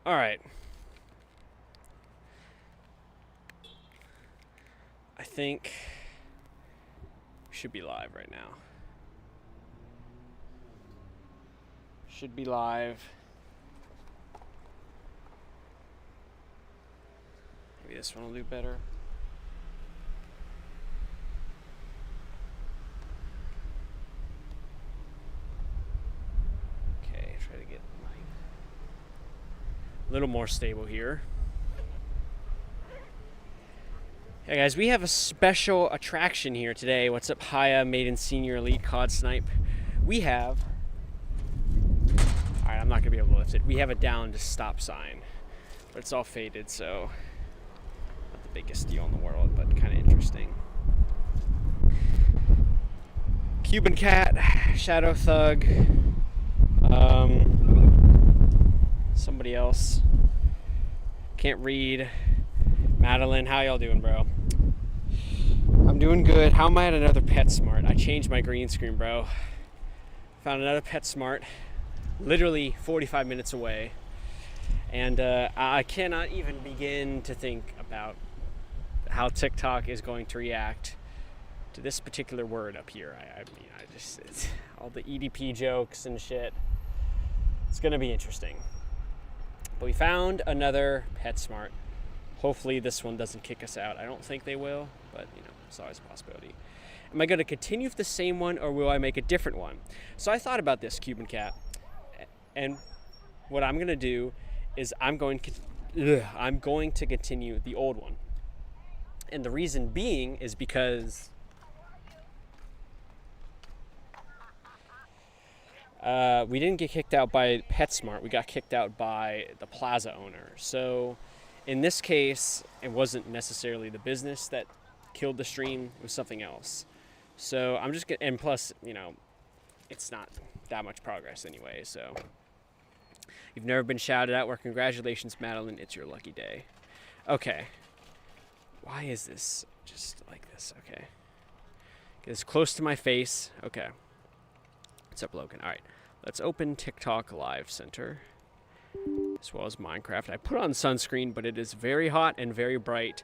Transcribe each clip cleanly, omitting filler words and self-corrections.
All right. I think we should be live right now. Should be live. Maybe this one will do better. Okay, try to get a little more stable here. Hey guys, we have a special attraction here today. What's up, Haya, Maiden Senior Elite Cod Snipe? We have, alright, I'm not gonna be able to lift it. We have a downed stop sign, but it's all faded, so not the biggest deal in the world, but kind of interesting. Cuban Cat, Shadow Thug, somebody else, can't read. Madeline, how y'all doing, bro? I'm doing good. How am I at another PetSmart? I changed my green screen, bro. Found another PetSmart, literally 45 minutes away. And I cannot even begin to think about how TikTok is going to react to this particular word up here. I mean, it's all the EDP jokes and shit. It's gonna be interesting. But we found another PetSmart. Hopefully this one doesn't kick us out. I don't think they will, but you know, it's always a possibility. Am I going to continue with the same one, or will I make a different one? So I thought about this, Cuban Cat, and what I'm going to do is I'm going to continue the old one. And the reason being is because we didn't get kicked out by PetSmart. We got kicked out by the plaza owner. So in this case, it wasn't necessarily the business that killed the stream, it was something else. So I'm just gonna, and plus, you know, it's not that much progress anyway, so. You've never been shouted out, well, congratulations, Madeline, it's your lucky day. Okay. Why is this just like this? Okay. Get this close to my face. Okay. What's up, Logan? All right. Let's open TikTok Live Center, as well as Minecraft. I put on sunscreen, but it is very hot and very bright.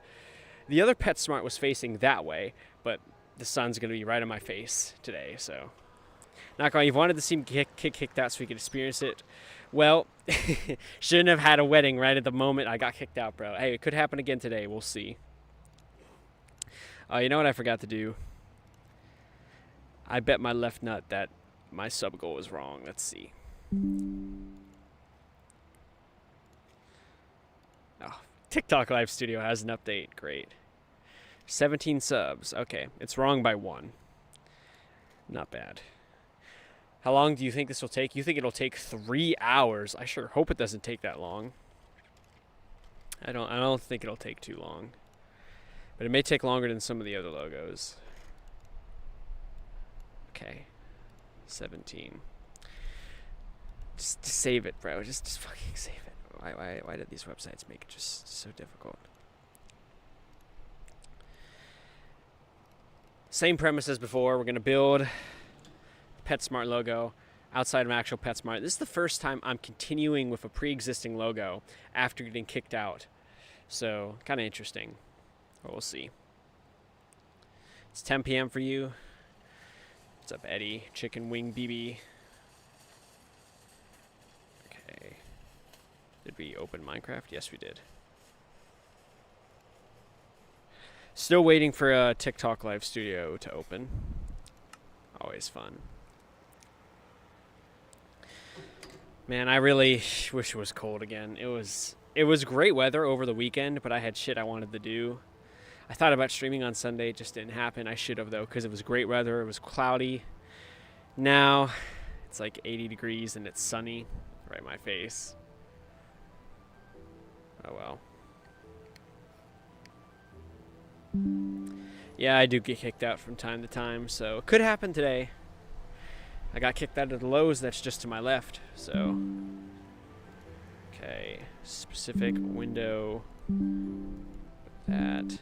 The other PetSmart was facing that way, but the sun's going to be right on my face today, so. Not going, you've wanted to see me kicked out so we could experience it. Well, shouldn't have had a wedding right at the moment I got kicked out, bro. Hey, it could happen again today. We'll see. You know what I forgot to do? I bet my left nut that my sub goal was wrong. Let's see. Oh, TikTok Live Studio has an update. Great. 17 subs. Okay, it's wrong by 1. Not bad. How long do you think this will take? You think it'll take 3 hours? I sure hope it doesn't take that long. I don't think it'll take too long. But it may take longer than some of the other logos. Okay. 17. Just save it, bro. Just fucking save it. Why did these websites make it just so difficult? Same premise as before. We're going to build PetSmart logo outside of actual PetSmart. This is the first time I'm continuing with a pre-existing logo after getting kicked out. So, kind of interesting. But we'll see. It's 10 p.m. for you. What's up, Eddie? Chicken Wing BB. Okay. Did we open Minecraft? Yes, we did. Still waiting for a TikTok Live Studio to open. Always fun. Man, I really wish it was cold again. It was great weather over the weekend, but I had shit I wanted to do. I thought about streaming on Sunday. It just didn't happen. I should have, though, because it was great weather. It was cloudy. Now, it's like 80 degrees and it's sunny right in my face. Oh, well. Yeah, I do get kicked out from time to time, so it could happen today. I got kicked out of the Lowe's that's just to my left, so. Okay, specific window. That.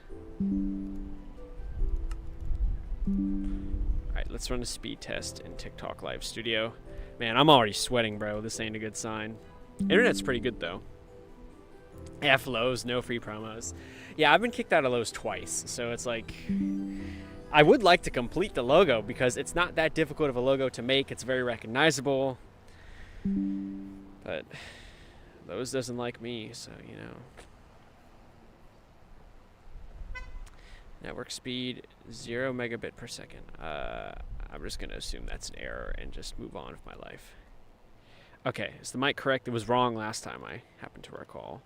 Alright, let's run a speed test in TikTok Live Studio. Man, I'm already sweating, bro. This ain't a good sign. Internet's pretty good, though. F Lowe's, no free promos. Yeah, I've been kicked out of Lowe's twice, so it's like I would like to complete the logo because it's not that difficult of a logo to make. It's very recognizable, but Lowe's doesn't like me, so you know. Network speed 0 megabit per second. I'm just gonna assume that's an error and just move on with my life. Okay, is the mic correct? It was wrong last time, I happen to recall.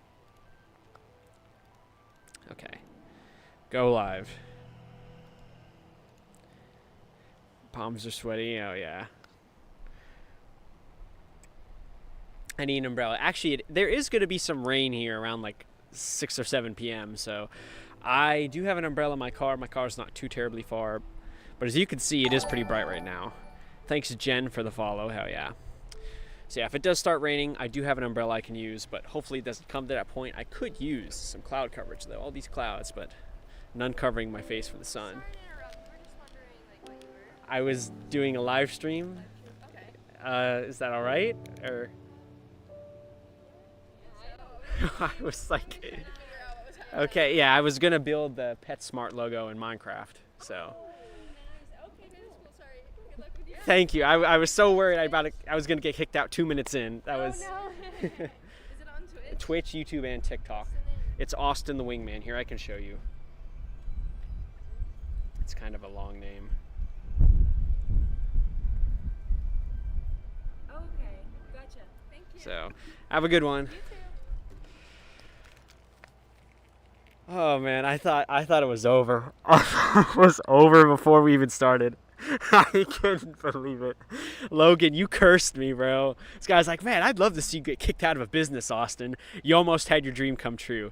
Okay, go live. Palms are sweaty, oh yeah. I need an umbrella. Actually, there is going to be some rain here around like 6 or 7 p.m. So I do have an umbrella in my car. My car's not too terribly far. But as you can see, it is pretty bright right now. Thanks, Jen, for the follow. Hell yeah. So yeah, if it does start raining, I do have an umbrella I can use. But hopefully it doesn't come to that point. I could use some cloud coverage, though. All these clouds, but none covering my face from the sun. Sorry to interrupt. We were just wondering like, what you were. I was doing a live stream. Okay. Is that all right? Or I was like, Trying to figure out what was happening. okay, yeah, I was gonna build the PetSmart logo in Minecraft. So Oh, nice. Okay, that is cool. Sorry. Good luck with you. thank you. I was so worried I was gonna get kicked out 2 minutes in. That was Oh no. Is it on Twitch? Twitch, YouTube, and TikTok. What's the name? It's Austin the Wingman. Here, I can show you. It's kind of a long name. Okay. Gotcha. Thank you. So have a good one. You too. Oh man, I thought it was over. It was over before we even started. I couldn't believe it. Logan, you cursed me, bro. This guy's like, man, I'd love to see you get kicked out of a business, Austin. You almost had your dream come true.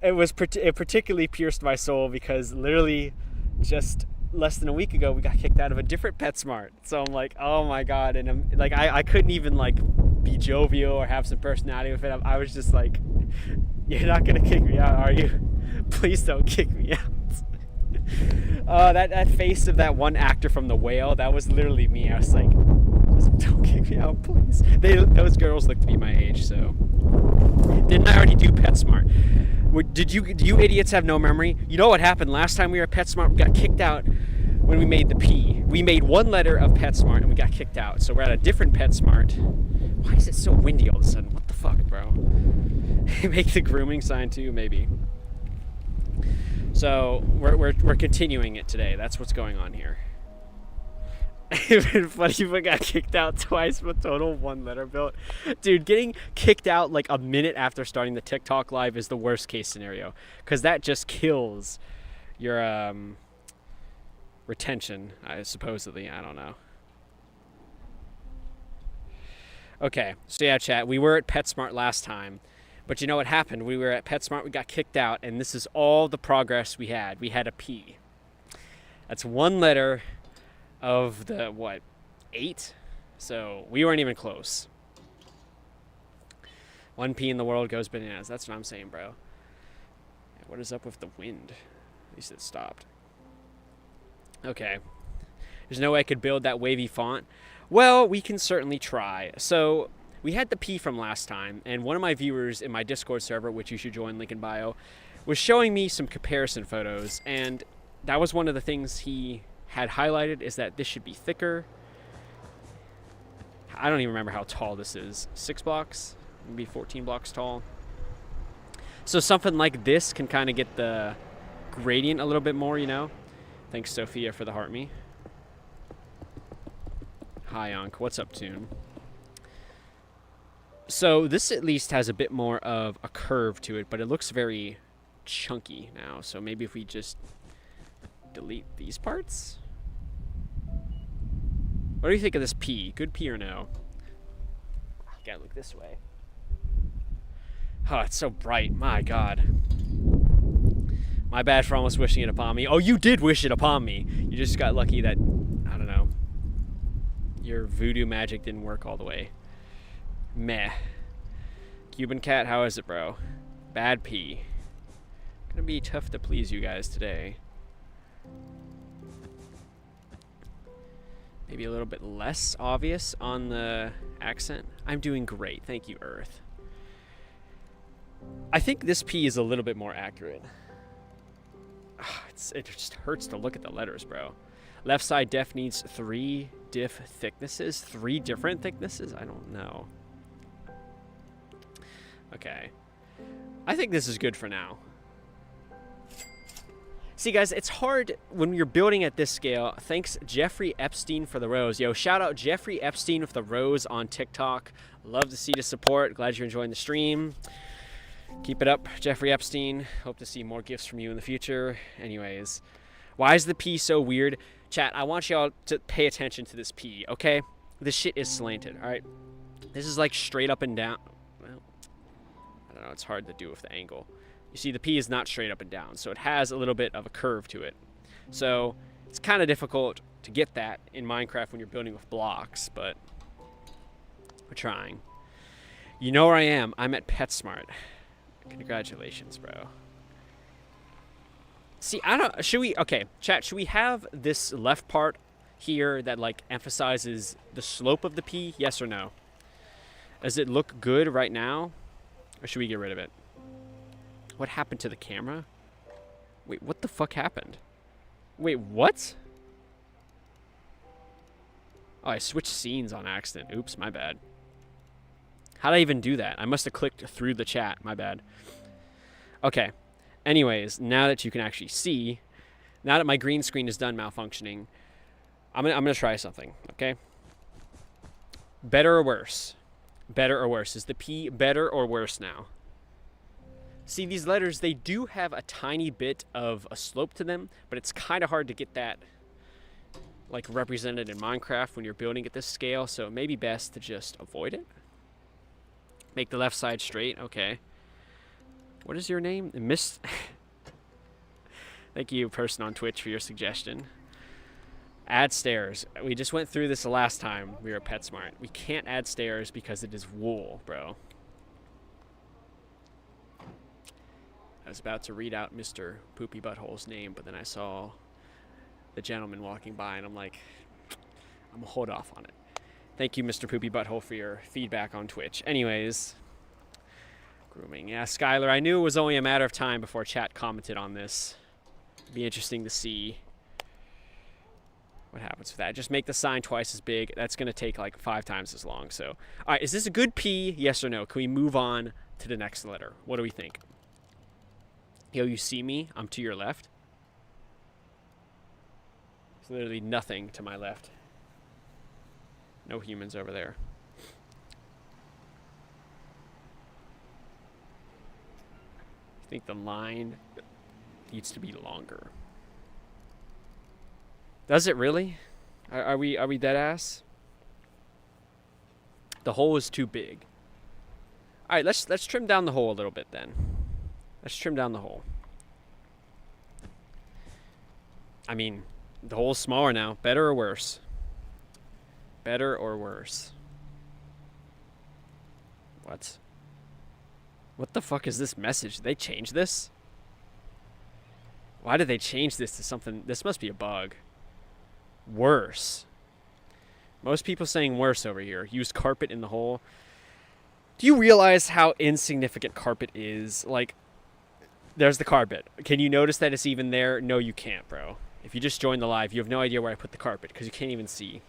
It particularly pierced my soul because literally just less than a week ago we got kicked out of a different PetSmart. So I'm like, oh my god, and I'm like, I couldn't even like be jovial or have some personality with it. I was just like, you're not gonna kick me out, are you? Please don't kick me out. That face of that one actor from The Whale, that was literally me. I was like, just don't kick me out, please. Those girls look to be my age, so. Didn't I already do PetSmart? Do you idiots have no memory? You know what happened last time we were at PetSmart? We got kicked out when we made the P. We made one letter of PetSmart and we got kicked out. So we're at a different PetSmart. Why is it so windy all of a sudden? What the fuck, bro? Make the grooming sign too, maybe. So we're continuing it today. That's what's going on here. It'd been funny if I got kicked out twice with total one letter built. Dude, getting kicked out like a minute after starting the TikTok live is the worst case scenario. Because that just kills your retention, supposedly. I don't know. Okay, so yeah, chat. We were at PetSmart last time. But you know what happened? We were at PetSmart, we got kicked out, and this is all the progress we had. We had a P. That's one letter of the, 8? So we weren't even close. One P in the world goes bananas. That's what I'm saying, bro. What is up with the wind? At least it stopped. Okay. There's no way I could build that wavy font. Well, we can certainly try. So we had the P from last time, and one of my viewers in my Discord server, which you should join, link in bio, was showing me some comparison photos, and that was one of the things he had highlighted, is that this should be thicker. I don't even remember how tall this is. 6 blocks? Maybe 14 blocks tall. So something like this can kind of get the gradient a little bit more, you know? Thanks, Sophia, for the heart me. Hi, Unc. What's up, Tune? So this at least has a bit more of a curve to it, but it looks very chunky now. So maybe if we just delete these parts? What do you think of this P? Good P or no? Gotta look this way. Oh, it's so bright. My God. My bad for almost wishing it upon me. Oh, you did wish it upon me. You just got lucky that, I don't know, your voodoo magic didn't work all the way. Meh. Cuban cat, how is it, bro? Bad P. Gonna be tough to please you guys today. Maybe a little bit less obvious on the accent. I'm doing great. Thank you, Earth. I think this P is a little bit more accurate. It just hurts to look at the letters, bro. Left side def needs 3 diff thicknesses. 3 different thicknesses? I don't know. Okay. I think this is good for now. See, guys, it's hard when you're building at this scale. Thanks, Jeffrey Epstein, for the rose. Yo, shout out Jeffrey Epstein with the rose on TikTok. Love to see the support. Glad you're enjoying the stream. Keep it up, Jeffrey Epstein. Hope to see more gifts from you in the future. Anyways, why is the P so weird? Chat, I want y'all to pay attention to this P, okay? This shit is slanted, all right? This is like straight up and down. Well, I don't know. It's hard to do with the angle. You see, the P is not straight up and down, so it has a little bit of a curve to it. So it's kind of difficult to get that in Minecraft when you're building with blocks, but we're trying. You know where I am. I'm at PetSmart. Congratulations, bro. See, I don't... Should we... Okay, chat, should we have this left part here that, like, emphasizes the slope of the P? Yes or no? Does it look good right now? Or should we get rid of it? What happened to the camera? Wait, what the fuck happened? Wait, what? Oh, I switched scenes on accident. Oops, my bad. How'd I even do that? I must have clicked through the chat. My bad. Okay. Anyways, now that you can actually see, now that my green screen is done malfunctioning, I'm gonna try something, okay? Better or worse? Better or worse? Is the P better or worse now? See, these letters, they do have a tiny bit of a slope to them, but it's kind of hard to get that like represented in Minecraft when you're building at this scale, so it may be best to just avoid it. Make the left side straight, okay. What is your name? Miss... Thank you, person on Twitch, for your suggestion. Add stairs. We just went through this the last time we were at PetSmart. We can't add stairs because it is wool, bro. I was about to read out Mr. Poopy Butthole's name, but then I saw the gentleman walking by, and I'm like, I'm gonna hold off on it. Thank you, Mr. Poopy Butthole, for your feedback on Twitch. Anyways, grooming. Yeah, Skylar, I knew it was only a matter of time before chat commented on this. It'd be interesting to see what happens with that. Just make the sign twice as big. That's gonna take like 5 times as long. So, all right, is this a good P? Yes or no? Can we move on to the next letter? What do we think? Yo, you see me? I'm to your left. There's literally nothing to my left. No humans over there. I think the line needs to be longer. Does it really? Are we dead ass? The hole is too big. All right, let's trim down the hole a little bit then. Let's trim down the hole. I mean, the hole's smaller now. Better or worse? Better or worse? What? What the fuck is this message? Did they change this? Why did they change this to something? This must be a bug. Worse. Most people saying worse over here. Use carpet in the hole. Do you realize how insignificant carpet is? Like, there's the carpet. Can you notice that it's even there? No, you can't, bro. If you just joined the live, you have no idea where I put the carpet because you can't even see.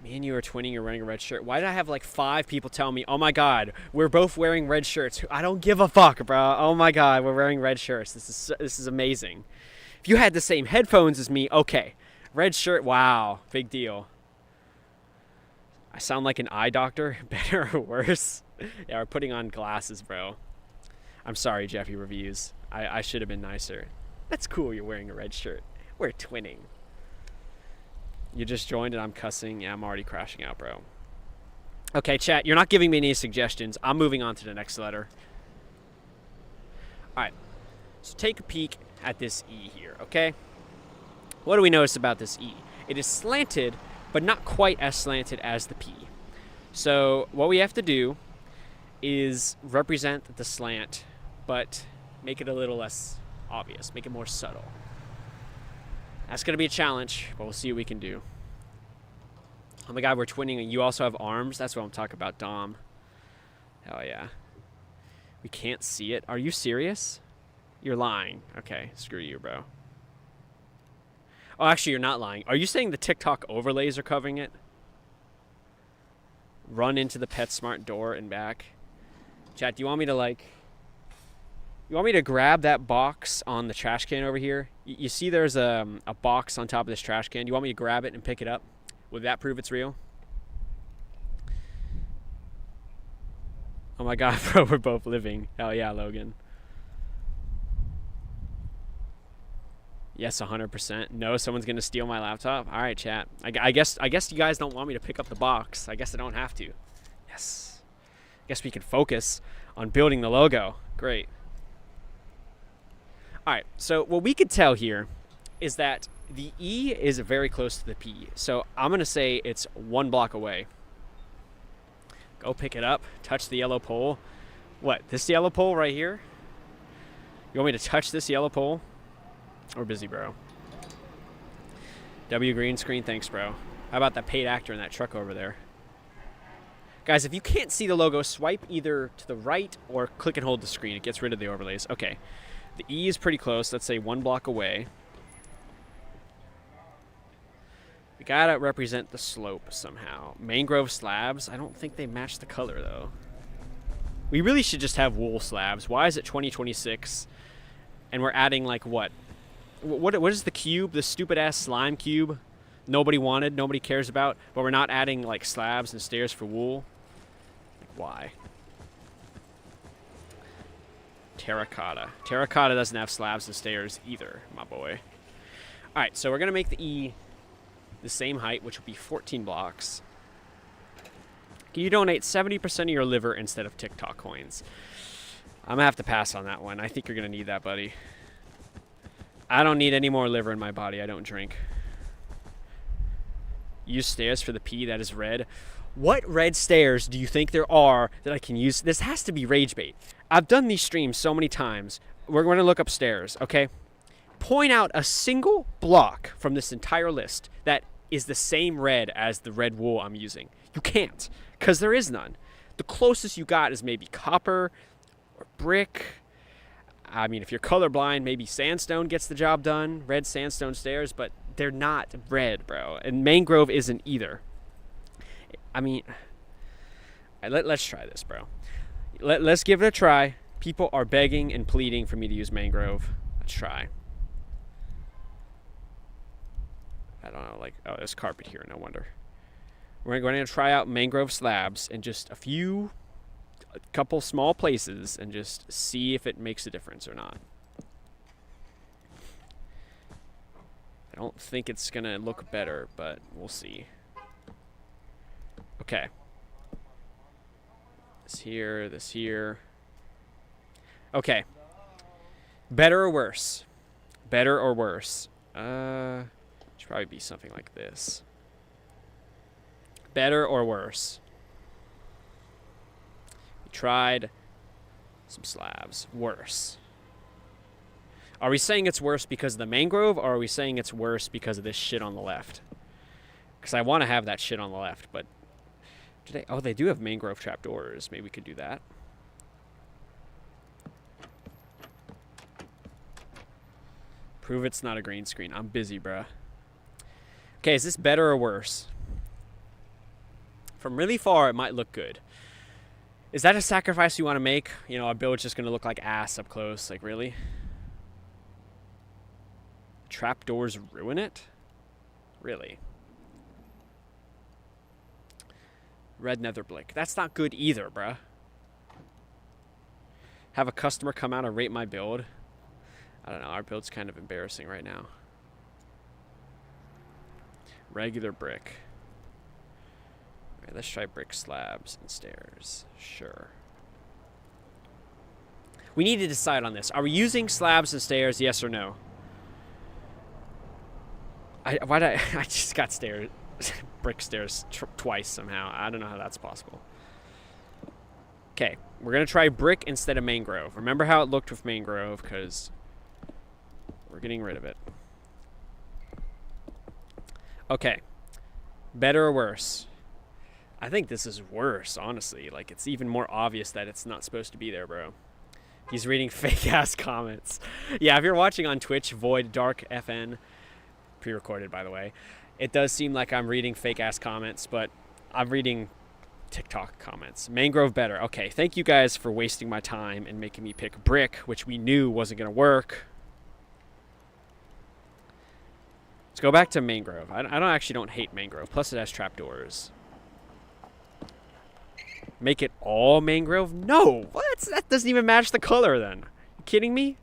Me and you are twinning, you're wearing a red shirt. Why did I have like 5 people tell me, oh my god, we're both wearing red shirts? I don't give a fuck, bro. Oh my god, we're wearing red shirts. This is amazing. If you had the same headphones as me, okay. Red shirt, wow, big deal. I sound like an eye doctor. Better or worse? Yeah, we're putting on glasses, bro. I'm sorry, Jeffy Reviews. I should have been nicer. That's cool you're wearing a red shirt. We're twinning. You just joined and I'm cussing. Yeah, I'm already crashing out, bro. Okay, chat, you're not giving me any suggestions. I'm moving on to the next letter. All right, so take a peek at this E here, okay? What do we notice about this E? It is slanted, but not quite as slanted as the P. So what we have to do is represent the slant, but make it a little less obvious, make it more subtle. That's going to be a challenge, but we'll see what we can do. Oh my god, we're twinning, and you also have arms? That's what I'm talking about, Dom. Hell yeah. We can't see it. Are you serious? You're lying. Okay, screw you, bro. Oh, actually, you're not lying. Are you saying the TikTok overlays are covering it? Run into the PetSmart door and back. Chat, do you want me to like... You want me to grab that box on the trash can over here? You see there's a box on top of this trash can. Do you want me to grab it and pick it up? Would that prove it's real? Oh my god, bro, we're both living. Hell yeah, Logan. Yes, 100%. No, someone's gonna steal my laptop. All right, chat. I guess you guys don't want me to pick up the box. I guess I don't have to. Yes. I guess we can focus on building the logo. Great. All right. So what we could tell here is that the E is very close to the P. So I'm gonna say it's 1 block away. Go pick it up. Touch the yellow pole. What? This yellow pole right here? You want me to touch this yellow pole? We're busy, bro. W green screen, thanks, bro. How about that paid actor in that truck over there? Guys, if you can't see the logo, swipe either to the right or click and hold the screen. It gets rid of the overlays. Okay. The E is pretty close. Let's say 1 block away. We gotta represent the slope somehow. Mangrove slabs. I don't think they match the color, though. We really should just have wool slabs. Why is it 2026? And we're adding, like, what? What is the cube? The stupid-ass slime cube nobody wanted, nobody cares about, but we're not adding, like, slabs and stairs for wool? Like, why? Terracotta. Terracotta doesn't have slabs and stairs either, my boy. All right, so we're going to make the E the same height, which will be 14 blocks. Can you donate 70% of your liver instead of TikTok coins? I'm going to have to pass on that one. I think you're going to need that, buddy. I don't need any more liver in my body. I don't drink. Use stairs for the P that is red. What red stairs do you think there are that I can use? This has to be rage bait. I've done these streams so many times. We're going to look up stairs, okay? Point out a single block from this entire list that is the same red as the red wool I'm using. You can't, because there is none. The closest you got is maybe copper or brick. I mean, if you're colorblind, maybe sandstone gets the job done. Red sandstone stairs, but they're not red, bro. And mangrove isn't either. I mean, let's try this, bro. Let's give it a try. People are begging and pleading for me to use mangrove. Let's try. I don't know, like, oh, there's carpet here, no wonder. We're going to try out mangrove slabs in just a couple small places and just see if it makes a difference or not. I don't think it's going to look better, but we'll see. Okay. This here. Okay. Better or worse? Better or worse? Should probably be something like this. Better or worse? We tried some slabs. Worse. Are we saying it's worse because of the mangrove, or are we saying it's worse because of this shit on the left? Because I want to have that shit on the left, but oh, they do have mangrove trapdoors. Maybe we could do that. Prove it's not a green screen. I'm busy, bruh. Okay, is this better or worse? From really far, it might look good. Is that a sacrifice you want to make? You know, our build's just going to look like ass up close. Like, really? Trapdoors ruin it? Really? Red nether brick. That's not good either, bruh. Have a customer come out and rate my build. I don't know. Our build's kind of embarrassing right now. Regular brick. All right, let's try brick slabs and stairs. Sure. We need to decide on this. Are we using slabs and stairs, yes or no? I just got stairs, brick stairs twice somehow. I don't know how that's possible. Okay, we're going to try brick instead of mangrove. Remember how it looked with mangrove, because we're getting rid of it. Okay. Better or worse? I think this is worse, honestly. Like, it's even more obvious that it's not supposed to be there, bro. He's reading fake-ass comments. Yeah, if you're watching on Twitch, Void Dark FN, pre-recorded, by the way, it does seem like I'm reading fake-ass comments, but I'm reading TikTok comments. Mangrove better. Okay, thank you guys for wasting my time and making me pick brick, which we knew wasn't going to work. Let's go back to mangrove. I don't hate mangrove. Plus, it has trapdoors. Make it all mangrove? No! What? That doesn't even match the color then. You kidding me?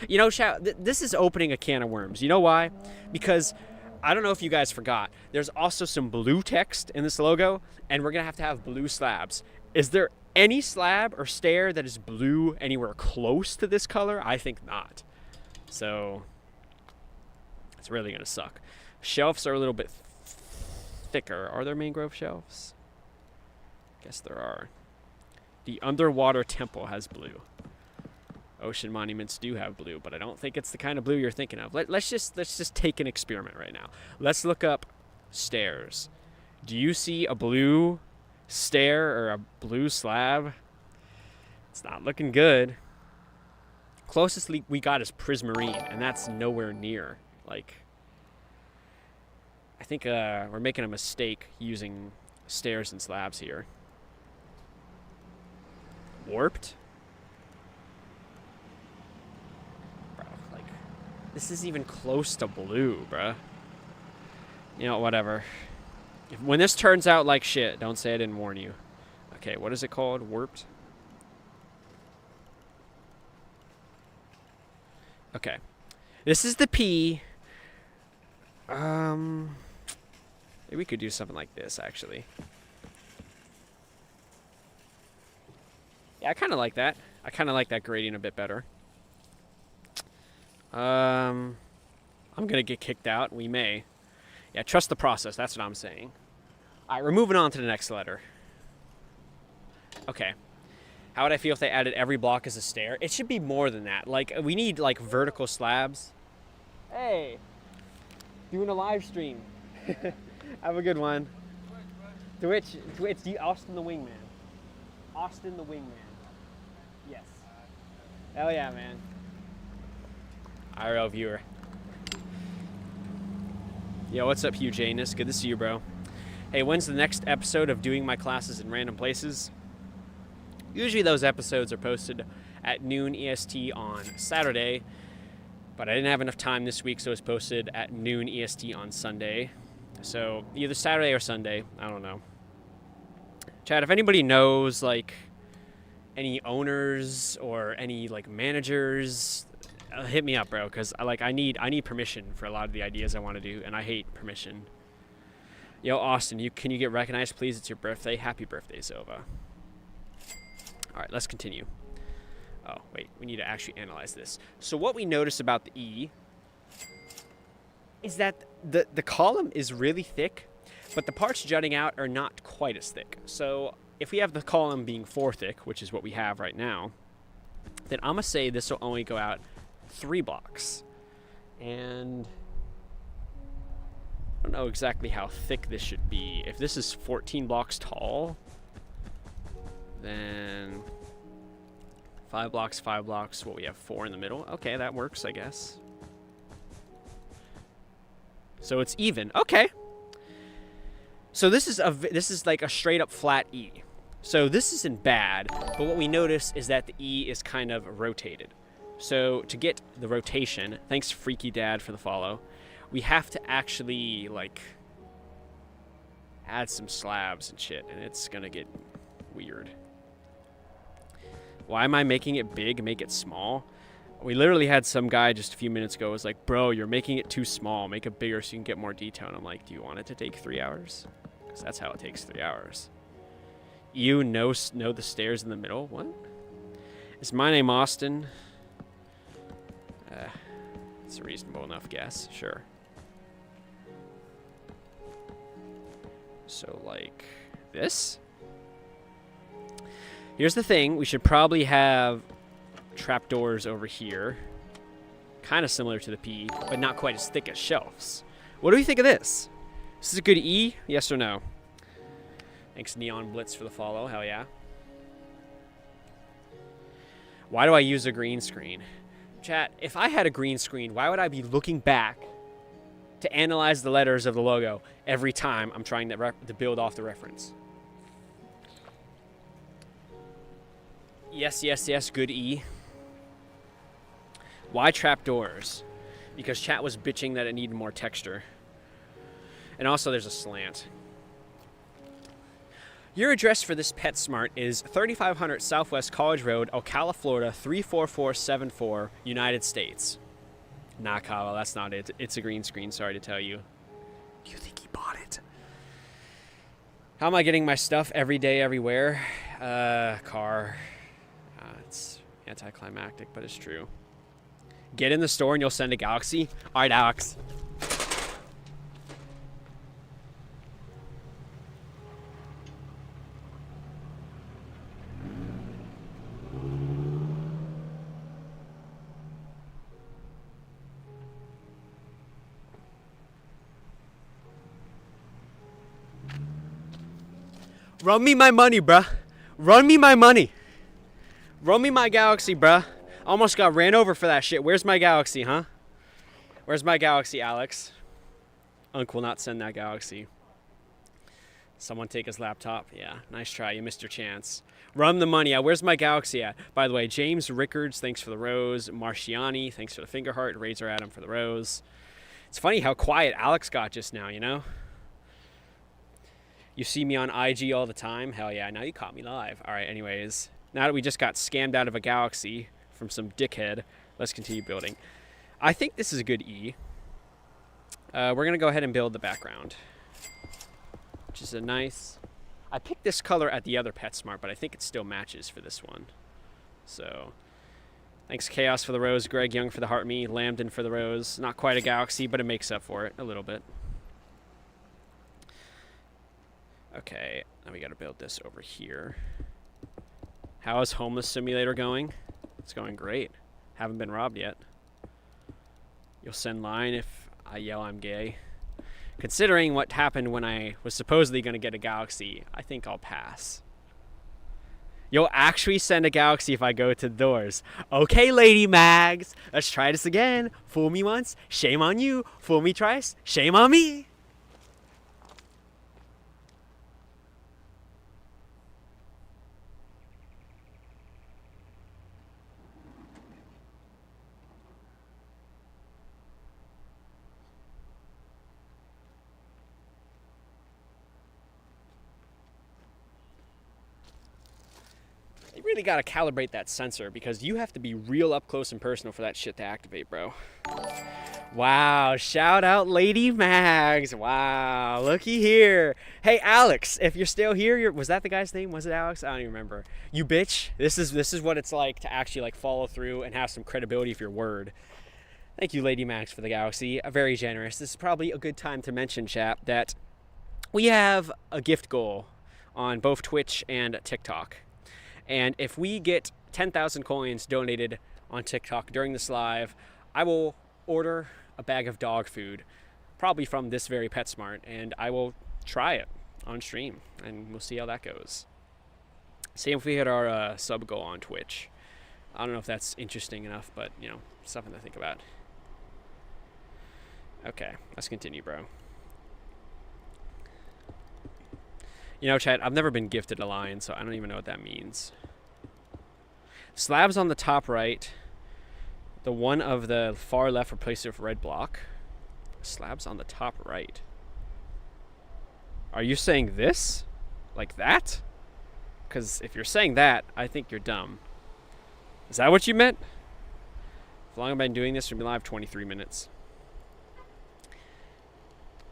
You know, this is opening a can of worms. You know why? Because I don't know if you guys forgot. There's also some blue text in this logo, and we're going to have blue slabs. Is there any slab or stair that is blue anywhere close to this color? I think not. So it's really going to suck. Shelves are a little bit thicker. Are there mangrove shelves? Guess there are. The underwater temple has blue. Ocean monuments do have blue, but I don't think it's the kind of blue you're thinking of. Let's just take an experiment right now. Let's look up stairs. Do you see a blue stair or a blue slab? It's not looking good. Closest we got is prismarine, and that's nowhere near. Like, I think we're making a mistake using stairs and slabs here. Warped? Bro, like, this isn't even close to blue, bruh. You know, whatever. When this turns out like shit, don't say I didn't warn you. Okay, what is it called? Warped? Okay. This is the P. Maybe we could do something like this, actually. Yeah, I kind of like that. I kind of like that gradient a bit better. I'm going to get kicked out. We may. Yeah, trust the process. That's what I'm saying. All right, we're moving on to the next letter. Okay. How would I feel if they added every block as a stair? It should be more than that. Like, we need, like, vertical slabs. Hey. Doing a live stream. Have a good one. Twitch, Austin the Wingman. Austin the Wingman. Yes. Hell yeah, man. IRL viewer. Yo, what's up, Hugh Janus? Good to see you, bro. Hey, when's the next episode of Doing My Classes in Random Places? Usually those episodes are posted at noon EST on Saturday, but I didn't have enough time this week, so it's posted at noon EST on Sunday. So either Saturday or Sunday, I don't know. Chad, if anybody knows, like, any owners or any, like, managers, hit me up, bro, because I need permission for a lot of the ideas I want to do, and I hate permission. Yo, Austin, can you get recognized, please? It's your birthday. Happy birthday, Zova. All right, let's continue. Oh, wait, we need to actually analyze this. So what we notice about the E is that the column is really thick, but the parts jutting out are not quite as thick. So if we have the column being 4 thick, which is what we have right now, then I'm going to say this will only go out 3 blocks. And I don't know exactly how thick this should be. If this is 14 blocks tall, then 5 blocks, what we have 4 in the middle. Okay, that works, I guess. So it's even. Okay. So this is like a straight up flat E. So this isn't bad, but what we notice is that the E is kind of rotated. So to get the rotation, thanks Freaky Dad for the follow, we have to actually, like, add some slabs and shit, and it's gonna get weird. Why am I making it big, make it small? We literally had some guy just a few minutes ago was like, bro, you're making it too small, make it bigger so you can get more detail. And I'm like, do you want it to take 3 hours? Because that's how it takes 3 hours. You know the stairs in the middle? What? Is my name Austin? It's a reasonable enough guess, sure. So, like, this? Here's the thing, we should probably have trapdoors over here. Kind of similar to the P, but not quite as thick as shelves. What do we think of this? Is this a good E? Yes or no? Thanks, Neon Blitz, for the follow. Hell yeah. Why do I use a green screen? Chat, if I had a green screen, why would I be looking back to analyze the letters of the logo every time I'm trying to build off the reference? Yes, yes, yes, good E. Why trapdoors? Because chat was bitching that it needed more texture. And also there's a slant. Your address for this PetSmart is 3500 Southwest College Road, Ocala, Florida 34474, United States. Nah, Kyle, that's not it. It's a green screen, sorry to tell you. Do you think he bought it? How am I getting my stuff every day, everywhere? Car. It's anticlimactic, but it's true. Get in the store and you'll send a Galaxy? Alright, Alex. Run me my money, bruh. Run me my money. Run me my Galaxy, bruh. Almost got ran over for that shit. Where's my Galaxy, huh? Where's my Galaxy, Alex? Unc will not send that Galaxy. Someone take his laptop. Yeah, nice try. You missed your chance. Run the money out. Where's my Galaxy at? By the way, James Rickards, thanks for the rose. Marciani, thanks for the finger heart. Razor Adam for the rose. It's funny how quiet Alex got just now, you know? You see me on IG all the time? Hell yeah, now you caught me live. All right, anyways. Now that we just got scammed out of a Galaxy from some dickhead, let's continue building. I think this is a good E. We're going to go ahead and build the background, which is a nice... I picked this color at the other PetSmart, but I think it still matches for this one. So, thanks Chaos for the rose, Greg Young for the heart me, Lambden for the rose. Not quite a Galaxy, but it makes up for it a little bit. Okay, now we got to build this over here. How is Homeless Simulator going? It's going great. Haven't been robbed yet. You'll send line if I yell I'm gay. Considering what happened when I was supposedly going to get a Galaxy, I think I'll pass. You'll actually send a Galaxy if I go to the doors. Okay, Lady Mags, let's try this again. Fool me once, shame on you. Fool me twice, shame on me. You really gotta calibrate that sensor because you have to be real up close and personal for that shit to activate, bro. Wow, shout out Lady Mags. Wow, looky here. Hey Alex, if you're still here, was that the guy's name? Was it Alex? I don't even remember. You bitch. This is what it's like to actually like follow through and have some credibility for your word. Thank you, Lady Mags, for the Galaxy. Very generous. This is probably a good time to mention, chat, that we have a gift goal on both Twitch and TikTok. And if we get 10,000 coins donated on TikTok during this live, I will order a bag of dog food, probably from this very PetSmart, and I will try it on stream, and we'll see how that goes. Same if we hit our sub goal on Twitch. I don't know if that's interesting enough, but, you know, something to think about. Okay, let's continue, bro. You know, chat, I've never been gifted a lion, so I don't even know what that means. Slabs on the top right. The one of the far left replaced with red block. Slabs on the top right. Are you saying this? Like that? Because if you're saying that, I think you're dumb. Is that what you meant? How long have I been doing this? We've been live 23 minutes.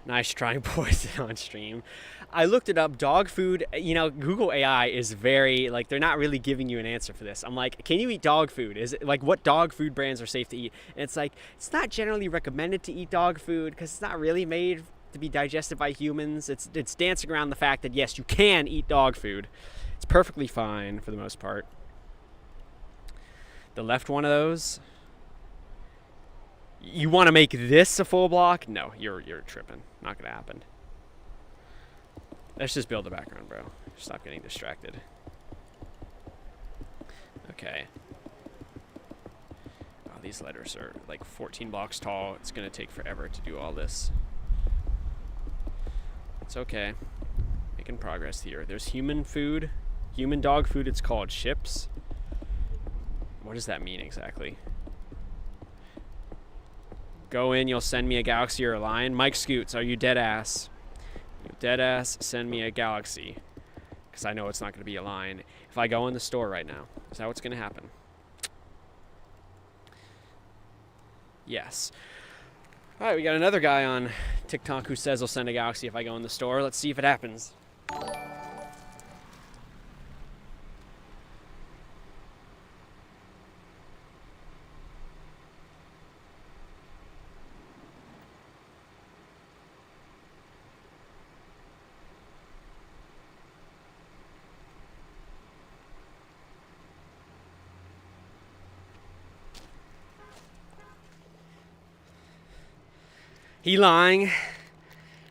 Nice trying poison on stream. I looked it up. Dog food, you know, Google AI is very, like, they're not really giving you an answer for this. I'm like, can you eat dog food? Is it, like, what dog food brands are safe to eat? And it's like, it's not generally recommended to eat dog food because it's not really made to be digested by humans. It's dancing around the fact that, yes, you can eat dog food. It's perfectly fine for the most part. The left one of those... You want to make this a full block? No, you're tripping. Not gonna happen. Let's just build the background, bro. Stop getting distracted. Okay. Oh, these letters are like 14 blocks tall. It's gonna take forever to do all this. It's okay. Making progress here. There's human food. Human dog food, it's called ships. What does that mean exactly? Go in, you'll send me a galaxy or a lion. Mike Scoots, are you dead ass? You dead ass, send me a galaxy. Because I know it's not going to be a lion. If I go in the store right now, is that what's going to happen? Yes. All right, we got another guy on TikTok who says he'll send a galaxy if I go in the store. Let's see if it happens. He lying.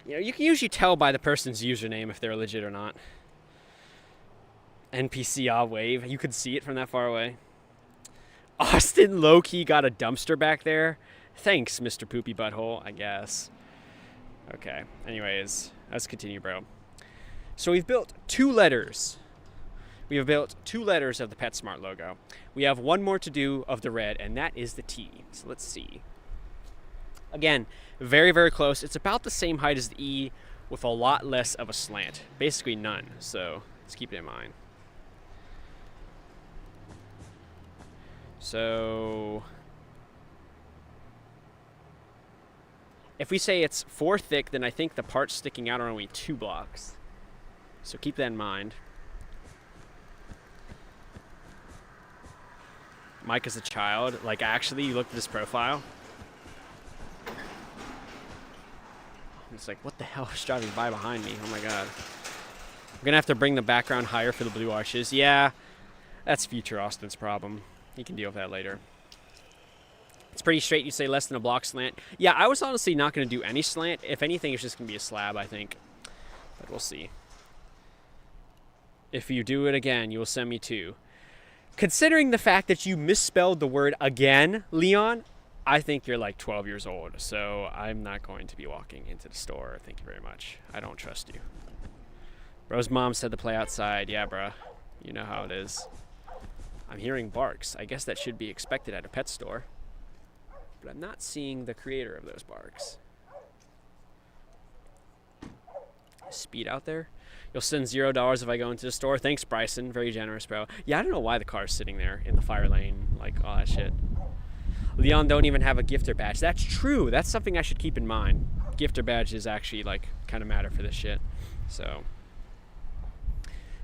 You know, you can usually tell by the person's username if they're legit or not. NPC wave. You could see it from that far away. Austin low-key got a dumpster back there. Thanks, Mr. Poopy Butthole, I guess. Okay. Anyways, let's continue, bro. So we've built 2 letters. We have built 2 letters of the PetSmart logo. We have one more to do of the red, and that is the T. So let's see. Again, very, very close. It's about the same height as the E with a lot less of a slant. Basically none. So let's keep it in mind. So if we say it's 4 thick, then I think the parts sticking out are only 2 blocks. So keep that in mind. Mike is a child. Like, actually, you looked at his profile. It's like, what the hell is driving by behind me? Oh my god. I'm gonna have to bring the background higher for the blue arches. Yeah, that's future Austin's problem. He can deal with that later. It's pretty straight. You say less than a block slant. Yeah, I was honestly not gonna do any slant. If anything, it's just gonna be a slab, I think. But we'll see. If you do it again, you will send me 2. Considering the fact that you misspelled the word again, Leon, I think you're like 12 years old, so I'm not going to be walking into the store. Thank you very much. I don't trust you. Bro's mom said to play outside. Yeah, bro. You know how it is. I'm hearing barks. I guess that should be expected at a pet store. But I'm not seeing the creator of those barks. Speed out there. You'll send $0 if I go into the store. Thanks, Bryson. Very generous, bro. Yeah, I don't know why the car's sitting there in the fire lane. Like, all that shit. Leon don't even have a gifter badge. That's true. That's something I should keep in mind. Gifter badges actually like kind of matter for this shit. So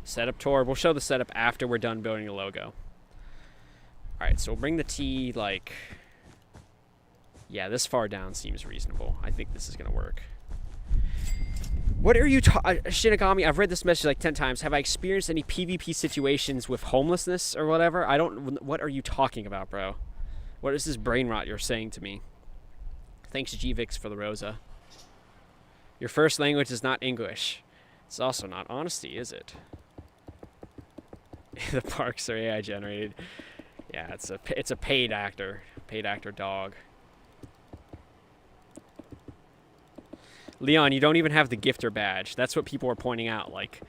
setup tour. We'll show the setup after we're done building the logo. All right, so we'll bring the T like, yeah, this far down seems reasonable. I think this is gonna work. What are you Shinigami, I've read this message like 10 times. Have I experienced any PvP situations with homelessness or whatever? What are you talking about, bro? What is this brain rot you're saying to me? Thanks, GVix, for the Rosa. Your first language is not English. It's also not honesty, is it? The parks are AI generated. Yeah, it's a paid actor dog. Leon, you don't even have the gifter badge. That's what people are pointing out. Like,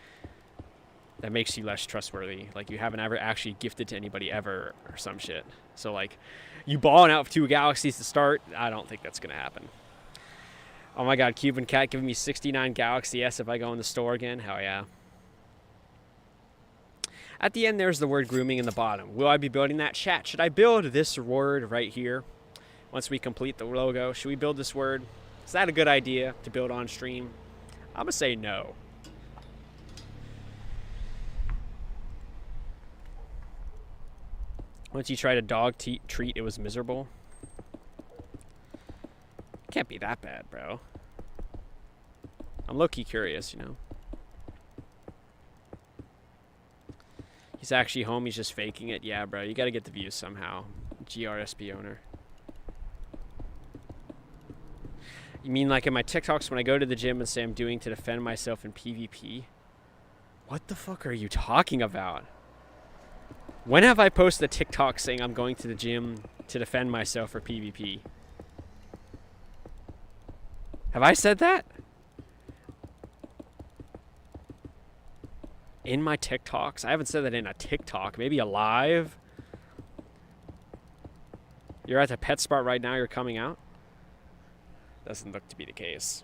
that makes you less trustworthy. Like, you haven't ever actually gifted to anybody ever or some shit. So, like, you balling out for 2 galaxies to start, I don't think that's going to happen. Oh my god, Cuban Cat giving me 69 Galaxy S if I go in the store again. Hell yeah. At the end, there's the word grooming in the bottom. Will I be building that? Chat, should I build this word right here once we complete the logo? Should we build this word? Is that a good idea to build on stream? I'm going to say no. Once you tried a dog treat, it was miserable. Can't be that bad, bro. I'm low-key curious, you know. He's actually home. He's just faking it. Yeah, bro. You got to get the views somehow. GRSP owner. You mean like in my TikToks when I go to the gym and say I'm doing to defend myself in PvP? What the fuck are you talking about? When have I posted a TikTok saying I'm going to the gym to defend myself for PvP? Have I said that? In my TikToks? I haven't said that in a TikTok. Maybe a live? You're at the PetSmart right now, you're coming out? Doesn't look to be the case.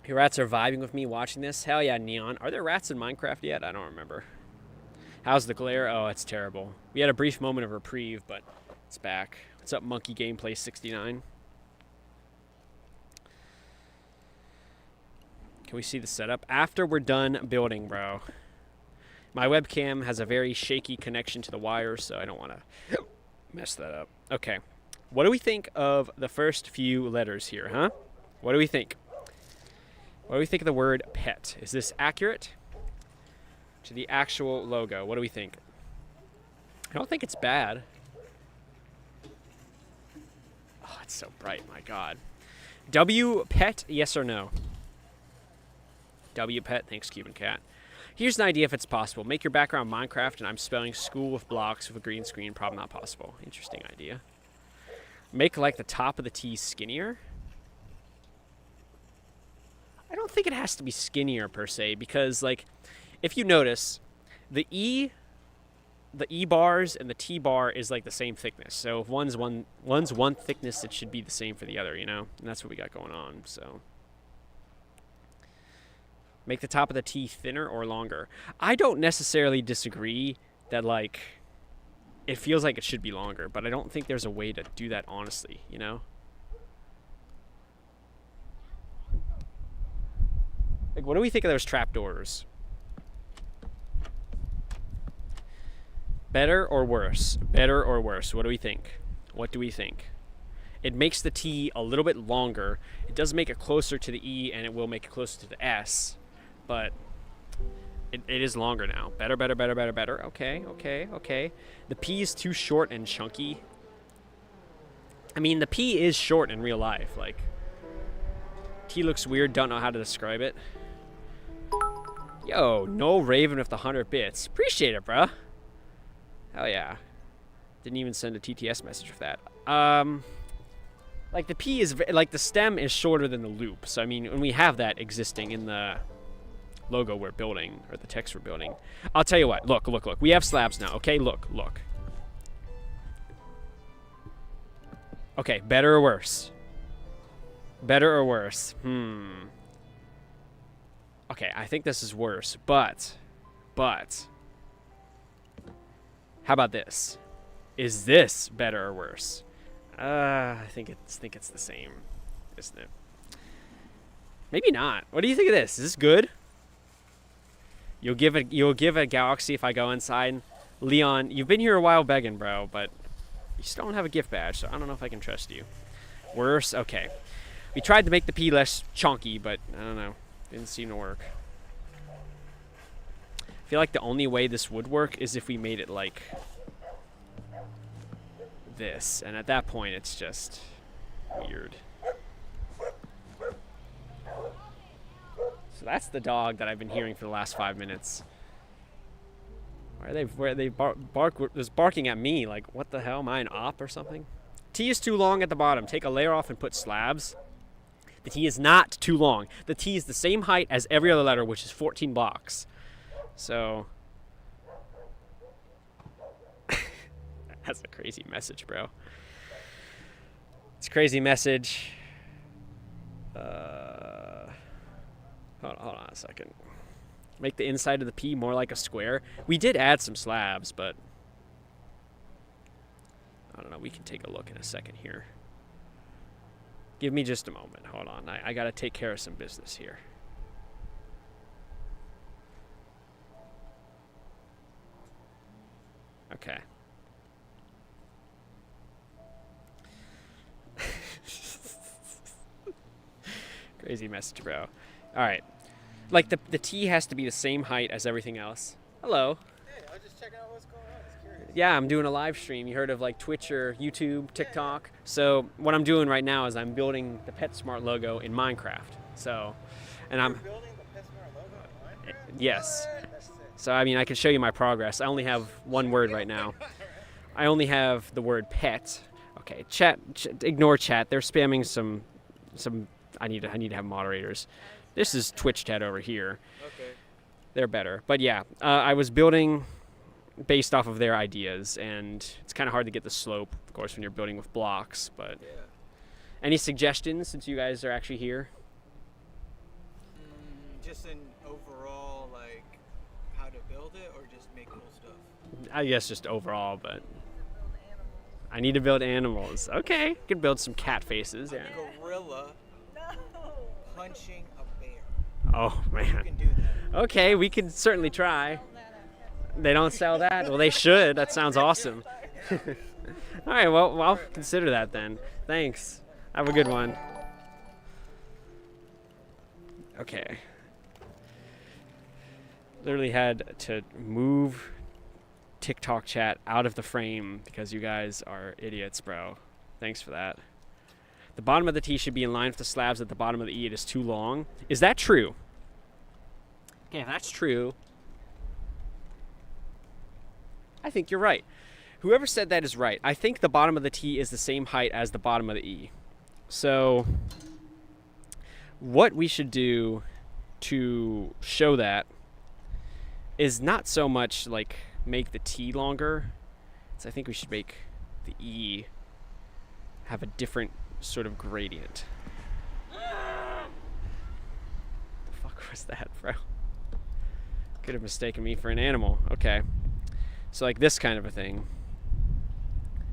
Your rats are vibing with me watching this? Hell yeah, Neon. Are there rats in Minecraft yet? I don't remember. How's the glare? Oh, it's terrible. We had a brief moment of reprieve, but it's back. What's up, Monkey Gameplay 69? Can we see the setup? After we're done building, bro. My webcam has a very shaky connection to the wire, so I don't want to mess that up. Okay. What do we think of the first few letters here, huh? What do we think? What do we think of the word pet? Is this accurate to the actual logo? What do we think? I don't think it's bad. Oh, it's so bright, my God. W pet, yes or no? W pet, thanks Cuban Cat. Here's an idea if it's possible. Make your background Minecraft and I'm spelling school with blocks with a green screen. Probably not possible. Interesting idea. Make like the top of the T skinnier. I don't think it has to be skinnier per se because like if you notice the E bars and the T bar is like the same thickness. So if one's one thickness, it should be the same for the other, you know? And that's what we got going on. So make the top of the T thinner or longer. I don't necessarily disagree that like it feels like it should be longer, but I don't think there's a way to do that honestly, you know? Like, what do we think of those trapdoors? Better or worse? Better or worse? What do we think? What do we think? It makes the T a little bit longer. It does make it closer to the E, and it will make it closer to the S, but it is longer now. Better, better, better, better, better. Okay, okay, okay. The P is too short and chunky. I mean, the P is short in real life. Like, T looks weird. Don't know how to describe it. Yo, no Raven with the 100 bits. Appreciate it, bruh. Hell yeah. Didn't even send a TTS message for that. Like, the P is, like, the stem is shorter than the loop. So, I mean, when we have that existing in the logo we're building, or the text we're building. I'll tell you what. Look, look, look. We have slabs now, okay? Look, look. Okay, better or worse? Better or worse? Okay, I think this is worse, but, how about this? Is this better or worse? I think it's the same, isn't it? Maybe not. What do you think of this? Is this good? You'll give a galaxy if I go inside. Leon, you've been here a while begging, bro, but you still don't have a gift badge, so I don't know if I can trust you. Worse? Okay. We tried to make the P less chunky, but I don't know. Didn't seem to work. I feel like the only way this would work is if we made it like this. And at that point, it's just weird. So that's the dog that I've been hearing for the last 5 minutes. Where are they barking at me? Like, what the hell? Am I an op or something? T is too long at the bottom. Take a layer off and put slabs. The T is not too long. The T is the same height as every other letter, which is 14 blocks. So that's a crazy message, bro. It's a crazy message. Hold on a second. Make the inside of the P more like a square. We did add some slabs, but I don't know. We can take a look in a second here. Give me just a moment. Hold on. I got to take care of some business here. Okay. Crazy message, bro. All right. Like, the T has to be the same height as everything else. Hello. Hey, I was just checking out what's going on. I was curious. Yeah, I'm doing a live stream. You heard of like Twitch or YouTube, TikTok? So what I'm doing right now is I'm building the PetSmart logo in Minecraft. So, and You're I'm building the PetSmart logo in Minecraft? yes. What? That's sick. So I mean, I can show you my progress. I only have one word right now. I only have the word pet. Okay, chat. Ignore chat. They're spamming some. I need to have moderators. This is Twitch chat over here. Okay. They're better. But yeah, I was building based off of their ideas, and it's kind of hard to get the slope, of course, when you're building with blocks. But Yeah. any suggestions since you guys are actually here? Just in overall, like, how to build it, or just make cool stuff? I guess just overall, but I need to build animals. Okay, could build some cat faces. Yeah. A gorilla punching a bear. Oh You man. can do that. Okay, we could certainly try. They don't sell that? Well, they should. That sounds awesome. All right, well, I'll consider that then. Thanks. Have a good one. Okay. Literally had to move TikTok chat out of the frame because you guys are idiots, bro. Thanks for that. The bottom of the T should be in line with the slabs at the bottom of the E. It is too long. Is that true? Okay, if that's true, I think you're right. Whoever said that is right. I think the bottom of the T is the same height as the bottom of the E. So what we should do to show that is not so much like make the T longer. I think we should make the E have a different sort of gradient. The fuck was that, bro? Could have mistaken me for an animal. Okay. So like this kind of a thing.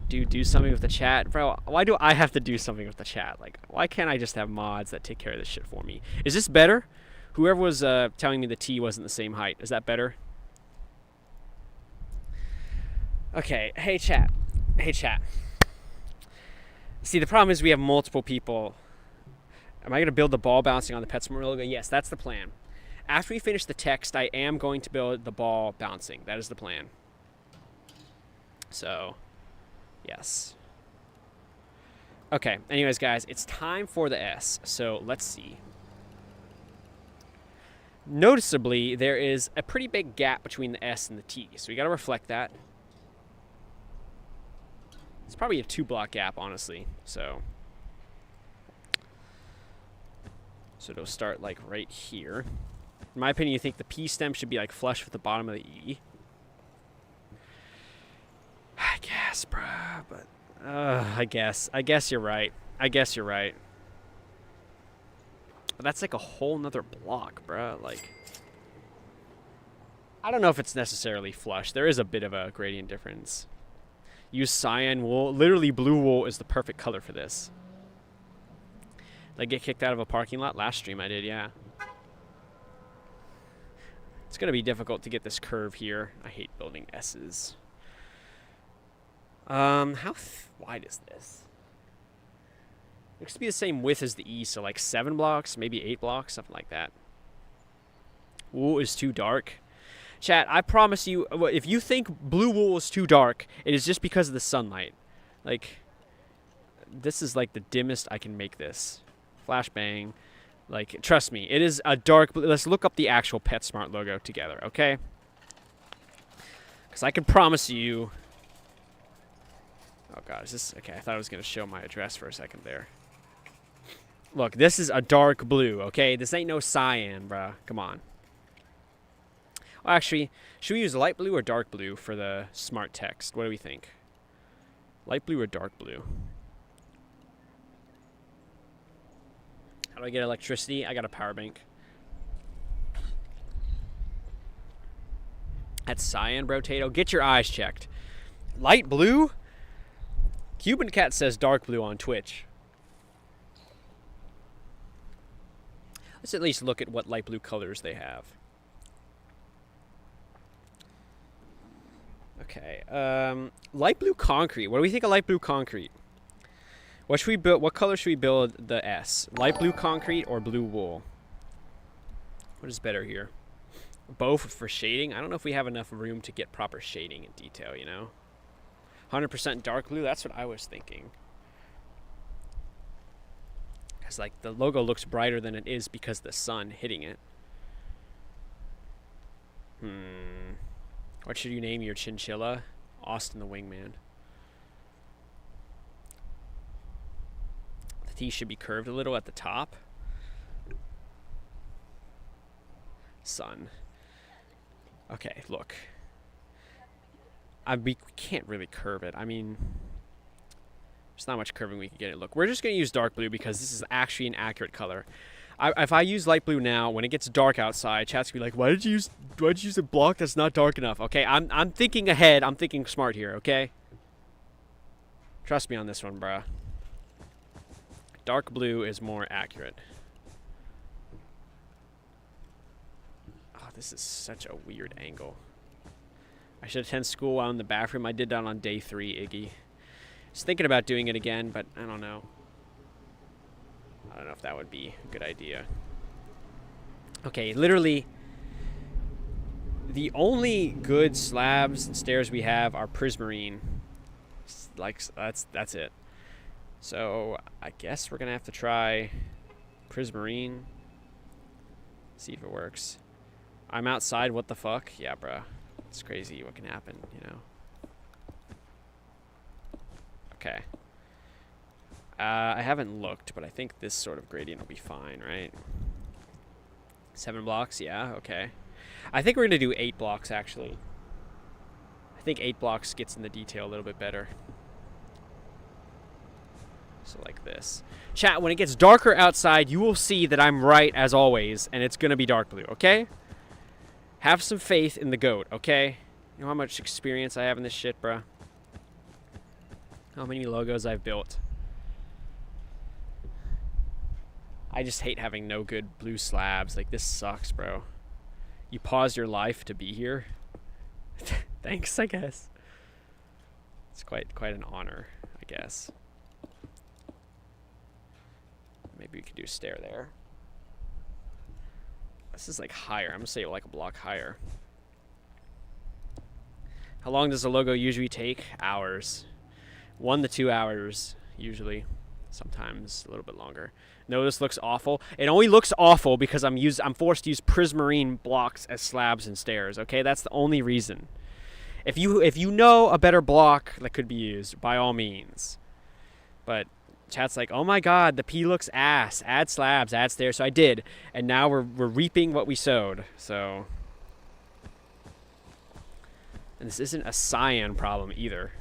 Do something with the chat. Bro, why do I have to do something with the chat? Like, why can't I just have mods that take care of this shit for me? Is this better? Whoever was telling me the T wasn't the same height. Is that better? Okay. Hey, chat. Hey, chat. See, the problem is we have multiple people. Am I going to build the ball bouncing on the PetSmart logo? Yes, that's the plan. After we finish the text, I am going to build the ball bouncing. That is the plan. So, yes. Okay, anyways, guys, it's time for the S. So, let's see. Noticeably, there is a pretty big gap between the S and the T. So, we got to reflect that. It's probably a 2-block gap, honestly. So it'll start like right here. In my opinion, you think the P stem should be like flush with the bottom of the E. I guess, bruh, but I guess you're right. But that's like a whole nother block, bruh. Like, I don't know if it's necessarily flush. There is a bit of a gradient difference. Use cyan wool. Literally, blue wool is the perfect color for this. Did I get kicked out of a parking lot? Last stream I did, yeah. It's going to be difficult to get this curve here. I hate building S's. How wide is this? Looks to be the same width as the E, so like 7 blocks, maybe 8 blocks, something like that. Wool is too dark. Chat, I promise you, if you think blue wool is too dark, it is just because of the sunlight. Like, this is like the dimmest I can make this. Flashbang. Like, trust me, it is a dark blue. Let's look up the actual PetSmart logo together, okay? Because I can promise you... Oh, God, is this... Okay, I thought I was going to show my address for a second there. Look, this is a dark blue, okay? This ain't no cyan, bruh. Come on. Well, actually, should we use light blue or dark blue for the smart text? What do we think? Light blue or dark blue? How do I get electricity? I got a power bank. That's cyan, bro, Tato. Get your eyes checked. Light blue? Cuban Cat says dark blue on Twitch. Let's at least look at what light blue colors they have. Okay, light blue concrete. What do we think of light blue concrete? What should we build? What color should we build the S? Light blue concrete or blue wool? What is better here? both for shading. I don't know if we have enough room to get proper shading and detail, you know? 100% dark blue, that's what I was thinking. Because, like, the logo looks brighter than it is because of the sun hitting it. What should you name your chinchilla? Austin the Wingman. The T should be curved a little at the top. Sun. Okay, look. We can't really curve it. I mean, there's not much curving we can get it. Look, we're just going to use dark blue because this is actually an accurate color. If I use light blue now, when it gets dark outside, chat's gonna be like, "Why did you use a block that's not dark enough?" Okay, I'm thinking ahead. I'm thinking smart here. Okay, trust me on this one, bruh. Dark blue is more accurate. Oh, this is such a weird angle. I should attend school while in the bathroom. I did that on day 3, Iggy. Just thinking about doing it again, but I don't know. I don't know if that would be a good idea. Okay, literally, the only good slabs and stairs we have are prismarine. Like, that's it. So, I guess we're going to have to try prismarine. See if it works. I'm outside, what the fuck? Yeah, bruh. It's crazy what can happen, you know? Okay. I haven't looked, but I think this sort of gradient will be fine, right? 7 blocks, yeah, okay. I think we're going to do 8 blocks, actually. I think 8 blocks gets in the detail a little bit better. So like this. Chat, when it gets darker outside, you will see that I'm right, as always, and it's going to be dark blue, okay? Have some faith in the goat, okay? You know how much experience I have in this shit, bruh? How many logos I've built. I just hate having no good blue slabs. Like, this sucks, bro. You paused your life to be here. Thanks, I guess. It's quite an honor, I guess. Maybe we could do a stair there. This is like higher. I'm gonna say like a block higher. How long does the logo usually take? Hours. 1 to 2 hours, usually. Sometimes a little bit longer. No, this looks awful. It only looks awful because I'm forced to use prismarine blocks as slabs and stairs. Okay, that's the only reason. If you know a better block that could be used, by all means. But chat's like, oh my god, the P looks ass. Add slabs, add stairs. So I did, and now we're reaping what we sowed. So, and this isn't a cyan problem either.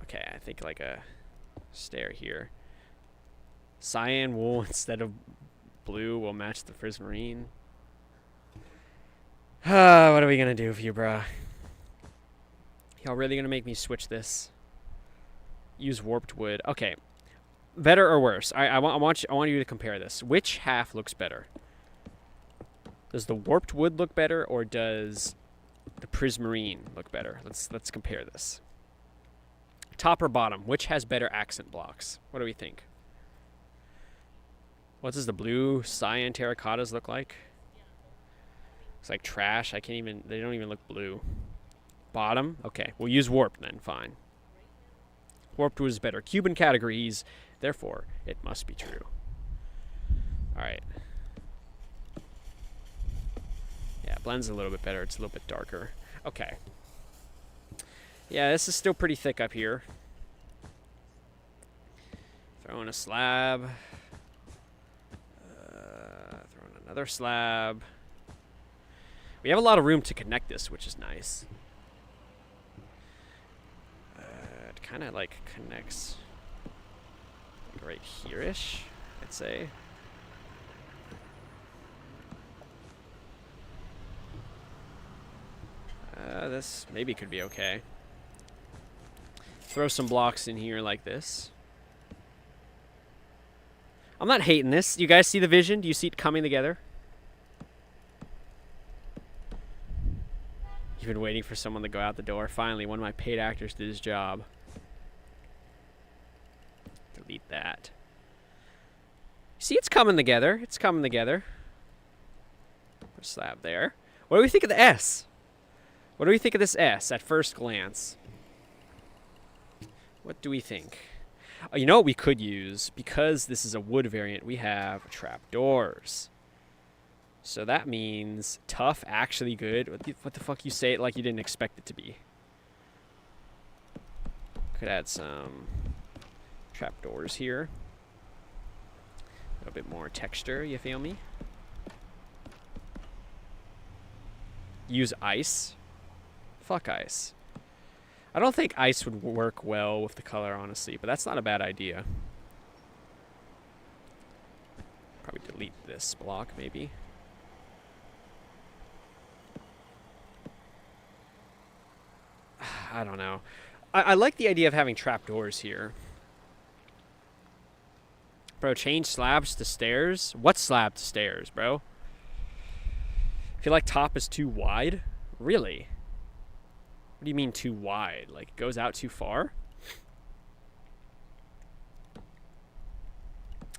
Okay, I think like a stair here. Cyan wool instead of blue will match the prismarine. What are we gonna do for you, bruh? Y'all really gonna make me switch this? Use warped wood. Okay, better or worse? I want you to compare this. Which half looks better? Does the warped wood look better, or does the prismarine look better? Let's compare this. Top or bottom? Which has better accent blocks? What do we think? What does the blue cyan terracottas look like? It's like trash. They don't even look blue. Bottom? Okay, we'll use warped then, fine. Warped was better. Cuban categories, therefore, it must be true. Alright. Yeah, it blends a little bit better. It's a little bit darker. Okay. Yeah, this is still pretty thick up here. Throw in a slab. Throw in another slab. We have a lot of room to connect this, which is nice. It kind of like connects like right here-ish, I'd say. This maybe could be okay. Throw some blocks in here like this. I'm not hating this. You guys see the vision? Do you see it coming together? You've been waiting for someone to go out the door. Finally, one of my paid actors did his job. Delete that. See, it's coming together. It's coming together. Put a slab there. What do we think of the S? What do we think of this S at first glance? What do we think? Oh, you know what we could use? Because this is a wood variant, we have trapdoors. So that means tough, actually good. What the fuck you say it like you didn't expect it to be? Could add some trapdoors here. A little bit more texture, you feel me? Use ice. Fuck ice. I don't think ice would work well with the color, honestly, but that's not a bad idea. Probably delete this block, maybe. I don't know. I like the idea of having trapdoors here. Bro, change slabs to stairs? What slab to stairs, bro? I feel like top is too wide. Really? What do you mean too wide? Like it goes out too far?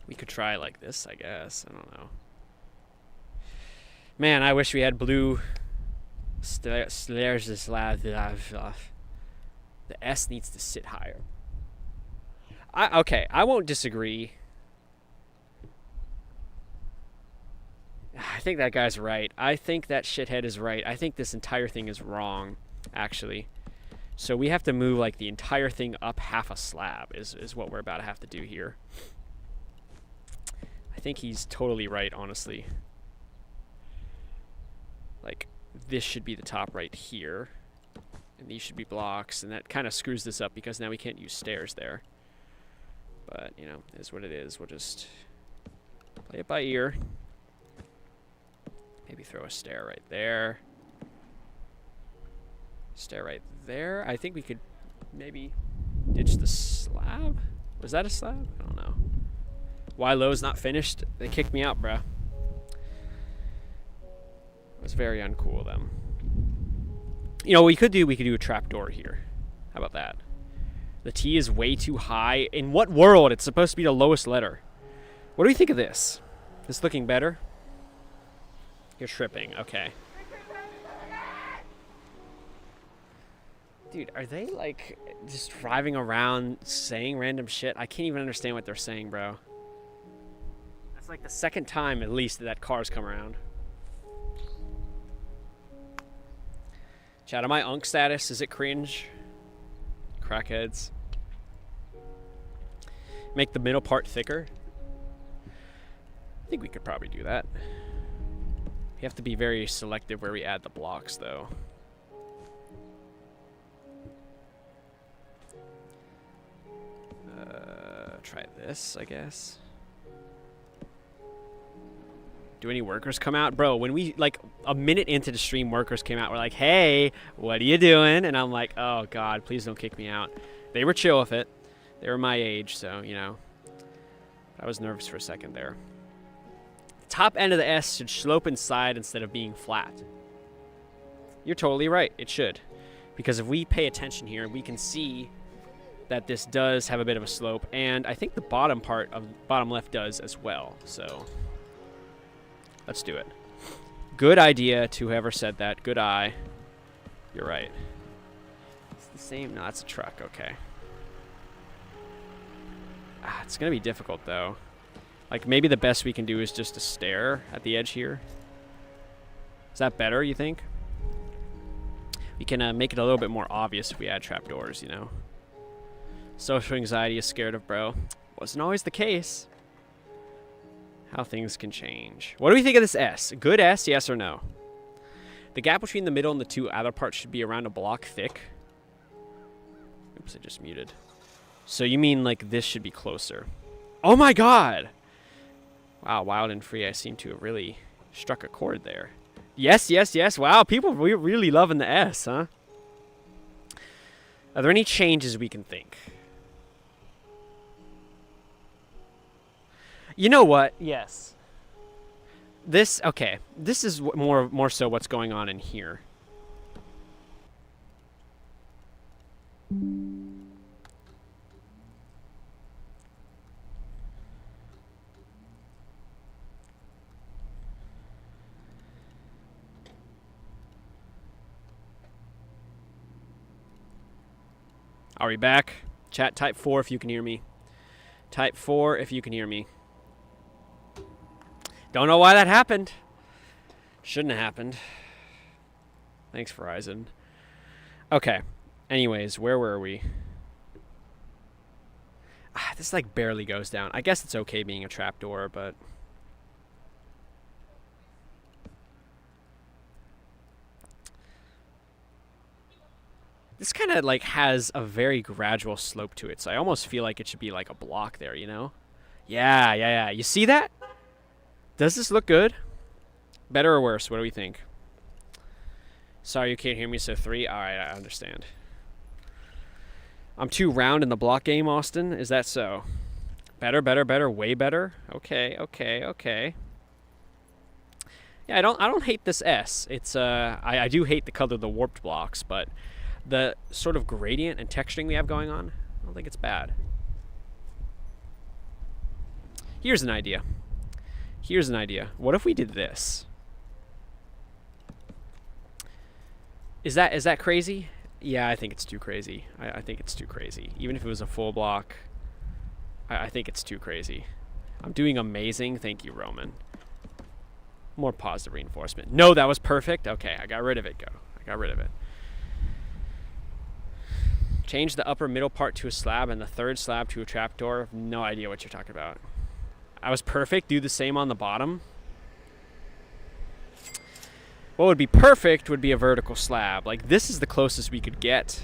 We could try like this, I guess. I don't know. Man, I wish we had blue stairs. The S needs to sit higher. Okay, I won't disagree. I think that guy's right. I think that shithead is right. I think this entire thing is wrong, actually. So we have to move like the entire thing up half a slab is what we're about to have to do here. I think he's totally right, honestly. Like, this should be the top right here. And these should be blocks, and that kind of screws this up because now we can't use stairs there. But, you know, it is what it is. We'll just play it by ear. Maybe throw a stair right there. Stair right there. I think we could maybe ditch the slab. Was that a slab? I don't know. Why Lowe's not finished? They kicked me out, bruh. It was very uncool of them. You know, what we could do a trapdoor here. How about that? The T is way too high. In what world? It's supposed to be the lowest letter. What do you think of this? This looking better? You're tripping. Okay. Dude, are they like just driving around saying random shit? I can't even understand what they're saying, bro. That's like the second time at least that car's come around. Chat, am I unk status? Is it cringe? Crackheads. Make the middle part thicker. I think we could probably do that. We have to be very selective where we add the blocks, though. Try this, I guess. Do any workers come out? Bro, when we, like, a minute into the stream, workers came out. We're like, hey, what are you doing? And I'm like, oh, God, please don't kick me out. They were chill with it. They were my age, so, you know. I was nervous for a second there. The top end of the S should slope inside instead of being flat. You're totally right. It should. Because if we pay attention here, we can see that this does have a bit of a slope. And I think the bottom part of bottom left does as well. So let's do it. Good idea to whoever said that. Good eye. You're right. It's the same. No, it's a truck. Okay. It's going to be difficult, though. Like, maybe the best we can do is just a stair at the edge here. Is that better, you think? We can make it a little bit more obvious if we add trapdoors, you know? Social anxiety is scared of bro. Wasn't always the case. How things can change. What do we think of this S? Good S, yes or no? The gap between the middle and the two other parts should be around a block thick. Oops, I just muted. So you mean like this should be closer. Oh my god! Wow, wild and free. I seem to have really struck a chord there. Yes, yes, yes. Wow, people really loving the S, huh? Are there any changes we can think? You know what? Yes. This, okay. This is more so what's going on in here. Are we back? Chat, type 4 if you can hear me. Type 4 if you can hear me. Don't know why that happened. Shouldn't have happened. Thanks, Verizon. Okay. Anyways, where were we? This like barely goes down. I guess it's okay being a trapdoor, but... This kind of like has a very gradual slope to it, so I almost feel like it should be like a block there, you know? Yeah. You see that? Does this look good? Better or worse? What do we think? Sorry you can't hear me, so 3? Alright, I understand. I'm too round in the block game, Austin. Is that so? Better, way better. Okay. Yeah, I don't hate this S. It's I do hate the color of the warped blocks, but the sort of gradient and texturing we have going on, I don't think it's bad. Here's an idea. What if we did this? Is that crazy? Yeah, I think it's too crazy. I think it's too crazy. Even if it was a full block, I think it's too crazy. I'm doing amazing. Thank you, Roman. More positive reinforcement. No, that was perfect. Okay, I got rid of it. I got rid of it. Change the upper middle part to a slab and the third slab to a trapdoor. No idea what you're talking about. I was perfect. Do the same on the bottom. What would be perfect would be a vertical slab. Like, this is the closest we could get.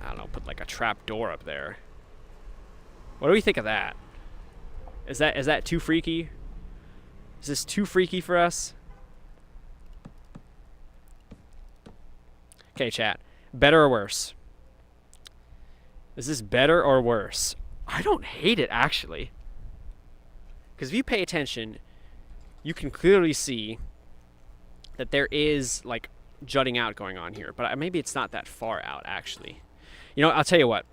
I don't know, put like a trap door up there. What do we think of that? Is that too freaky? Is this too freaky for us? Okay, chat. Better or worse? Is this better or worse? I don't hate it, actually. Because if you pay attention, you can clearly see that there is like jutting out going on here, but maybe it's not that far out, actually. You know, I'll tell you what.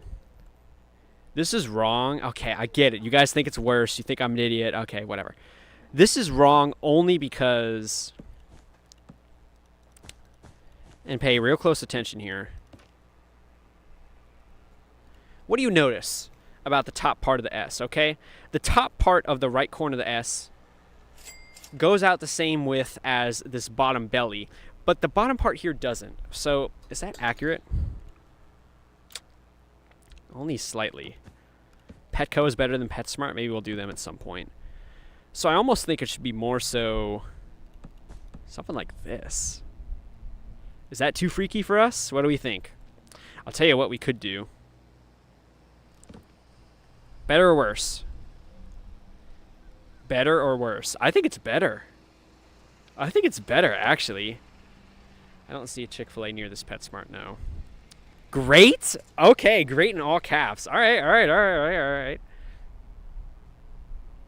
This is wrong. Okay, I get it. You guys think it's worse. You think I'm an idiot. Okay, whatever. This is wrong only because... And pay real close attention here. What do you notice about the top part of the S, okay? The top part of the right corner of the S goes out the same width as this bottom belly, but the bottom part here doesn't. So, is that accurate? Only slightly. Petco is better than PetSmart. Maybe we'll do them at some point. So I almost think it should be more so something like this. Is that too freaky for us? What do we think? I'll tell you what we could do. Better or worse? Better or worse? I think it's better. I think it's better, actually. I don't see a Chick-fil-A near this PetSmart, no. Great? Okay, great in all caps. All right.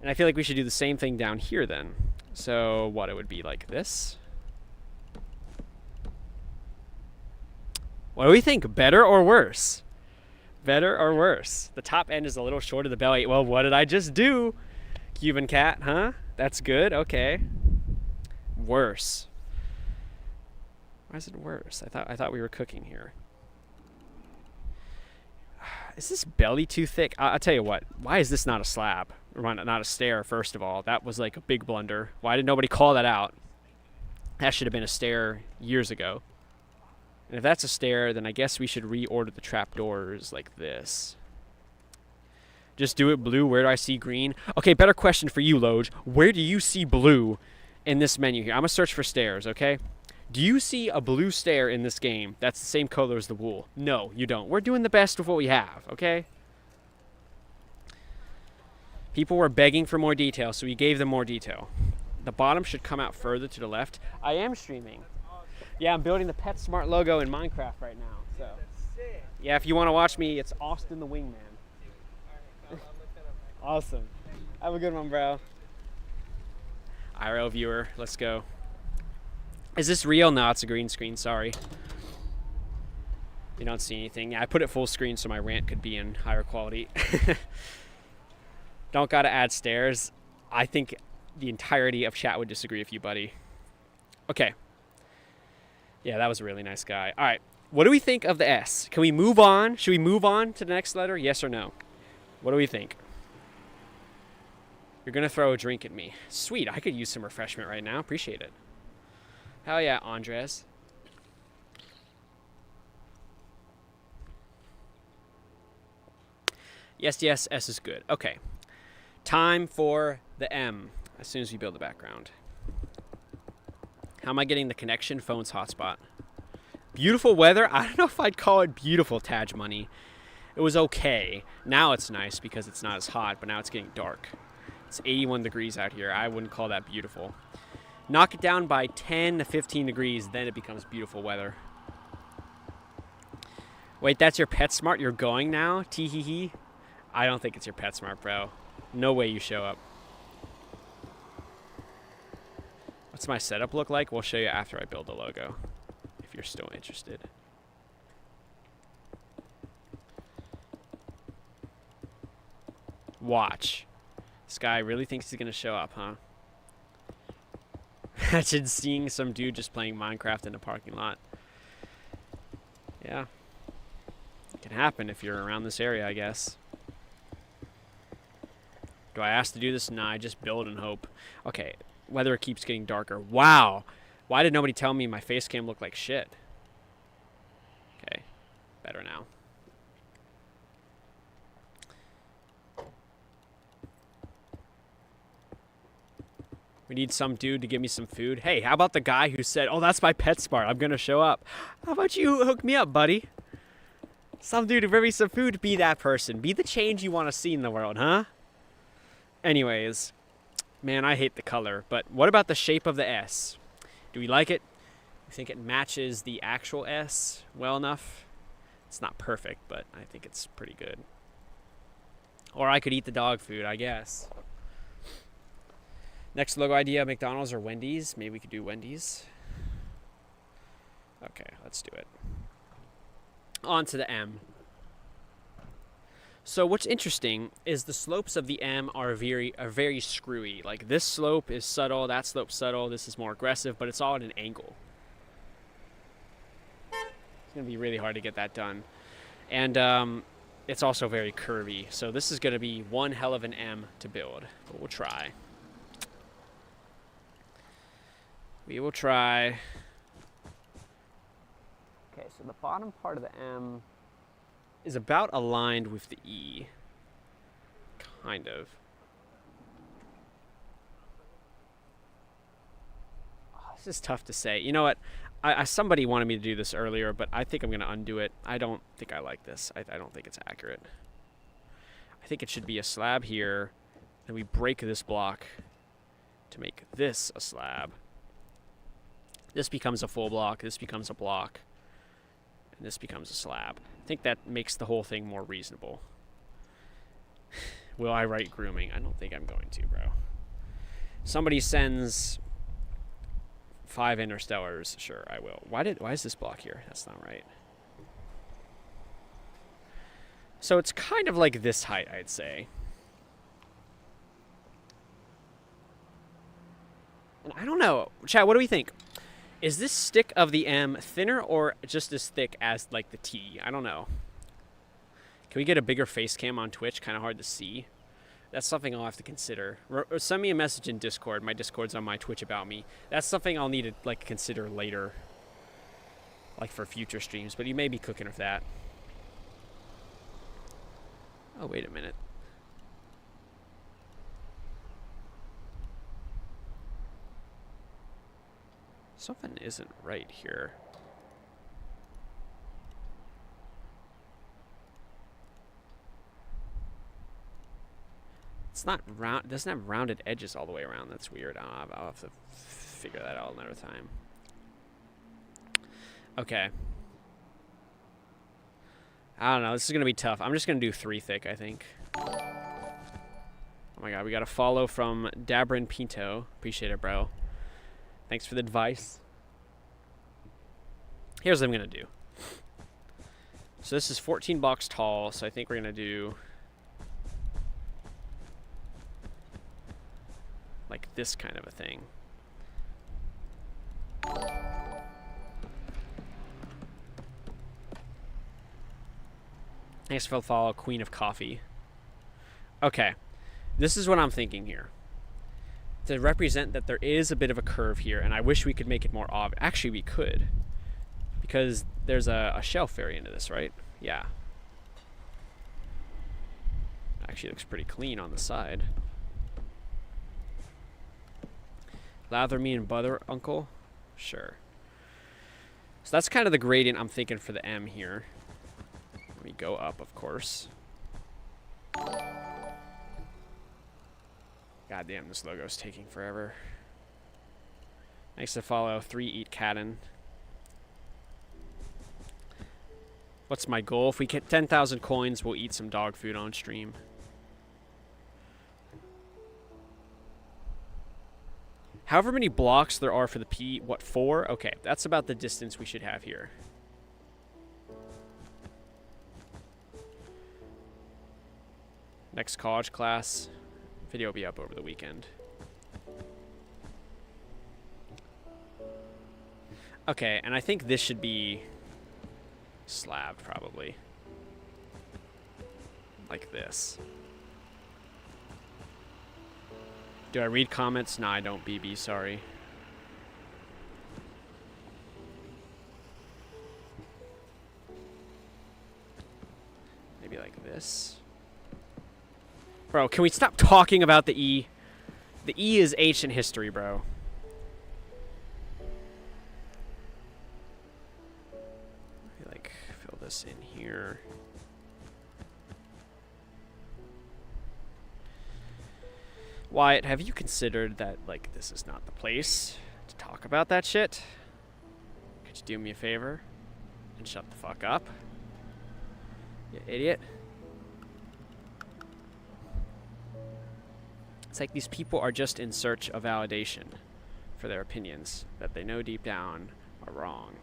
And I feel like we should do the same thing down here then. So what, it would be like this? What do we think? Better or worse? Better or worse? The top end is a little short of the belly. Well, what did I just do? Cuban cat, huh? That's good. Okay. Worse. Why is it worse? I thought we were cooking here. Is this belly too thick? I'll tell you what. Why is this not a slab? Or why not a stair, first of all? That was like a big blunder. Why did nobody call that out? That should have been a stair years ago. And if that's a stair, then I guess we should reorder the trapdoors like this. Just do it blue. Where do I see green? Okay, better question for you, Loj. Where do you see blue in this menu here? I'm going to search for stairs, okay? Do you see a blue stair in this game that's the same color as the wool? No, you don't. We're doing the best with what we have, okay? People were begging for more detail, so we gave them more detail. The bottom should come out further to the left. I am streaming. Yeah, I'm building the PetSmart logo in Minecraft right now. So, yeah, if you want to watch me, it's Austin the Wingman. Awesome. Have a good one, bro. IRL viewer, let's go. Is this real? No, it's a green screen, sorry. You don't see anything. Yeah, I put it full screen so my rant could be in higher quality. Don't gotta add stairs. I think the entirety of chat would disagree with you, buddy. Okay. Yeah, that was a really nice guy. All right. What do we think of the S? Can we move on? Should we move on to the next letter? Yes or no? What do we think? You're going to throw a drink at me. Sweet. I could use some refreshment right now. Appreciate it. Hell yeah, Andres. Yes, yes, S is good. Okay. Time for the M as soon as we build the background. How am I getting the connection? Phone's hotspot. Beautiful weather. I don't know if I'd call it beautiful, Taj Money. It was okay. Now it's nice because it's not as hot, but now it's getting dark. It's 81 degrees out here. I wouldn't call that beautiful. Knock it down by 10 to 15 degrees, then it becomes beautiful weather. Wait, that's your PetSmart? You're going now? Tee-hee-hee. I don't think it's your PetSmart, bro. No way you show up. What's my setup look like? We'll show you after I build the logo, if you're still interested. Watch. This guy really thinks he's gonna show up, huh? Imagine seeing some dude just playing Minecraft in a parking lot. Yeah. It can happen if you're around this area, I guess. Do I ask to do this? Nah, I just build and hope. Okay, weather keeps getting darker. Wow. Why did nobody tell me my face cam looked like shit? Okay, better now. We need some dude to give me some food. Hey, how about the guy who said, oh, that's my PetSmart, I'm gonna show up. How about you hook me up, buddy? Some dude to bring me some food. Be that person. Be the change you want to see in the world, huh? Anyways, man, I hate the color, but what about the shape of the S? Do we like it? You think it matches the actual S well enough? It's not perfect, but I think it's pretty good. Or I could eat the dog food, I guess. Next logo idea, McDonald's or Wendy's. Maybe we could do Wendy's. Okay, let's do it. On to the M. So what's interesting is the slopes of the M are very screwy. Like this slope is subtle, that slope's subtle, this is more aggressive, but it's all at an angle. It's gonna be really hard to get that done. And it's also very curvy. So this is gonna be one hell of an M to build, but we'll try. We will try. Okay, so the bottom part of the M is about aligned with the E. Kind of. Oh, this is tough to say. You know what? Somebody wanted me to do this earlier, but I think I'm going to undo it. I don't think I like this. I don't think it's accurate. I think it should be a slab here, and we break this block to make this a slab. This becomes a full block. This becomes a block. And this becomes a slab. I think that makes the whole thing more reasonable. Will I write grooming? I don't think I'm going to, bro. Somebody sends 5 interstellars. Sure, I will. Why is this block here? That's not right. So it's kind of like this height, I'd say. And I don't know. Chad, what do we think? Is this stick of the M thinner or just as thick as like the T? I don't know. Can we get a bigger face cam on Twitch? Kind of hard to see. That's something I'll have to consider. Or send me a message in Discord. My Discord's on my Twitch about me. That's something I'll need to like consider later, like for future streams. But you may be cooking with that. Oh, wait a minute. Something isn't right here. It's not round. It doesn't have rounded edges all the way around. That's weird. I'll have to figure that out another time. Okay. I don't know. This is gonna be tough. I'm just gonna do 3 thick, I think. Oh my god, we got a follow from Dabrin Pinto. Appreciate it, bro. Thanks for the advice. Here's what I'm going to do. So this is 14 blocks tall, so I think we're going to do like this kind of a thing. Thanks for the follow, Queen of Coffee. Okay, this is what I'm thinking here. To represent that there is a bit of a curve here, and I wish we could make it more obvious. Actually, we could. Because there's a shelf variant of this, right? Yeah. Actually looks pretty clean on the side. Lather me and butter, uncle? Sure. So that's kind of the gradient I'm thinking for the M here. Let me go up, of course. God damn, this logo's taking forever. Thanks to follow 3 Eat Catten. What's my goal? If we get 10,000 coins, we'll eat some dog food on stream. However many blocks there are for the P, what, 4? Okay, that's about the distance we should have here. Next college class. Video will be up over the weekend. Okay, and I think this should be slabbed, probably. Like this. Do I read comments? Nah, I don't, BB, sorry. Maybe like this. Bro, can we stop talking about the E? The E is ancient history, bro. Like, fill this in here. Wyatt, have you considered that, like, this is not the place to talk about that shit? Could you do me a favor and shut the fuck up? You idiot. It's like these people are just in search of validation for their opinions that they know deep down are wrong.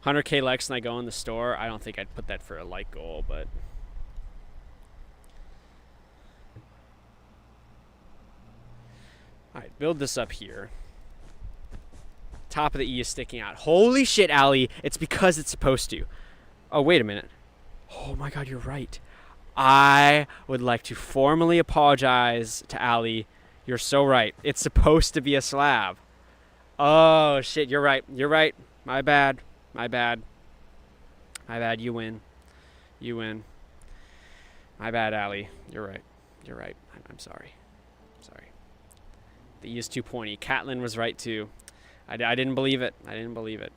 100k likes and I go in the store. I don't think I'd put that for a like goal, but... Alright, build this up here. Top of the E is sticking out. Holy shit, Allie. It's because it's supposed to. Oh, wait a minute. Oh my god, you're right. I would like to formally apologize to Allie. You're so right. It's supposed to be a slab. Oh, shit. You're right. You're right. My bad. My bad. My bad. You win. You win. My bad, Allie. You're right. You're right. I'm sorry. Sorry. The E is too pointy. Catlin was right, too. I didn't believe it. I didn't believe it.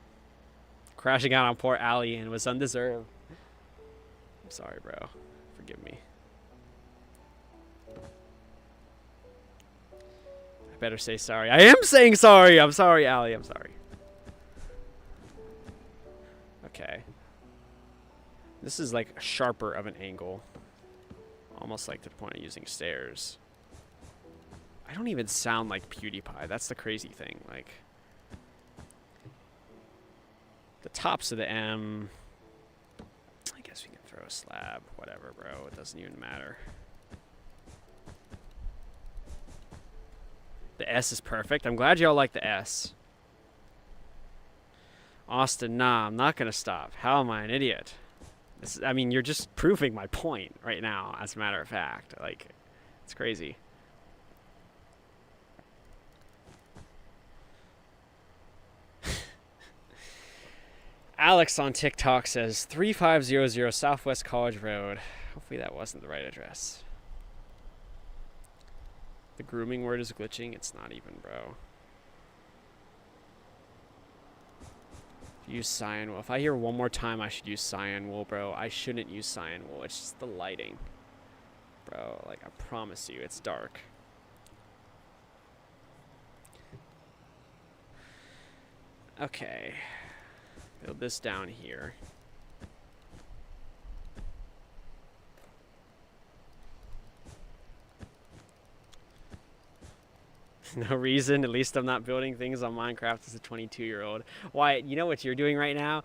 Crashing out on poor Allie and was undeserved. I'm sorry, bro. Forgive me. I better say sorry. I am saying sorry. I'm sorry, Allie. I'm sorry. Okay. This is like sharper of an angle. Almost like to the point of using stairs. I don't even sound like PewDiePie. That's the crazy thing. Like, the tops of the M... I guess we can throw a slab. Whatever, bro. It doesn't even matter. The S is perfect. I'm glad y'all like the S. Austin, nah, I'm not going to stop. How am I an idiot? This is, I mean, you're just proving my point right now, as a matter of fact. Like, it's crazy. Alex on TikTok says 3500 Southwest College Road. Hopefully that wasn't the right address. The grooming word is glitching. It's not even, bro. Use cyan wool. If I hear one more time I should use cyan wool, bro, I shouldn't use cyan wool. It's just the lighting. Bro, like, I promise you, it's dark. Okay. Build this down here. No reason. At least I'm not building things on Minecraft as a 22-year-old. Wyatt, you know what you're doing right now?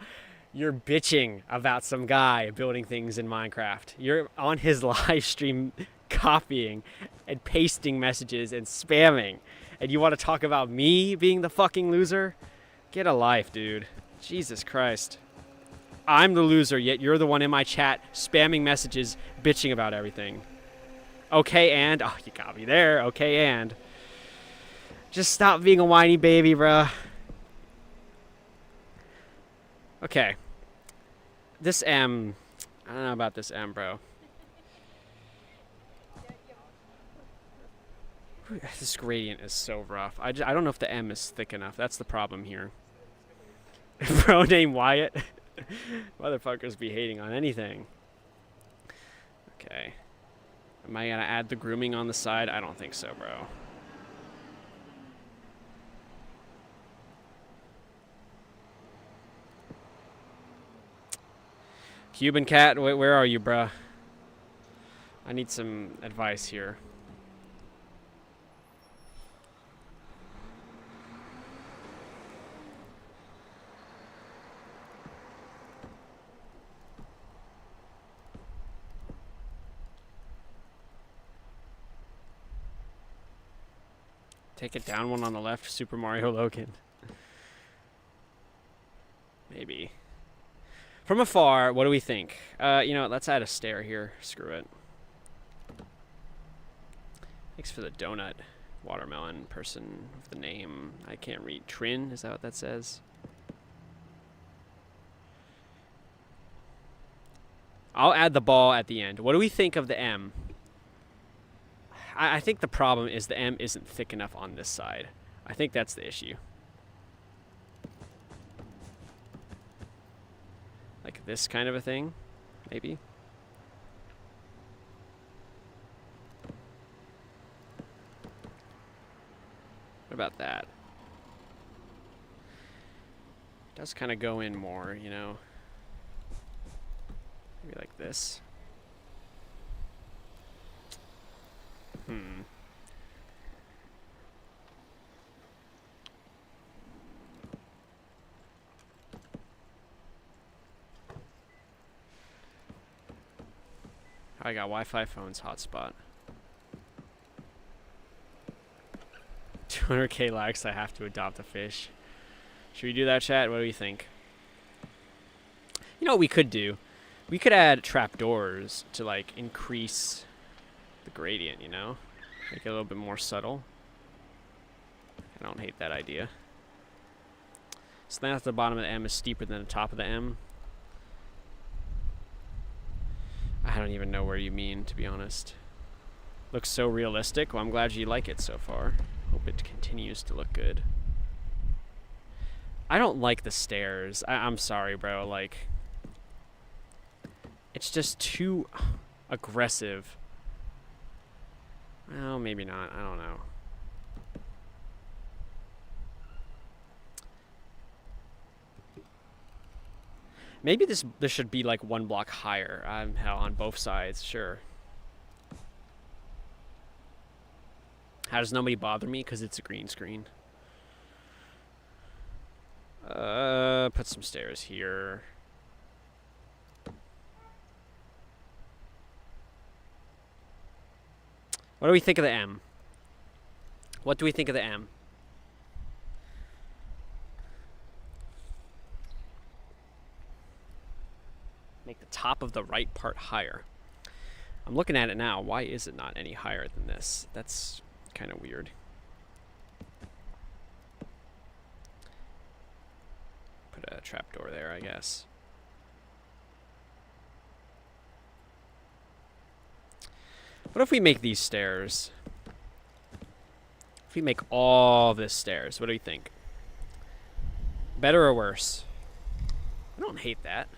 You're bitching about some guy building things in Minecraft. You're on his live stream copying and pasting messages and spamming. And you want to talk about me being the fucking loser? Get a life, dude. Jesus Christ. I'm the loser, yet you're the one in my chat spamming messages, bitching about everything. Okay, and oh, you got me there. Okay, and just stop being a whiny baby, bruh. Okay. This M, I don't know about this M, bro. This gradient is so rough. I don't know if the M is thick enough. That's the problem here. Bro named Wyatt. Motherfuckers be hating on anything. Okay. Am I gonna add the grooming on the side? I don't think so, bro. Cuban cat, where are you, bruh? I need some advice here. Take it down one on the left, Super Mario Logan. Maybe. From afar, what do we think? You know what, let's add a stair here. Screw it. Thanks for the donut, watermelon person with the name. I can't read. Trin, is that what that says? I'll add the ball at the end. What do we think of the M? I think the problem is the M isn't thick enough on this side. I think that's the issue. Like this kind of a thing, maybe. What about that? It does kind of go in more, you know. Maybe like this. I got Wi-Fi phones hotspot. 200k likes, I have to adopt a fish. Should we do that, chat? What do we think? You know what we could do? We could add trapdoors to like increase the gradient, you know? Make it a little bit more subtle. I don't hate that idea. So then at the bottom of the M is steeper than the top of the M. I don't even know where you mean, to be honest. Looks so realistic. Well, I'm glad you like it so far. Hope it continues to look good. I don't like the stairs. I'm sorry, bro. Like, it's just too aggressive. Well, maybe not. I don't know. Maybe this should be like one block higher. Hell, on both sides, sure. How does nobody bother me? Because it's a green screen. Put some stairs here. What do we think of the M? What do we think of the M? Make the top of the right part higher. I'm looking at it now. Why is it not any higher than this? That's kind of weird. Put a trapdoor there, I guess. What if we make these stairs? If we make all this stairs, what do you think? Better or worse? I don't hate that.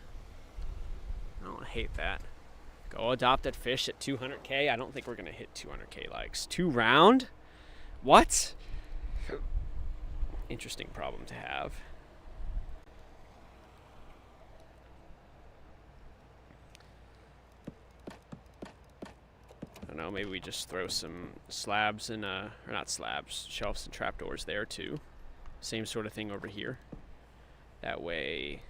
I don't hate that. Go adopt that fish at 200k. I don't think we're going to hit 200k likes. 2 round? What? Interesting problem to have. I don't know, maybe we just throw some slabs and, or not slabs, shelves and trapdoors there too. Same sort of thing over here. That way,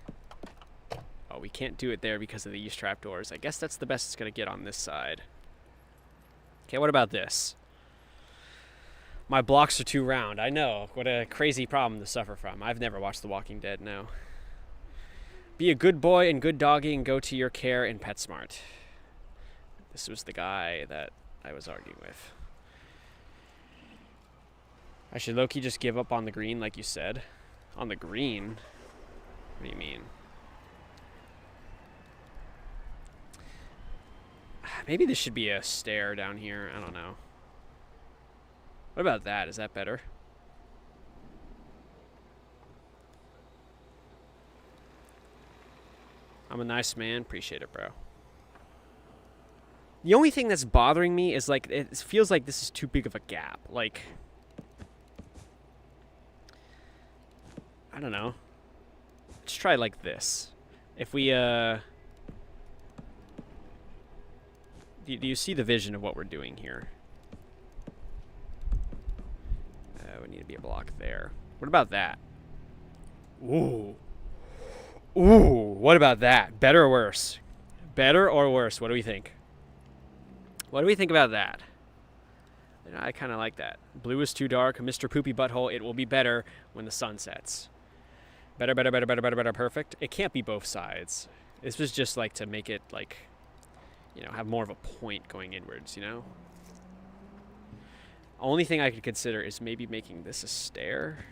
oh, we can't do it there because of these trapdoors. I guess that's the best it's gonna get on this side. Okay, what about this? My blocks are too round. I know, what a crazy problem to suffer from. I've never watched The Walking Dead, no. Be a good boy and good doggy and go to your care in PetSmart. This was the guy that I was arguing with. I should low-key just give up on the green like you said. On the green? What do you mean? Maybe this should be a stair down here. I don't know. What about that? Is that better? I'm a nice man. Appreciate it, bro. The only thing that's bothering me is, like, it feels like this is too big of a gap. Like, I don't know. Let's try like this. If we, do you see the vision of what we're doing here? We need to be a block there. What about that? Ooh. Ooh, what about that? Better or worse? Better or worse? What do we think? What do we think about that? You know, I kind of like that. Blue is too dark. Mr. Poopy Butthole, it will be better when the sun sets. Better, better, better, better, better, better, perfect. It can't be both sides. This was just like to make it like, you know, have more of a point going inwards, you know? Only thing I could consider is maybe making this a stair.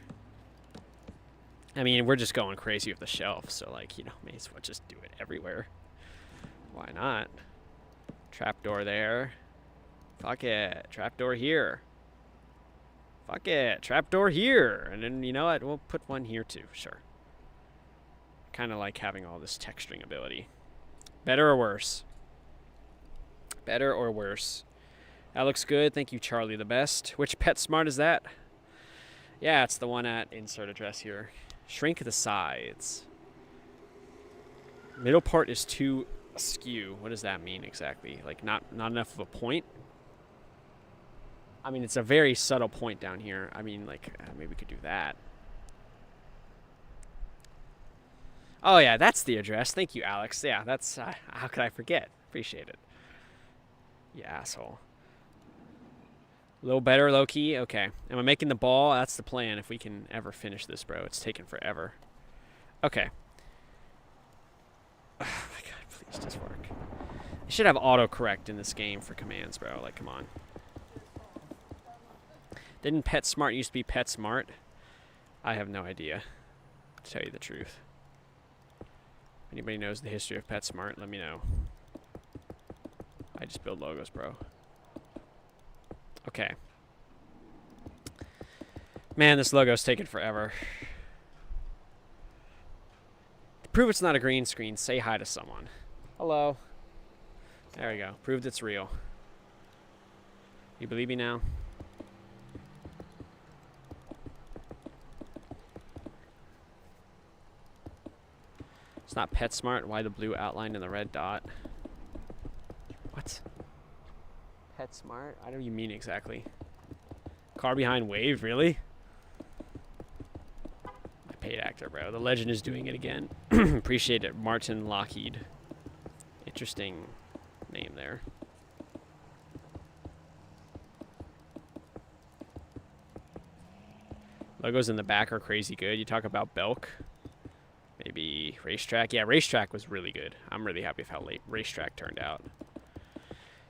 I mean, we're just going crazy with the shelf, so like, you know, may as well just do it everywhere. Why not? Trapdoor there. Fuck it. Trapdoor here. Fuck it. Trapdoor here. And then, you know what? We'll put one here too. Sure. Kind of like having all this texturing ability. Better or worse? Better or worse? That looks good. Thank you, Charlie the best. Which PetSmart is that? Yeah, it's the one at insert address here. Shrink the sides. Middle part is too askew. What does that mean exactly? Like not enough of a point? I mean, it's a very subtle point down here. I mean, like, maybe we could do that. Oh, yeah, that's the address. Thank you, Alex. Yeah, that's... how could I forget? Appreciate it. You asshole. A little better, low-key? Okay. Am I making the ball? That's the plan if we can ever finish this, bro. It's taken forever. Okay. Oh, my God. Please just work. You should have autocorrect in this game for commands, bro. Like, come on. Didn't PetSmart used to be PetSmart? I have no idea, to tell you the truth. If anybody knows the history of PetSmart, let me know. I just build logos, bro. Okay. Man, this logo's taking forever. To prove it's not a green screen, say hi to someone. Hello. There we go. Proved it's real. You believe me now? It's not PetSmart. Why the blue outline and the red dot? What? PetSmart? I don't know what you mean exactly. Car behind wave? Really? My paid actor, bro. The legend is doing it again. Appreciate it. Martin Lockheed. Interesting name there. Logos in the back are crazy good. You talk about Belk. Maybe Racetrack. Yeah, Racetrack was really good. I'm really happy with how late Racetrack turned out.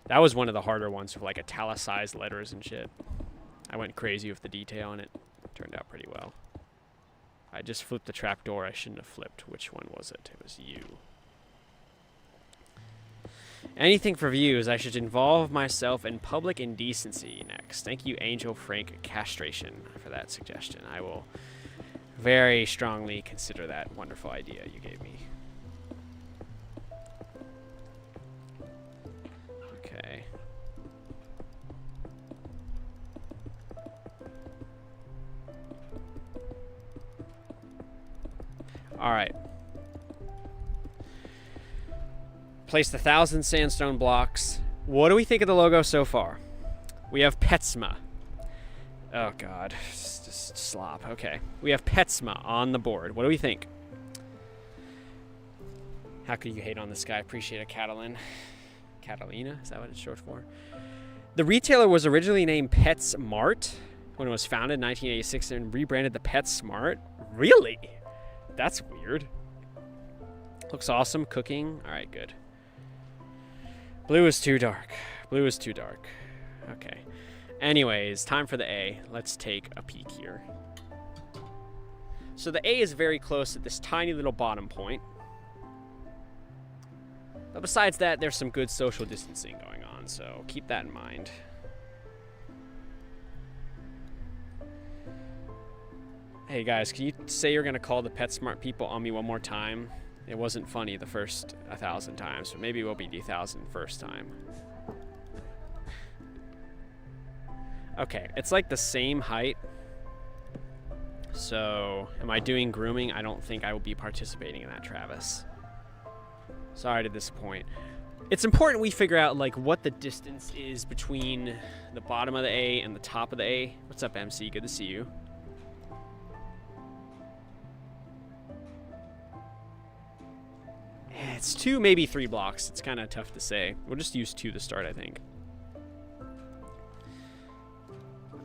That was one of the harder ones with like italicized letters and shit. I went crazy with the detail and it turned out pretty well. I just flipped the trapdoor I shouldn't have flipped. Which one was it? It was you. Anything for views. I should involve myself in public indecency next. Thank you, Angel Frank Castration, for that suggestion. I will very strongly consider that wonderful idea you gave me. Okay. All right. Placed 1,000 sandstone blocks. What do we think of the logo so far? We have PetSmart. Oh, God. Just slop. Okay. We have PetSmart on the board. What do we think? How could you hate on this guy? Appreciate it, Catalina. Catalina? Is that what it's short for? The retailer was originally named PetSmart when it was founded in 1986 and rebranded the PetSmart. Really? That's weird. Looks awesome. Cooking. All right, good. Blue is too dark. Blue is too dark. Okay. Anyways, time for the A. Let's take a peek here. So the A is very close at this tiny little bottom point. But besides that, there's some good social distancing going on, so keep that in mind. Hey guys, can you say you're gonna call the PetSmart people on me one more time? It wasn't funny the first 1,000 times, but maybe it will be the 1,001st time. Okay, it's like the same height. So, am I doing grooming? I don't think I will be participating in that, Travis. Sorry to disappoint. It's important we figure out like what the distance is between the bottom of the A and the top of the A. What's up, MC? Good to see you. It's 2, maybe 3 blocks. It's kind of tough to say. We'll just use 2 to start, I think.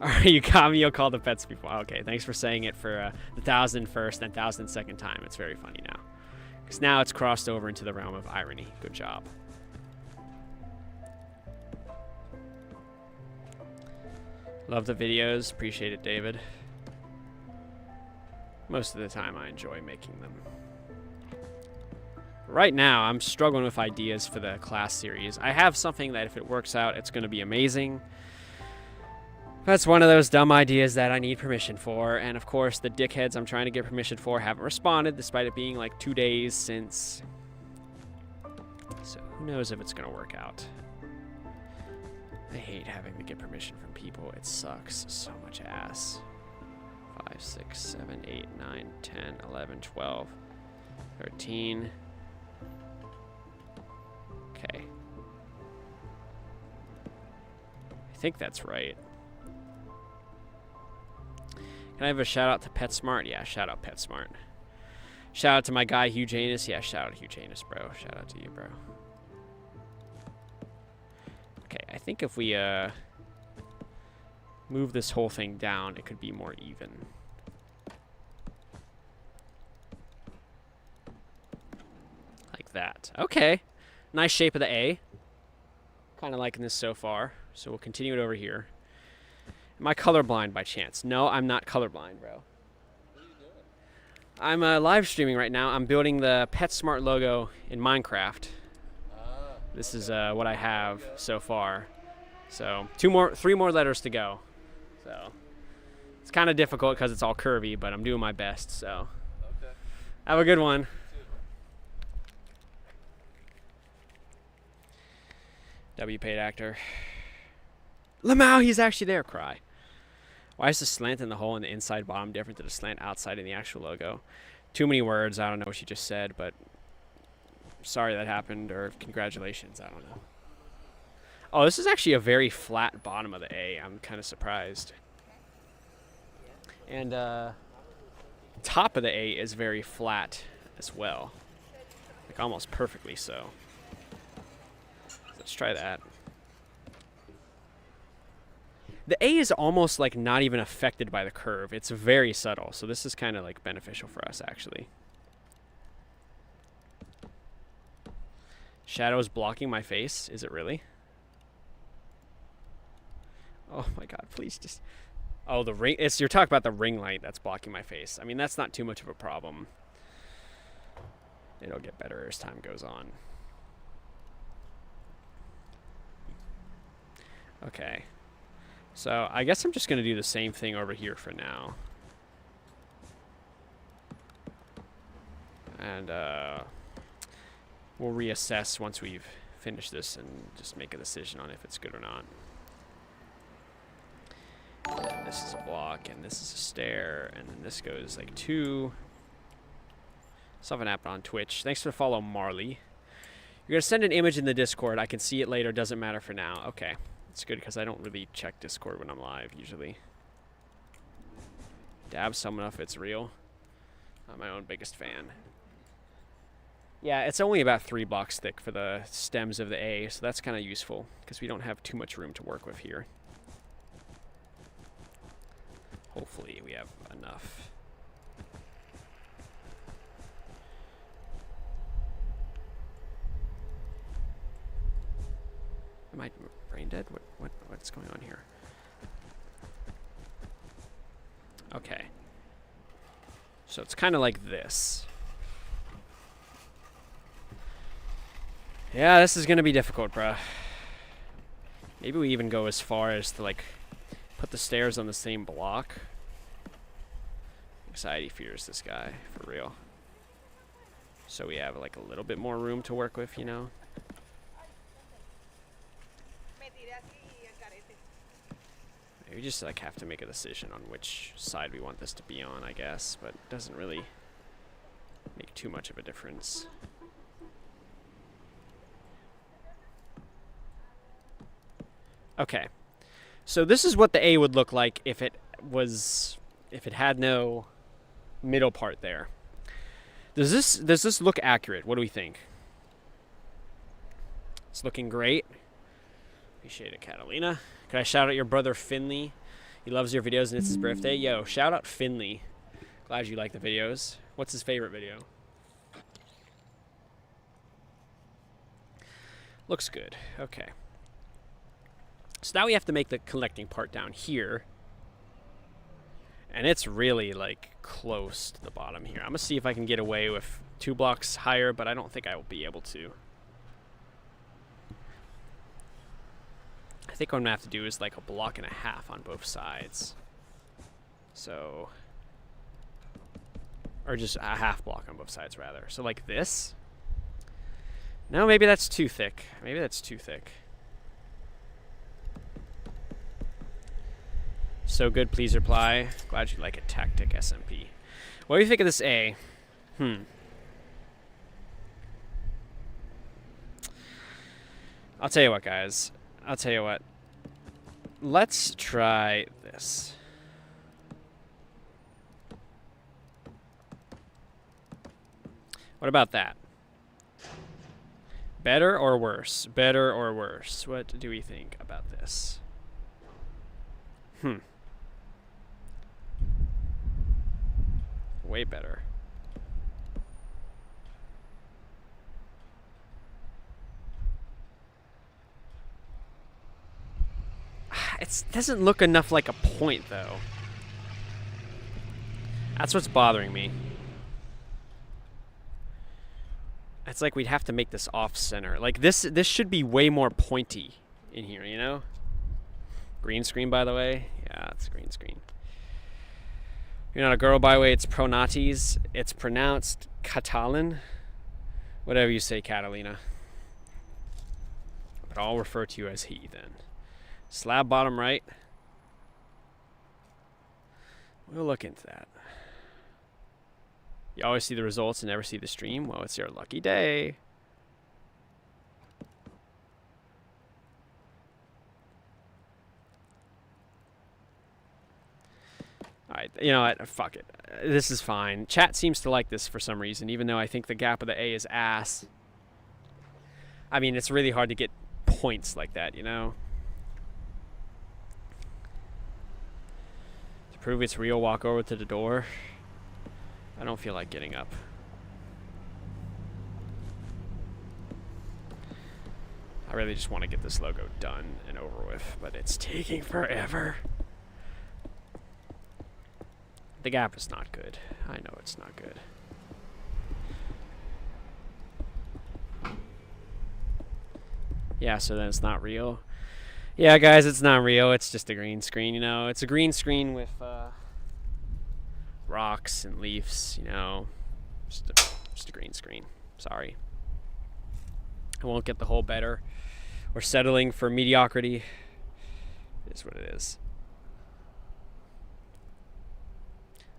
All right, you got me. You'll call the pets people. Okay, thanks for saying it for the 1,001st and 1,002nd time. It's very funny now. Because now it's crossed over into the realm of irony. Good job. Love the videos. Appreciate it, David. Most of the time I enjoy making them. Right now, I'm struggling with ideas for the class series. I have something that if it works out, it's going to be amazing. That's one of those dumb ideas that I need permission for. And of course, the dickheads I'm trying to get permission for haven't responded, despite it being like 2 days since. So who knows if it's going to work out. I hate having to get permission from people. It sucks so much ass. 5, 6, 7, 8, 9, 10, 11, 12, 13. Okay. I think that's right. Can I have a shout out to PetSmart? Yeah, shout out PetSmart. Shout out to my guy Hugh Janus. Yeah, shout out Hugh Janus, bro. Shout out to you, bro. Okay, I think if we move this whole thing down, it could be more even. Like that. Okay. Nice shape of the A. Kind of liking this so far. So we'll continue it over here. Am I colorblind by chance? No, I'm not colorblind, bro. What are you doing? I'm live streaming right now. I'm building the PetSmart logo in Minecraft. This is what I have so far. So 3 more letters to go. So it's kind of difficult because it's all curvy, but I'm doing my best. So Okay. have a good one. W paid actor. Lamau, he's actually there. Cry. Why is the slant in the hole in the inside bottom different to the slant outside in the actual logo? Too many words. I don't know what she just said, but sorry that happened, or congratulations. I don't know. Oh, this is actually a very flat bottom of the A. I'm kind of surprised. And top of the A is very flat as well. Like almost perfectly so. Let's try that. The A is almost like not even affected by the curve. It's very subtle, so this is kind of like beneficial for us actually. Shadow is blocking my face. Is it really? Oh my god, please just... Oh, the ring... You're talking about the ring light that's blocking my face. I mean, that's not too much of a problem. It'll get better as time goes on. Okay. So, I guess I'm just going to do the same thing over here for now. And, we'll reassess once we've finished this and just make a decision on if it's good or not. And this is a block, and this is a stair, and then this goes like 2. Something happened on Twitch. Thanks for the follow, Marley. You're going to send an image in the Discord. I can see it later. Doesn't matter for now. Okay. It's good because I don't really check Discord when I'm live, usually. Dab someone if it's real. I'm my own biggest fan. Yeah, it's only about 3 blocks thick for the stems of the A, so that's kind of useful because we don't have too much room to work with here. Hopefully we have enough. Am I brain dead? What's going on here? Okay. So it's kind of like this. Yeah, this is going to be difficult, bruh. Maybe we even go as far as to, like, put the stairs on the same block. Anxiety fears this guy, for real. So we have, like, a little bit more room to work with, you know? We just, like, have to make a decision on which side we want this to be on, I guess. But it doesn't really make too much of a difference. Okay, so this is what the A would look like if it had no middle part there. Does this look accurate? What do we think? It's looking great. Appreciate it, Catalina. Can I shout out your brother Finley? He loves your videos and it's his birthday. Yo, shout out Finley. Glad you like the videos. What's his favorite video? Looks good. Okay. So now we have to make the collecting part down here. And it's really, like, close to the bottom here. I'm going to see if I can get away with 2 blocks higher, but I don't think I will be able to. I think what I'm going to have to do is, like, a block and a half on both sides. So... Or just a half block on both sides, rather. So, like this. No, maybe that's too thick. Maybe that's too thick. So good, please reply. Glad you like it, Tactic SMP. What do you think of this A? I'll tell you what, guys. I'll tell you what. Let's try this. What about that? Better or worse? Better or worse? What do we think about this? Way better. It doesn't look enough like a point, though. That's what's bothering me. It's like we'd have to make this off-center. Like, this should be way more pointy in here, you know? Green screen, by the way. Yeah, it's a green screen. You're not a girl, by the way. It's Pronates. It's pronounced Catalan. Whatever you say, Catalina. But I'll refer to you as he, then. Slab bottom right. We'll look into that. You always see the results and never see the stream? Well, it's your lucky day. Alright, you know what? Fuck it. This is fine. Chat seems to like this for some reason, even though I think the gap of the A is ass. I mean, it's really hard to get points like that, you know? To prove it's real, walk over to the door. I don't feel like getting up. I really just want to get this logo done and over with, but it's taking forever. The gap is not good. I know it's not good. Yeah, so then it's not real. Yeah, guys, it's not real. It's just a green screen, you know. It's a green screen with rocks and leaves, you know. Just a green screen. Sorry. I won't get the whole better. We're settling for mediocrity. It is what it is.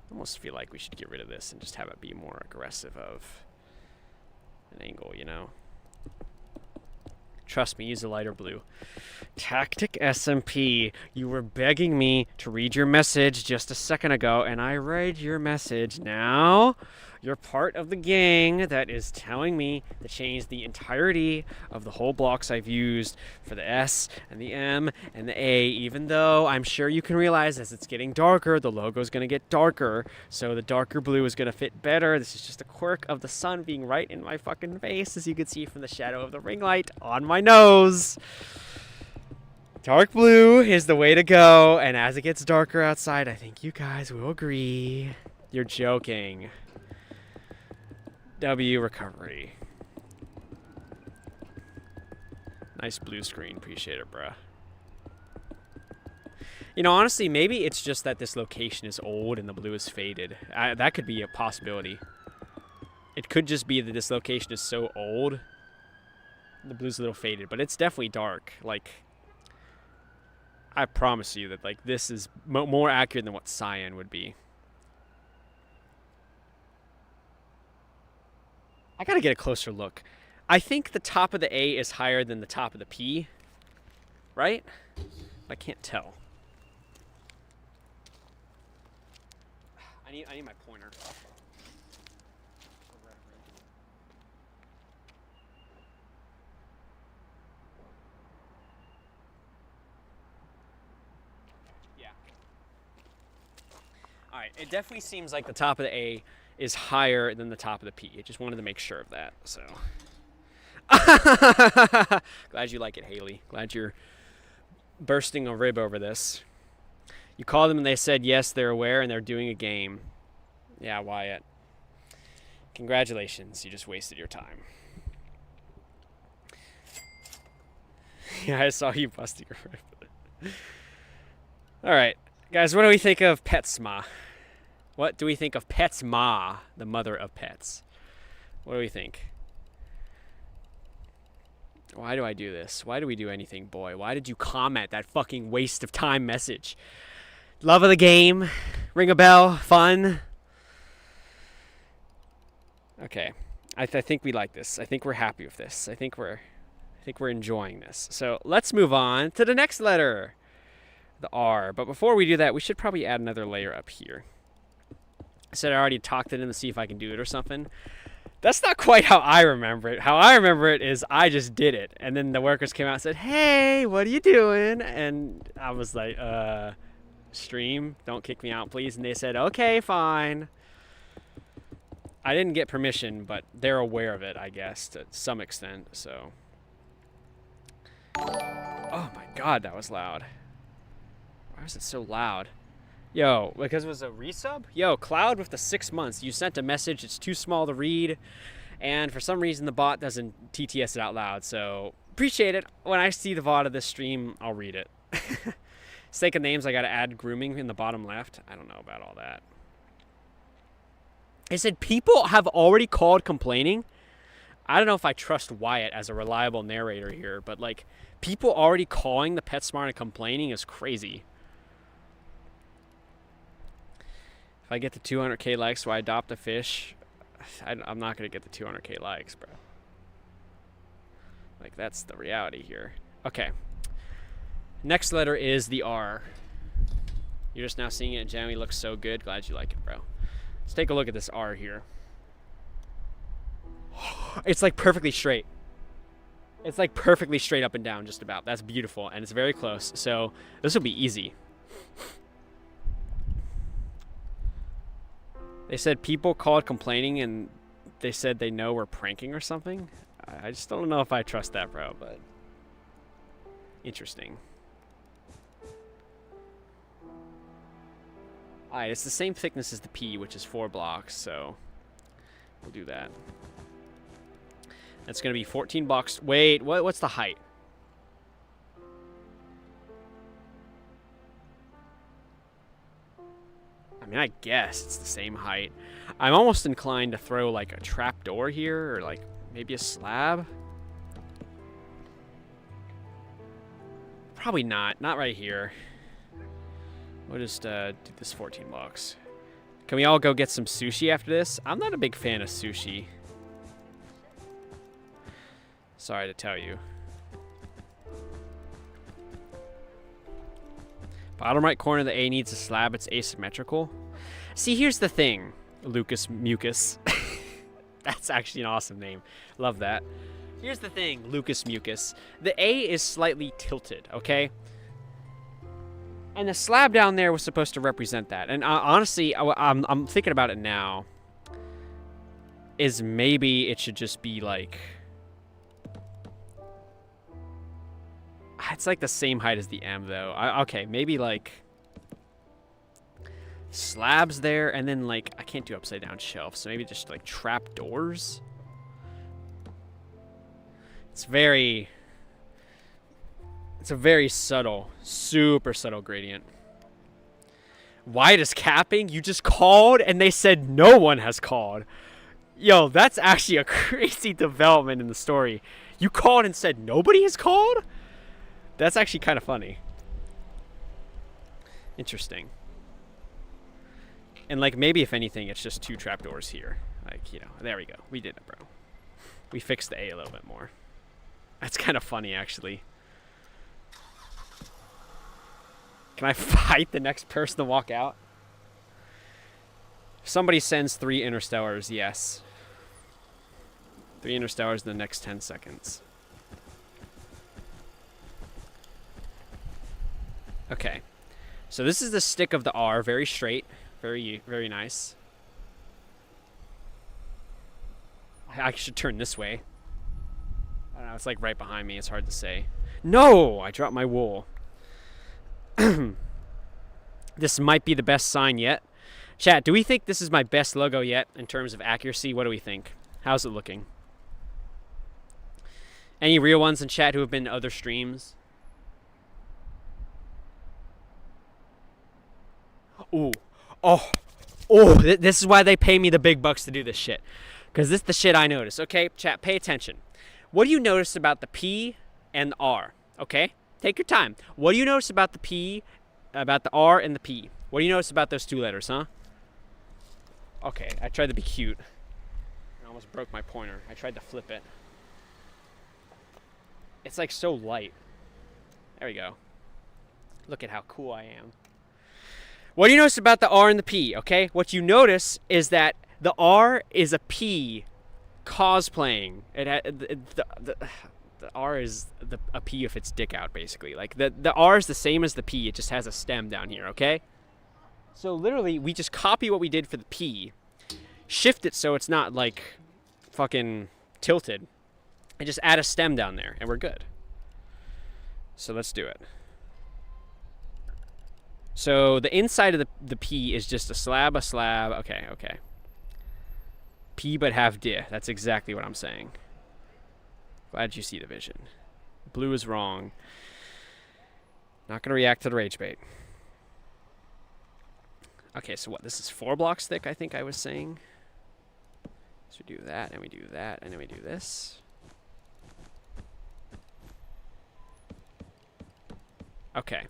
I almost feel like we should get rid of this and just have it be more aggressive of an angle, you know? Trust me, use a lighter blue. Tactic SMP, you were begging me to read your message just a second ago, and I read your message. Now, you're part of the gang that is telling me to change the entirety of the whole blocks I've used for the S and the M and the A, even though I'm sure you can realize as it's getting darker, the logo's going to get darker, so the darker blue is going to fit better. This is just a quirk of the sun being right in my fucking face, as you can see from the shadow of the ring light on my nose. Dark blue is the way to go, and as it gets darker outside, I think you guys will agree. You're joking. W recovery. Nice blue screen. Appreciate it, bruh. You know, honestly, maybe it's just that this location is old and the blue is faded. That could be a possibility. It could just be that this location is so old, the blue's a little faded, but it's definitely dark. Like, I promise you that, like, this is more accurate than what cyan would be. I gotta get a closer look. I think the top of the A is higher than the top of the P, right? I can't tell. I need my pointer. Yeah. All right. It definitely seems like the top of the A is higher than the top of the P. I just wanted to make sure of that. So. Glad you like it, Haley. Glad you're bursting a rib over this. You called them and they said yes, they're aware and they're doing a game. Yeah, Wyatt. Congratulations, you just wasted your time. Yeah, I saw you busting your rib. Alright, guys, what do we think of PetSmart? What do we think of PetSmart, the mother of pets? What do we think? Why do I do this? Why do we do anything, boy? Why did you comment that fucking waste of time message? Love of the game. Ring a bell. Fun. Okay. I think we like this. I think we're happy with this. I think we're enjoying this. So let's move on to the next letter. The R. But before we do that, we should probably add another layer up here. I said I already talked it in to see if I can do it or something. That's not quite how I remember it. How I remember it is I just did it. And then the workers came out and said, hey, what are you doing? And I was like, stream, don't kick me out, please. And they said, okay, fine. I didn't get permission, but they're aware of it, I guess, to some extent. So. Oh my God, that was loud. Why was it so loud? Yo, because it was a resub? Yo, Cloud with the 6 months. You sent a message, it's too small to read, and for some reason the bot doesn't TTS it out loud, so appreciate it. When I see the VOD of this stream, I'll read it. Sake of names, I gotta add grooming in the bottom left. I don't know about all that. It said people have already called complaining. I don't know if I trust Wyatt as a reliable narrator here, but like, people already calling the PetSmart and complaining is crazy. If I get the 200k likes, so I adopt a fish, I'm not going to get the 200k likes, bro. Like, that's the reality here. Okay. Next letter is the R. You're just now seeing it, and Jamie looks so good. Glad you like it, bro. Let's take a look at this R here. It's like perfectly straight. It's like perfectly straight up and down, just about. That's beautiful, and it's very close. So this will be easy. They said people called complaining and they said they know we're pranking or something. I just don't know if I trust that, bro, but interesting. Alright, it's the same thickness as the P, which is 4 blocks, so we'll do that. That's going to be 14 blocks. Wait, what's the height? I mean, I guess it's the same height. I'm almost inclined to throw like a trap door here, or like maybe a slab. Probably not. Not right here. We'll just do this 14 blocks. Can we all go get some sushi after this? I'm not a big fan of sushi. Sorry to tell you. Bottom right corner of the A needs a slab. It's asymmetrical. See, here's the thing, Lucas Mucus. That's actually an awesome name. Love that. Here's the thing, Lucas Mucus. The A is slightly tilted, okay? And the slab down there was supposed to represent that. And honestly, I'm thinking about it now. Is maybe it should just be like... It's like the same height as the M, though. Okay, maybe like slabs there, and then like I can't do upside down shelves, so maybe just like trap doors. It's a very subtle, super subtle gradient. Why does capping? You just called and they said no one has called. Yo, that's actually a crazy development in the story. You called and said nobody has called? That's actually kind of funny. Interesting. And like maybe if anything, it's just 2 trapdoors here. Like, you know, there we go. We did it, bro. We fixed the A a little bit more. That's kind of funny, actually. Can I fight the next person to walk out? If somebody sends 3 interstellars, yes. 3 interstellars in the next 10 seconds. Okay. So this is the stick of the R, very straight, very, very nice. I should turn this way. I don't know, it's like right behind me, it's hard to say. No! I dropped my wool. This might be the best sign yet. Chat, do we think this is my best logo yet in terms of accuracy? What do we think? How's it looking? Any real ones in chat who have been to other streams? Ooh. Oh. Oh, this is why they pay me the big bucks to do this shit. Because this is the shit I notice. Okay, chat, pay attention. What do you notice about the P and the R? Okay? Take your time. What do you notice about the P, about the R and the P? What do you notice about those 2 letters, huh? Okay, I tried to be cute. I almost broke my pointer. I tried to flip it. It's like so light. There we go. Look at how cool I am. What do you notice about the R and the P, okay? What you notice is that the R is a P cosplaying. The R is a P with its dick out, basically. Like, the R is the same as the P. It just has a stem down here, okay? So, literally, we just copy what we did for the P, shift it so it's not, like, fucking tilted, and just add a stem down there, and we're good. So, let's do it. So, the inside of the P is just a slab. Okay, okay. P but have D. That's exactly what I'm saying. Glad you see the vision. Blue is wrong. Not going to react to the rage bait. Okay, so what? This is 4 blocks thick, I think I was saying. So we do that, and we do that, and then we do this. Okay.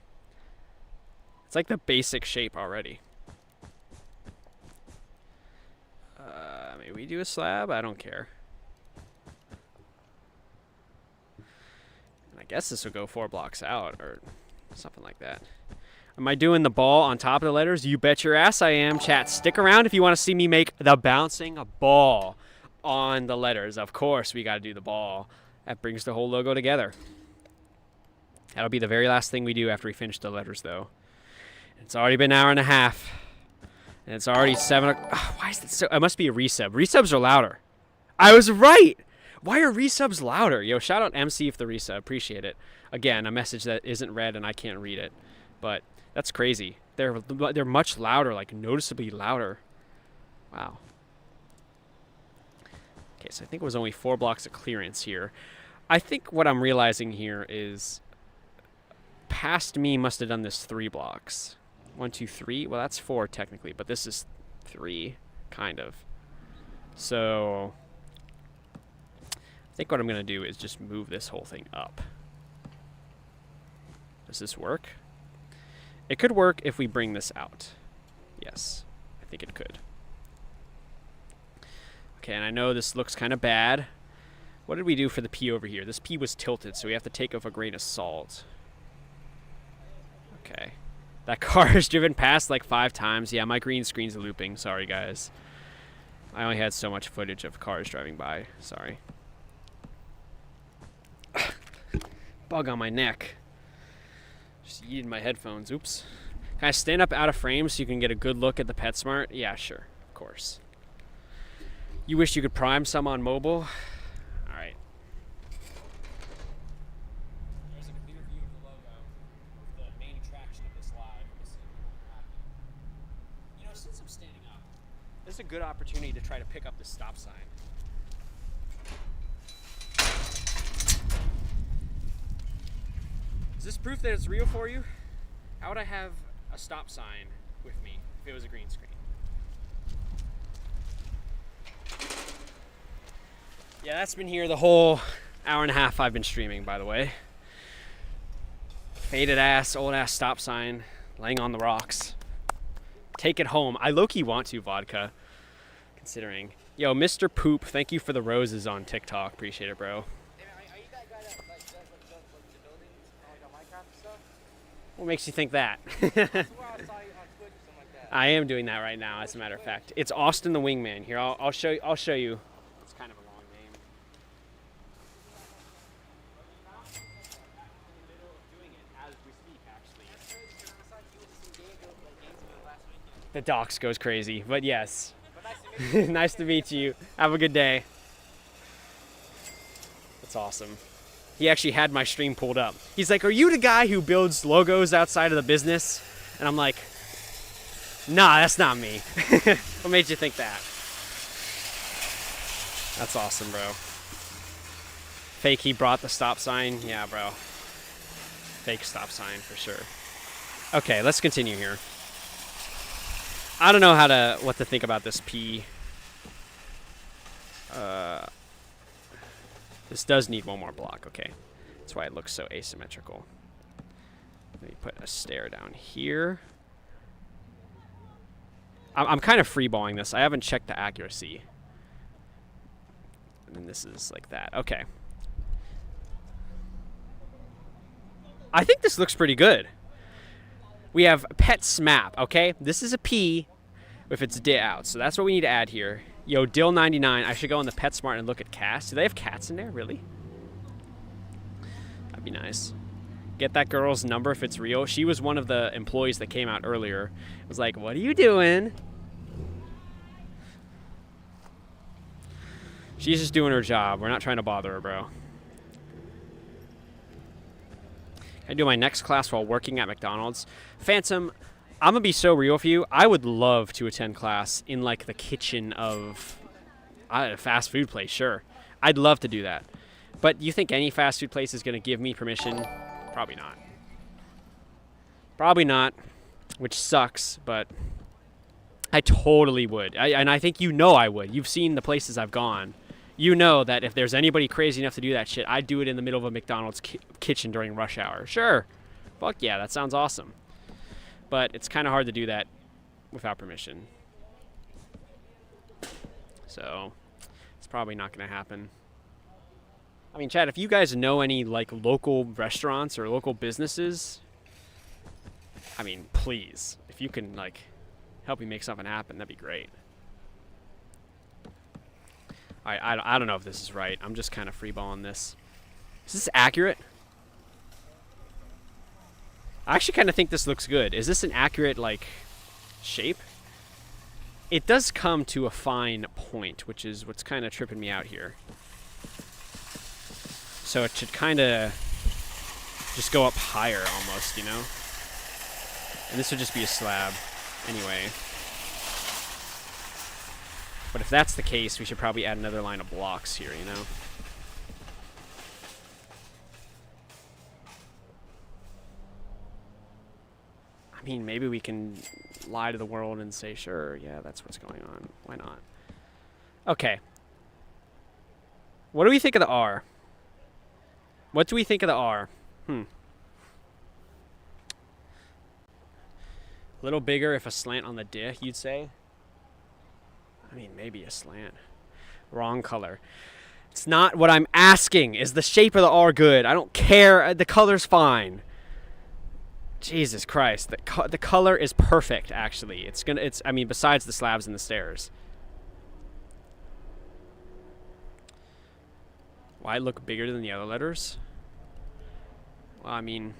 It's like the basic shape already. Maybe we do a slab? I don't care. I guess this will go 4 blocks out, or something like that. Am I doing the ball on top of the letters? You bet your ass I am. Chat, stick around if you want to see me make the bouncing ball on the letters. Of course, we got to do the ball. That brings the whole logo together. That'll be the very last thing we do after we finish the letters, though. It's already been an hour and a half. And it's already 7 o'clock. Oh, why is it so? It must be a resub. Resubs are louder. I was right. Why are resubs louder? Yo, shout out MC for the resub. Appreciate it. Again, a message that isn't read and I can't read it. But that's crazy. They're much louder, like noticeably louder. Wow. Okay, so I think it was only 4 blocks of clearance here. I think what I'm realizing here is past me must have done this 3 blocks. 1, 2, 3. Well, that's 4 technically, but this is 3, kind of. So I think what I'm going to do is just move this whole thing up. Does this work? It could work if we bring this out. Yes, I think it could. Okay, and I know this looks kind of bad. What did we do for the P over here? This P was tilted, so we have to take off a grain of salt. Okay. That car is driven past like 5 times. Yeah, my green screen's looping. Sorry, guys. I only had so much footage of cars driving by. Sorry. Bug on my neck. Just eating my headphones. Oops. Can I stand up out of frame so you can get a good look at the PetSmart? Yeah, sure. Of course. You wish you could prime some on mobile? Alright. There's a clear view of try to pick up the stop sign. Is this proof that it's real for you? How would I have a stop sign with me if it was a green screen? Yeah, that's been here the whole hour and a half I've been streaming, by the way. Faded ass, old ass stop sign laying on the rocks. Take it home. I low-key want to, vodka, considering. Yo, Mr. Poop, thank you for the roses on TikTok. Appreciate it, bro. Are you that guy that like does like the buildings on like Minecraft and stuff? What makes you think that? That's where I saw you on Twitch or something like that. I am doing that right now, as a matter of fact. It's Austin the Wingman. Here, I'll show you. It's kind of a long name. The docs goes crazy, but yes. Nice to meet you. Have a good day. That's awesome. He actually had my stream pulled up. He's like, "Are you the guy who builds logos outside of the business?" And I'm like, "Nah, that's not me." What made you think that? That's awesome, bro. Fake he brought the stop sign. Yeah, bro. Fake stop sign for sure. Okay, let's continue here. I don't know what to think about this P. This does need one more block, okay. That's why it looks so asymmetrical. Let me put a stair down here. I'm kind of freeballing this. I haven't checked the accuracy. And then this is like that. Okay. I think this looks pretty good. We have PetSmart, okay? This is a P with its D out. So that's what we need to add here. Yo, Dill99. I should go on the PetSmart and look at cats. Do they have cats in there? Really? That'd be nice. Get that girl's number if it's real. She was one of the employees that came out earlier. It was like, "What are you doing?" She's just doing her job. We're not trying to bother her, bro. I do my next class while working at McDonald's. Phantom, I'm gonna be so real with you. I would love to attend class in like the kitchen of a fast food place. Sure, I'd love to do that. But you think any fast food place is gonna give me permission? Probably not. Probably not, which sucks. But I totally would, and I think you know I would. You've seen the places I've gone. You know that if there's anybody crazy enough to do that shit, I'd do it in the middle of a McDonald's kitchen during rush hour. Sure. Fuck yeah, that sounds awesome. But it's kind of hard to do that without permission. So, it's probably not going to happen. I mean, Chad, if you guys know any, like, local restaurants or local businesses, I mean, please. If you can, like, help me make something happen, that'd be great. I don't know if this is right. I'm just kind of freeballing this. Is this accurate? I actually kind of think this looks good. Is this an accurate, like, shape? It does come to a fine point, which is what's kind of tripping me out here. So it should kind of just go up higher almost, you know? And this would just be a slab anyway. But if that's the case, we should probably add another line of blocks here, you know? I mean, maybe we can lie to the world and say, sure, yeah, that's what's going on. Why not? Okay. What do we think of the R? What do we think of the R? A little bigger if a slant on the dick, you'd say? I mean, maybe a slant. Wrong color. It's not what I'm asking. Is the shape of the R good? I don't care. The color's fine. Jesus Christ. The color is perfect, actually. I mean, besides the slabs and the stairs. Why look bigger than the other letters? Well, I mean,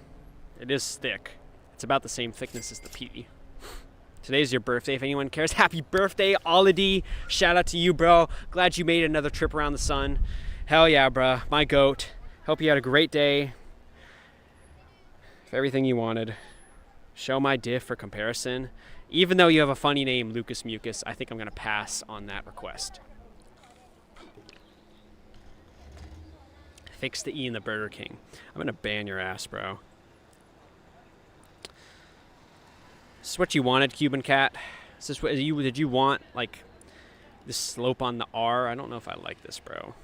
it is thick. It's about the same thickness as the P. Today's your birthday, if anyone cares. Happy birthday, Ollie. Shout out to you, bro. Glad you made another trip around the sun. Hell yeah, bro. My goat. Hope you had a great day. If everything you wanted. Show my diff for comparison. Even though you have a funny name, Lucas Mucus, I think I'm going to pass on that request. Fix the E in the Burger King. I'm going to ban your ass, bro. Is this what you wanted, Cuban Cat? Is this what did you want, like, this slope on the R? I don't know if I like this, bro.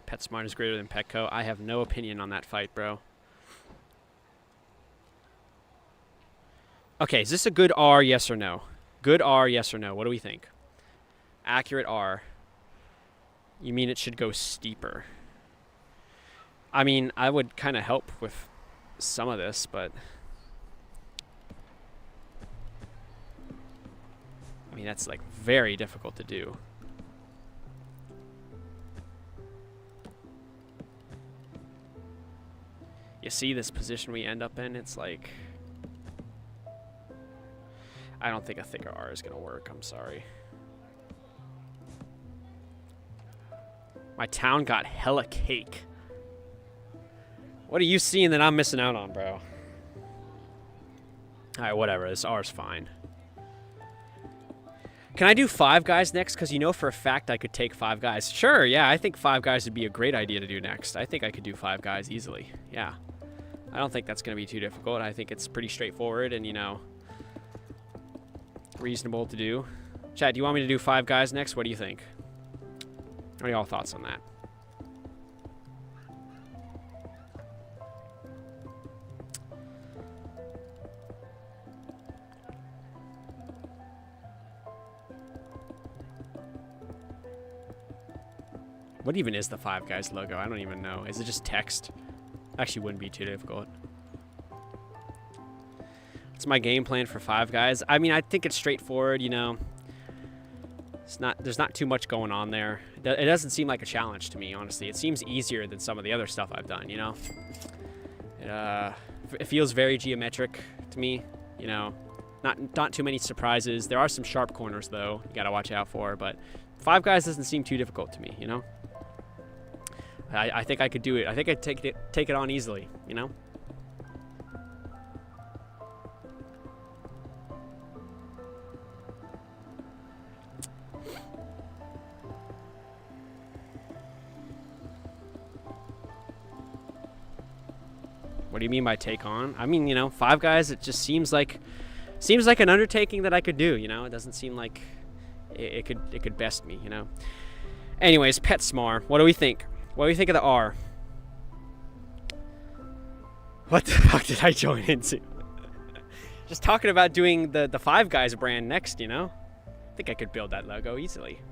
PetSmart is greater than Petco. I have no opinion on that fight, bro. Okay, is this a good R, yes or no? Good R, yes or no? What do we think? Accurate R. You mean it should go steeper? I mean, I would kind of help with some of this, but... I mean, that's, like, very difficult to do. You see this position we end up in? It's like... I don't think a thicker R is going to work. I'm sorry. My town got hella cake. What are you seeing that I'm missing out on, bro? Alright, whatever. This R's fine. Can I do Five Guys next? Because you know for a fact I could take Five Guys. Sure, yeah. I think Five Guys would be a great idea to do next. I think I could do Five Guys easily. Yeah. I don't think that's going to be too difficult. I think it's pretty straightforward and, you know, reasonable to do. Chad, do you want me to do Five Guys next? What do you think? What are y'all thoughts on that? What even is the Five Guys logo? I don't even know. Is it just text? Actually, wouldn't be too difficult. What's my game plan for Five Guys? I mean, I think it's straightforward, you know. There's not too much going on there. It doesn't seem like a challenge to me, honestly. It seems easier than some of the other stuff I've done, you know. It feels very geometric to me, you know. Not too many surprises. There are some sharp corners though you gotta watch out for, but Five Guys doesn't seem too difficult to me, you know. I think I could do it. I think I'd take it on easily, you know. What do you mean by take on? I mean, you know, Five Guys, it just seems like an undertaking that I could do, you know. It doesn't seem like it could best me, you know. Anyways, PetSmart, what do we think? What do you think of the R? What the fuck did I join into? Just talking about doing the Five Guys brand next, you know? I think I could build that logo easily.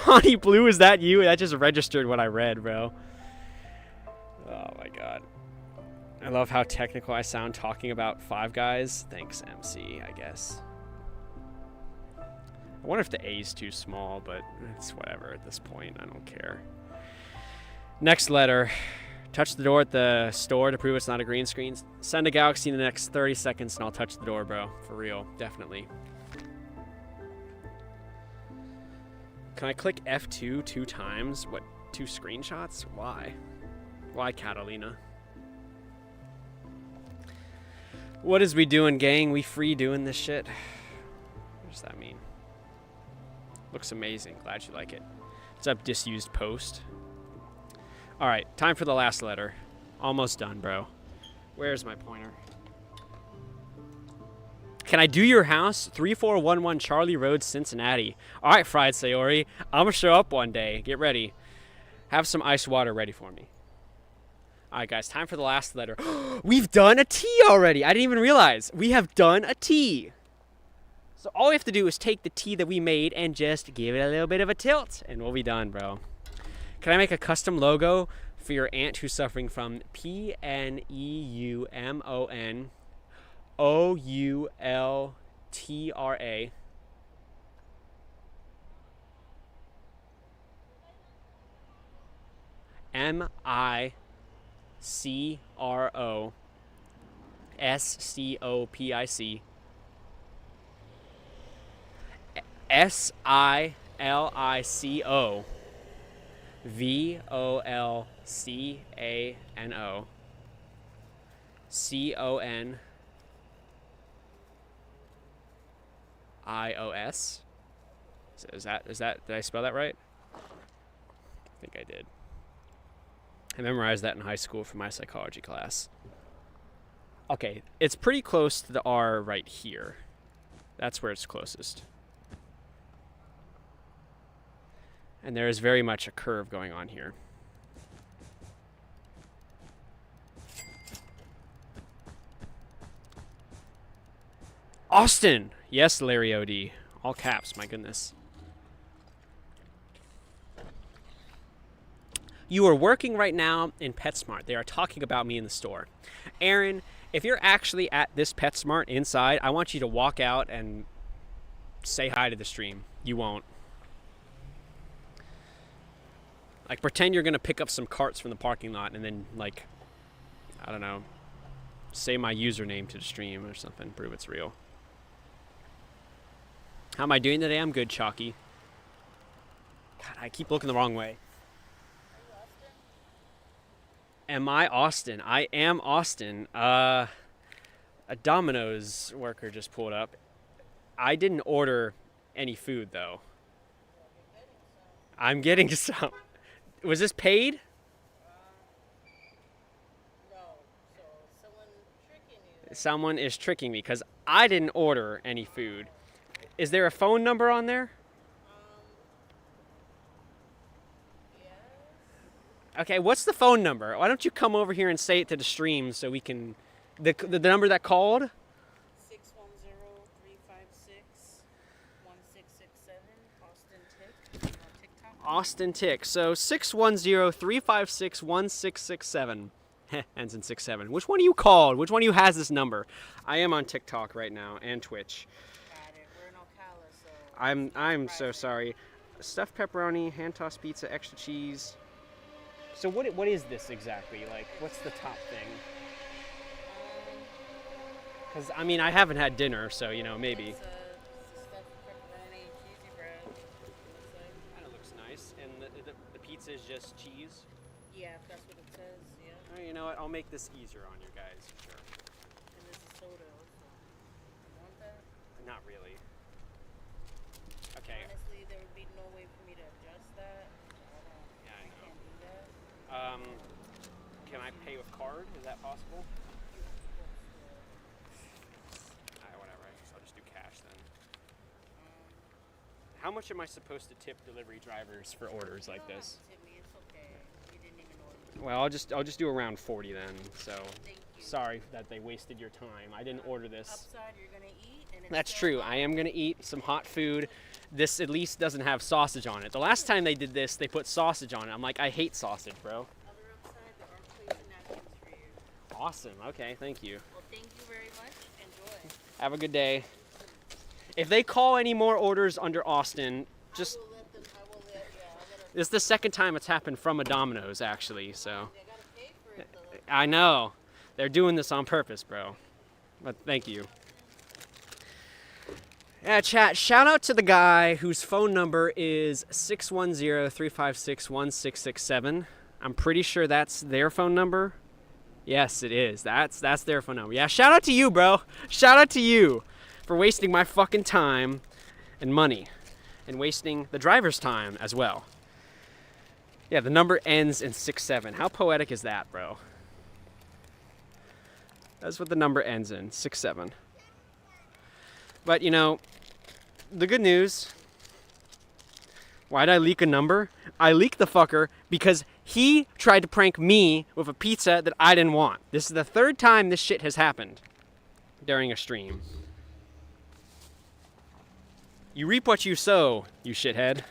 Bonnie Blue, is that you? That just registered what I read, bro. Oh my god. I love how technical I sound talking about Five Guys. Thanks, MC, I guess. I wonder if the A is too small, but it's whatever at this point. I don't care. Next letter. Touch the door at the store to prove it's not a green screen. Send a galaxy in the next 30 seconds and I'll touch the door, bro. For real. Definitely. Can I click F2 2 times? What, 2 screenshots? Why? Why, Catalina? What is we doing, gang? We free doing this shit? What does that mean? Looks amazing. Glad you like it. What's up, disused post? Alright, time for the last letter. Almost done, bro. Where's my pointer? Can I do your house? 3411 Charlie Road, Cincinnati. Alright, Fried Sayori. I'm gonna show up one day. Get ready. Have some ice water ready for me. Alright, guys, time for the last letter. We've done a T already. I didn't even realize. We have done a T. So all we have to do is take the T that we made and just give it a little bit of a tilt, and we'll be done, bro. Can I make a custom logo for your aunt who's suffering from PNEUMONOULTRA? MICROSCOPIC SILICO VOLCANOCONIOS. Is that, did I spell that right? I think I did. I memorized that in high school for my psychology class. Okay, it's pretty close to the R right here. That's where it's closest. And there is very much a curve going on here. Austin! Yes, Larry O.D. All caps, my goodness. You are working right now in PetSmart. They are talking about me in the store. Aaron, if you're actually at this PetSmart inside, I want you to walk out and say hi to the stream. You won't. Like, pretend you're going to pick up some carts from the parking lot and then, like, I don't know, say my username to the stream or something, prove it's real. How am I doing today? I'm good, Chalky. God, I keep looking the wrong way. Am I Austin? I am Austin. A Domino's worker just pulled up. I didn't order any food, though. I'm getting some. Was this paid? No. So someone tricking you. Someone is tricking me because I didn't order any food. Is there a phone number on there? Yes. Okay, what's the phone number? Why don't you come over here and say it to the stream so we can... The number that called? 610-356-1667, Austin Tick, on TikTok. Austin Tick. So 610-356-1667. Ends in 67. Which one of you called? Which one of you has this number? I am on TikTok right now and Twitch. Got it. We're in Ocala, so... I'm so sorry. Stuffed pepperoni, hand tossed pizza, extra cheese. So what is this exactly? Like, what's the top thing? Because, I mean, I haven't had dinner, so, you know, maybe. It's stuffed pepperoni, cheesy bread. Kind of looks nice. And the pizza is just cheese? Yeah, if that's what it says, yeah. Oh, you know what? I'll make this easier on you guys. Sure. And there's a soda also. You want that? Not really. Okay. Honestly, there would be no way for me to adjust that. Yeah, I know. Can't do that. Can I pay with card? Is that possible? Whatever. I'll just do cash then. How much am I supposed to tip delivery drivers for orders like this? Tip me, it's okay. You didn't even order. Well, I'll just do around 40 then. So Thank you. sorry that they wasted your time. I didn't order this. Upside, you're gonna eat, and it's That's still true. hot. I am gonna eat some hot food. This at least doesn't have sausage on it. The last time they did this, they put sausage on it. I'm like, I hate sausage, bro. Other upside, there are plates and napkins for you. Awesome. Okay, thank you. Well, thank you very much. Enjoy. Have a good day. If they call any more orders under Austin, just I will let them. this is the second time it's happened from a Domino's actually. So They gotta pay for it though. I know they're doing this on purpose, bro. But thank you. Yeah, chat, shout out to the guy whose phone number is 610-356-1667. I'm pretty sure that's their phone number. Yes, it is. That's their phone number. Yeah, shout out to you, bro. Shout out to you for wasting my fucking time and money and wasting the driver's time as well. Yeah, the number ends in 67. How poetic is that, bro? That's what the number ends in, 67. But, you know, the good news, why did I leak a number? I leaked the fucker because he tried to prank me with a pizza that I didn't want. This is the third time this shit has happened during a stream. You reap what you sow, you shithead.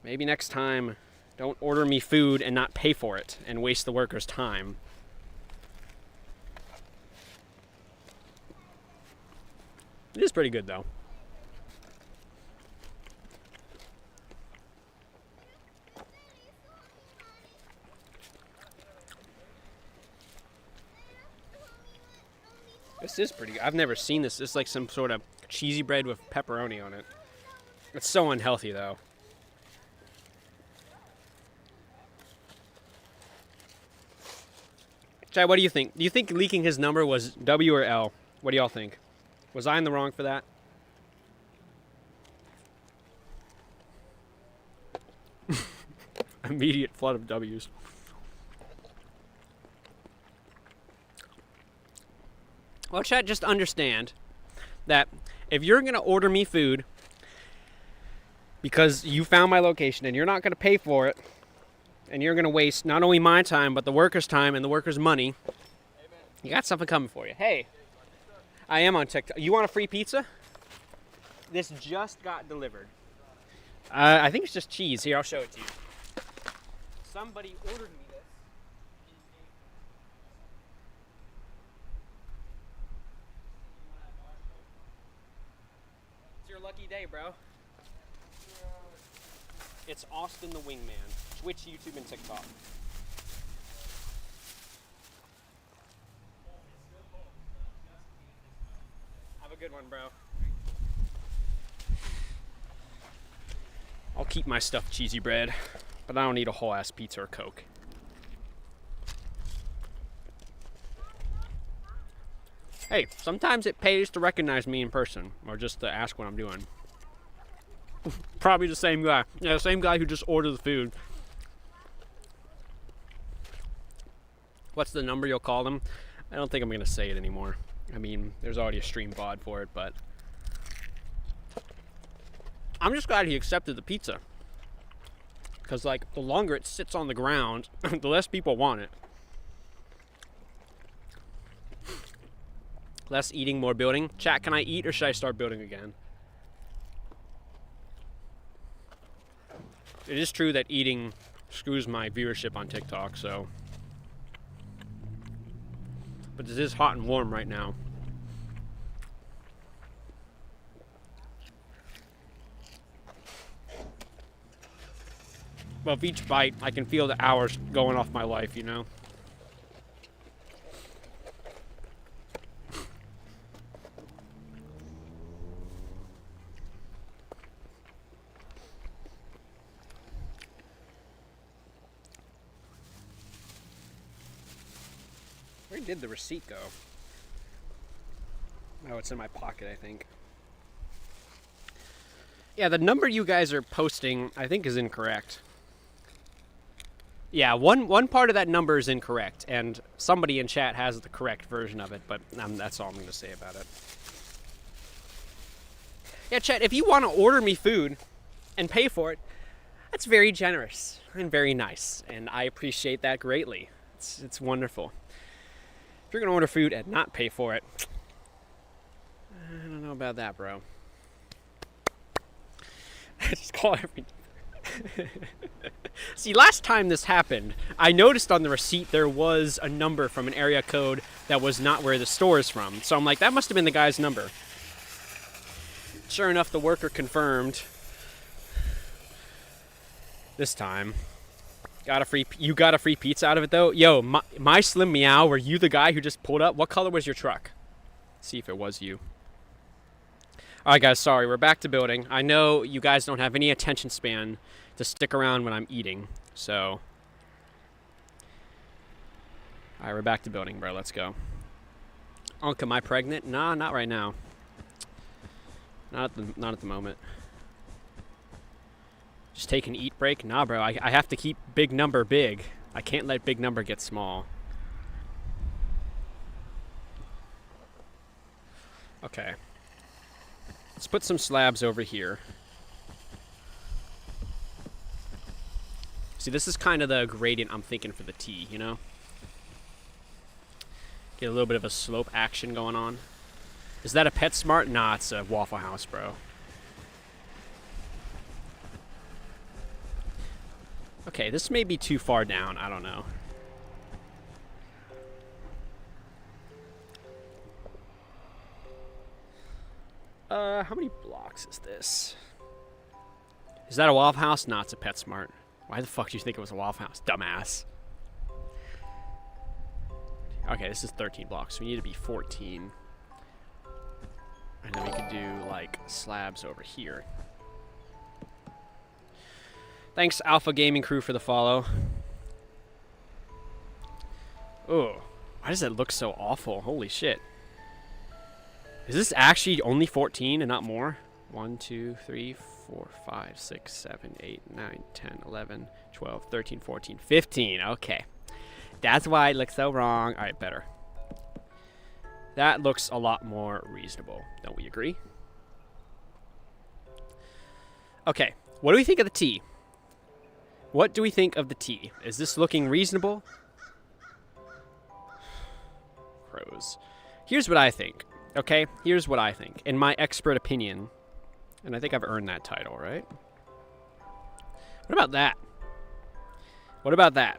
Maybe next time, don't order me food and not pay for it and waste the workers' time. It is pretty good, though. This is pretty good. I've never seen this. This is like some sort of cheesy bread with pepperoni on it. It's so unhealthy, though. Chad, what do you think? Do you think leaking his number was W or L? What do y'all think? Was I in the wrong for that? Immediate flood of W's. Well, Chad, just understand that if you're going to order me food because you found my location and you're not going to pay for it, and you're going to waste not only my time, but the workers' time and the workers' money, you got something coming for you. Hey, I am on TikTok. You want a free pizza? This just got delivered. I think it's just cheese. Here, I'll show it to you. Somebody ordered me this. It's your lucky day, bro. It's Austin the Wingman. Twitch, YouTube, and TikTok. Have a good one, bro. I'll keep my stuffed cheesy bread, but I don't need a whole ass pizza or Coke. Hey, sometimes it pays to recognize me in person, or just to ask what I'm doing. Probably the same guy. Yeah, the same guy who just ordered the food. What's the number you'll call them? I don't think I'm going to say it anymore. I mean, there's already a stream VOD for it, but I'm just glad he accepted the pizza. Because, like, the longer it sits on the ground, the less people want it. Less eating, more building. Chat, can I eat or should I start building again? It is true that eating screws my viewership on TikTok, so. But this is hot and warm right now. Well, with each bite, I can feel the hours going off my life, you know? Where did the receipt go? Oh, it's in my pocket, I think. Yeah, the number you guys are posting, I think, is incorrect. Yeah, one part of that number is incorrect, and somebody in chat has the correct version of it, but that's all I'm going to say about it. Yeah, chat, if you want to order me food and pay for it, that's very generous and very nice, and I appreciate that greatly. It's wonderful. If you're going to order food and not pay for it, I don't know about that, bro. Just call every... See, last time this happened, I noticed on the receipt there was a number from an area code that was not where the store is from. So I'm like, that must have been the guy's number. Sure enough, the worker confirmed. This time. You got a free pizza out of it, though? Yo, my Slim Meow, were you the guy who just pulled up? What color was your truck? Let's see if it was you. Alright guys, sorry, we're back to building. I know you guys don't have any attention span to stick around when I'm eating, so. Alright, we're back to building, bro, let's go. Unc, am I pregnant? Nah, not right now. Not at the moment. Just take an eat break? Nah, bro, I have to keep big number big. I can't let big number get small. Okay. Let's put some slabs over here. See, this is kind of the gradient I'm thinking for the T, you know? Get a little bit of a slope action going on. Is that a PetSmart? Nah, it's a Waffle House, bro. Okay, this may be too far down. I don't know. How many blocks is this? Is that a Waffle House? Nah, it's a PetSmart. Why the fuck do you think it was a Waffle House, dumbass? Okay, this is 13 blocks. So we need to be 14. And then we could do, like, slabs over here. Thanks, Alpha Gaming Crew, for the follow. Oh, why does it look so awful? Holy shit. Is this actually only 14 and not more? 1, 2, 3, 4, 5, 6, 7, 8, 9, 10, 11, 12, 13, 14, 15. Okay. That's why it looks so wrong. All right, better. That looks a lot more reasonable. Don't we agree? Okay. What do we think of the T? What do we think of the T? Is this looking reasonable? Crows. Here's what I think. Okay? Here's what I think. In my expert opinion. And I think I've earned that title, right? What about that? What about that?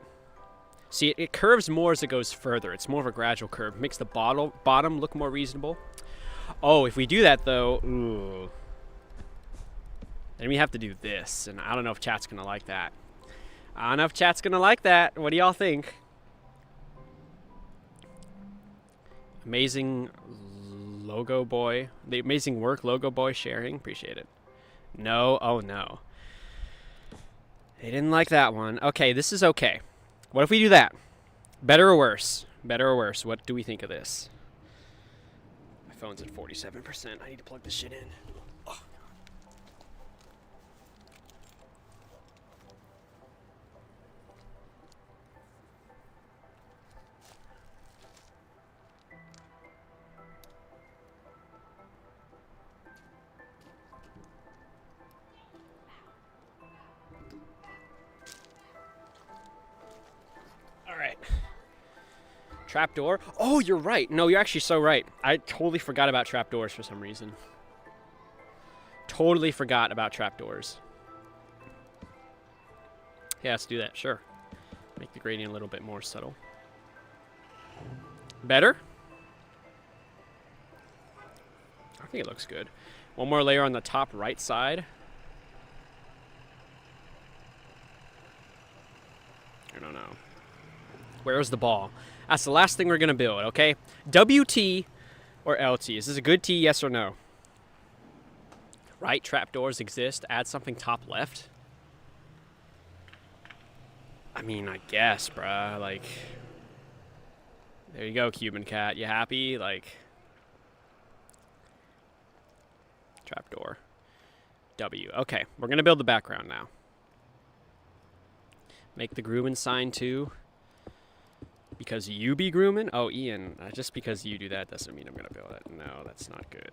See, it curves more as it goes further. It's more of a gradual curve. Makes the bottom look more reasonable. Oh, if we do that, though, ooh. Then we have to do this. And I don't know if chat's going to like that. I don't know if chat's going to like that. What do y'all think? Amazing logo boy. The amazing work, logo boy sharing. Appreciate it. No. Oh, no. They didn't like that one. Okay, this is okay. What if we do that? Better or worse? Better or worse? What do we think of this? My phone's at 47%. I need to plug this shit in. Oh. All right. Trapdoor. Oh, you're right. No, you're actually so right. I totally forgot about trapdoors for some reason. Totally forgot about trapdoors. Yeah, let's do that. Sure. Make the gradient a little bit more subtle. Better? I think it looks good. One more layer on the top right side. I don't know. Where's the ball? That's the last thing we're going to build, okay? WT or LT? Is this a good T, yes or no? Right, trapdoors exist. Add something top left. I mean, I guess, bruh. Like, there you go, Cuban cat. You happy? Like, trapdoor. W. Okay, we're going to build the background now. Make the grooming sign too. Because you be grooming? Oh, Ian, just because you do that doesn't mean I'm going to build it. No, that's not good.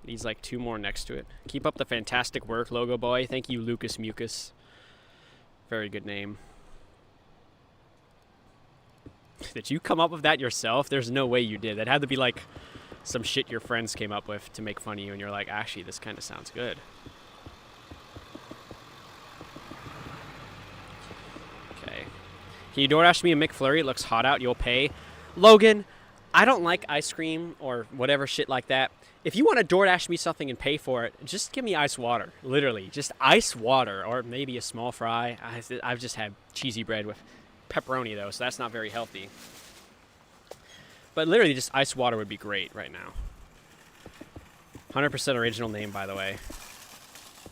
Needs like 2 more next to it. Keep up the fantastic work, logo boy. Thank you, Lucas Mucus. Very good name. Did you come up with that yourself? There's no way you did. That had to be like some shit your friends came up with to make fun of you, and you're like, actually, this kind of sounds good. Okay. Can you DoorDash me a McFlurry? It looks hot out. You'll pay. Logan, I don't like ice cream or whatever shit like that. If you want to DoorDash me something and pay for it, just give me ice water. Literally, just ice water, or maybe a small fry. I've just had cheesy bread with pepperoni, though, so that's not very healthy. But literally, just ice water would be great right now. 100% original name, by the way.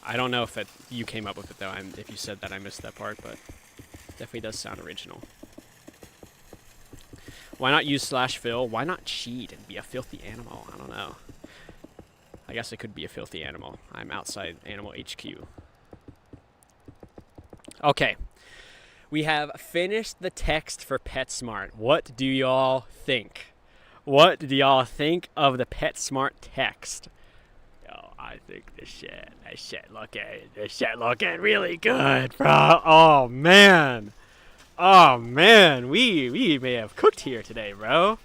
I don't know if you came up with it, though. If you said that, I missed that part, but definitely does sound original. Why not use /Phil? Why not cheat and be a filthy animal? I don't know. I guess I could be a filthy animal. I'm outside Animal HQ. Okay. We have finished the text for PetSmart. What do y'all think? What do y'all think of the PetSmart text? Yo, I think this shit looking really good, bro. Oh, man. Oh, man. We may have cooked here today, bro.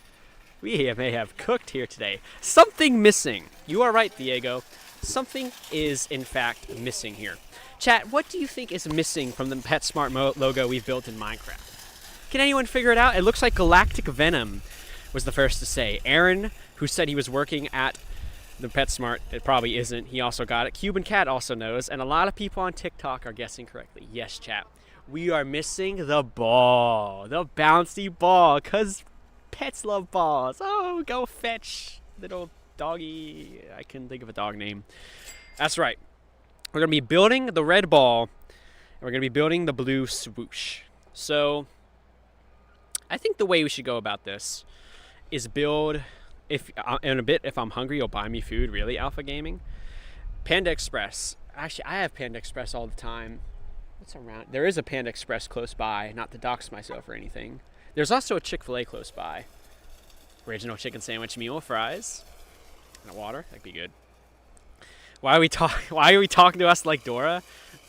We may have cooked here today. Something missing. You are right, Diego. Something is, in fact, missing here. Chat, what do you think is missing from the PetSmart logo we've built in Minecraft? Can anyone figure it out? It looks like Galactic Venom was the first to say. Aaron, who said he was working at the PetSmart, it probably isn't. He also got it. Cuban Cat also knows. And a lot of people on TikTok are guessing correctly. Yes, chat. We are missing the ball. The bouncy ball. Because pets love balls. Oh, go fetch little doggy. I couldn't think of a dog name. That's right. We're going to be building the red ball, and we're going to be building the blue swoosh. So I think the way we should go about this is build, if in a bit, if I'm hungry, you'll buy me food, really, Alpha Gaming. Panda Express. Actually, I have Panda Express all the time. What's around? There is a Panda Express close by, not to dox myself or anything. There's also a Chick-fil-A close by. Original chicken sandwich meal, fries, and water. That'd be good. Why are we talking to us like Dora?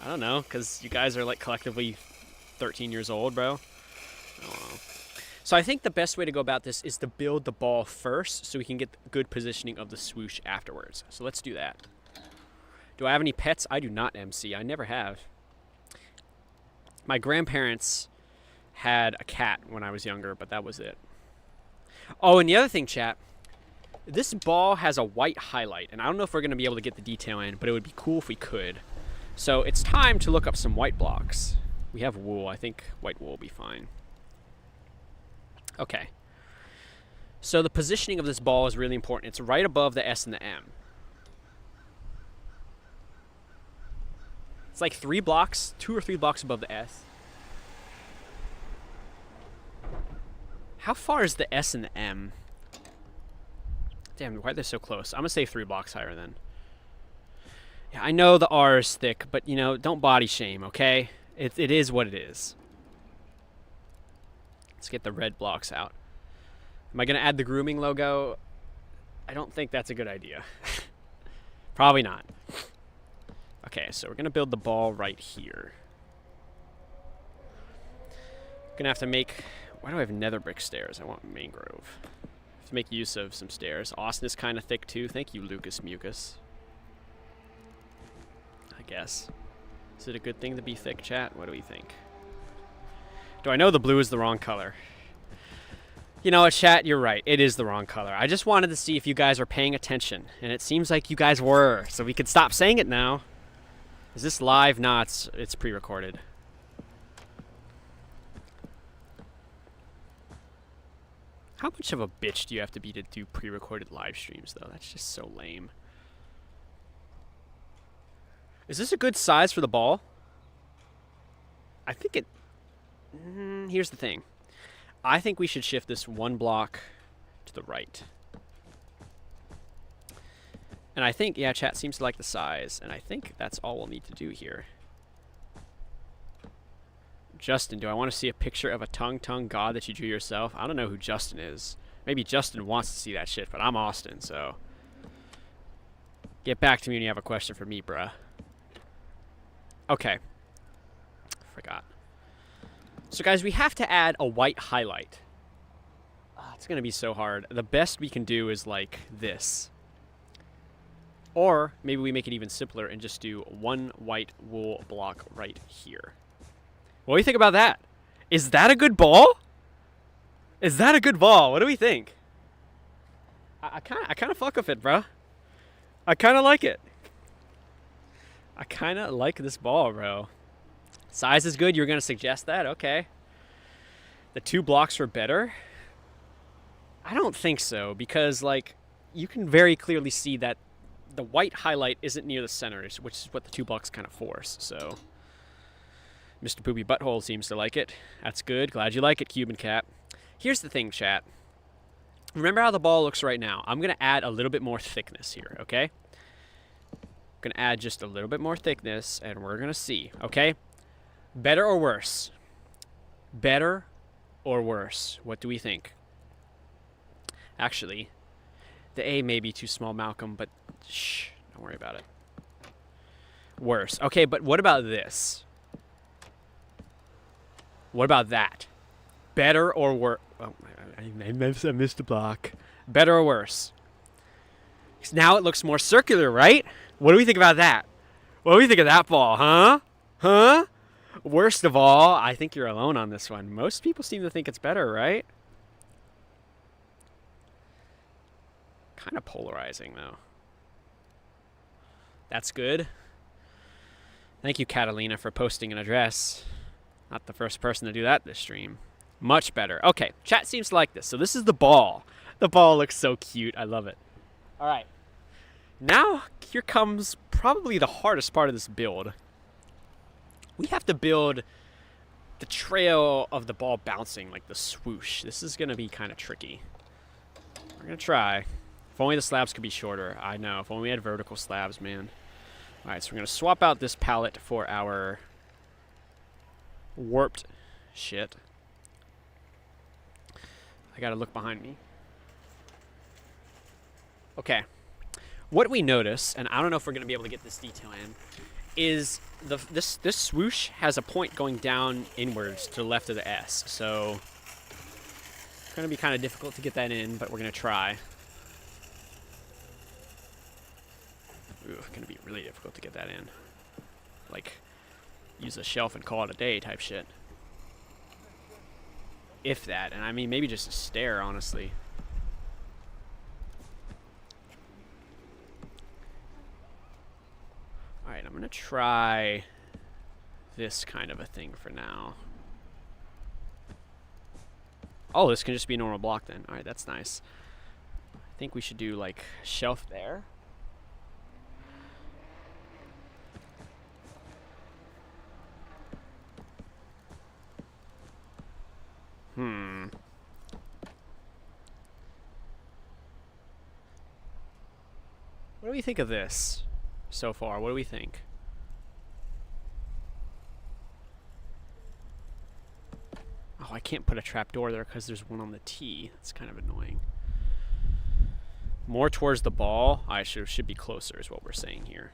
I don't know, because you guys are like collectively 13 years old, bro. I don't know. So I think the best way to go about this is to build the ball first so we can get good positioning of the swoosh afterwards. So let's do that. Do I have any pets? I do not, MC. I never have. My grandparents had a cat when I was younger, but that was it. Oh, and the other thing, chat. This ball has a white highlight, and I don't know if we're going to be able to get the detail in, but it would be cool if we could. So it's time to look up some white blocks. We have wool. I think white wool will be fine. Okay. So the positioning of this ball is really important. It's right above the S and the M. It's like 2 or 3 blocks above the S. How far is the S and the M? Damn, why are they so close? I'm going to say 3 blocks higher then. Yeah, I know the R is thick, but, you know, don't body shame, okay? It is what it is. Let's get the red blocks out. Am I going to add the grooming logo? I don't think that's a good idea. Probably not. Okay, so we're going to build the ball right here. Going to have to make... Why do I have nether brick stairs? I want mangrove. Have to make use of some stairs. Austin is kind of thick too. Thank you, Lucas Mucus. I guess. Is it a good thing to be thick, chat? What do we think? Do I know the blue is the wrong color? You know what, chat? You're right. It is the wrong color. I just wanted to see if you guys were paying attention. And it seems like you guys were. So we could stop saying it now. Is this live? Nah, it's pre-recorded. How much of a bitch do you have to be to do pre-recorded live streams, though? That's just so lame. Is this a good size for the ball? I think it... here's the thing. I think we should shift this 1 block to the right. And I think, yeah, chat seems to like the size. And I think that's all we'll need to do here. Justin, do I want to see a picture of a tongue god that you drew yourself? I don't know who Justin is. Maybe Justin wants to see that shit, but I'm Austin, so... Get back to me when you have a question for me, bruh. Okay. Forgot. So, guys, we have to add a white highlight. It's going to be so hard. The best we can do is, like, this. Or, maybe we make it even simpler and just do 1 white wool block right here. What do you think about that? Is that a good ball? Is that a good ball? What do we think? I kind of fuck with it, bro. I kind of like it. I kind of like this ball, bro. Size is good. You're going to suggest that? Okay. The 2 blocks were better? I don't think so, because, like, you can very clearly see that the white highlight isn't near the center, which is what the 2 blocks kind of force, so... Mr. Poopy Butthole seems to like it. That's good. Glad you like it, Cuban Cat. Here's the thing, chat. Remember how the ball looks right now. I'm going to add a little bit more thickness here, okay? I'm going to add just a little bit more thickness, and we're going to see, okay? Better or worse? Better or worse? What do we think? Actually, the A may be too small, Malcolm, but shh, don't worry about it. Worse. Okay, but what about this? What about that? Better or worse? Oh, I missed a block. Better or worse? Now it looks more circular, right? What do we think about that? What do we think of that ball, huh? Huh? Worst of all, I think you're alone on this one. Most people seem to think it's better, right? Kind of polarizing, though. That's good. Thank you, Catalina, for posting an address. Not the first person to do that this stream. Much better. Okay, chat seems to like this. So this is the ball. The ball looks so cute. I love it. All right. Now, here comes probably the hardest part of this build. We have to build the trail of the ball bouncing, like the swoosh. This is going to be kind of tricky. We're going to try. If only the slabs could be shorter. I know. If only we had vertical slabs, man. All right, so we're going to swap out this palette for our warped shit. I got to look behind me. Okay. What we notice, and I don't know if we're going to be able to get this detail in, is this swoosh has a point going down inwards to the left of the S. So it's going to be kind of difficult to get that in, but we're going to try. Ooh, it's going to be really difficult to get that in. Like, use a shelf and call it a day type shit. If that. And I mean, maybe just a stair, honestly. Alright, I'm going to try this kind of a thing for now. Oh, this can just be a normal block then. Alright, that's nice. I think we should do like a shelf there. What do we think of this so far? What do we think? Oh, I can't put a trapdoor there because there's one on the tee. That's kind of annoying. More towards the ball. I should be closer is what we're saying here.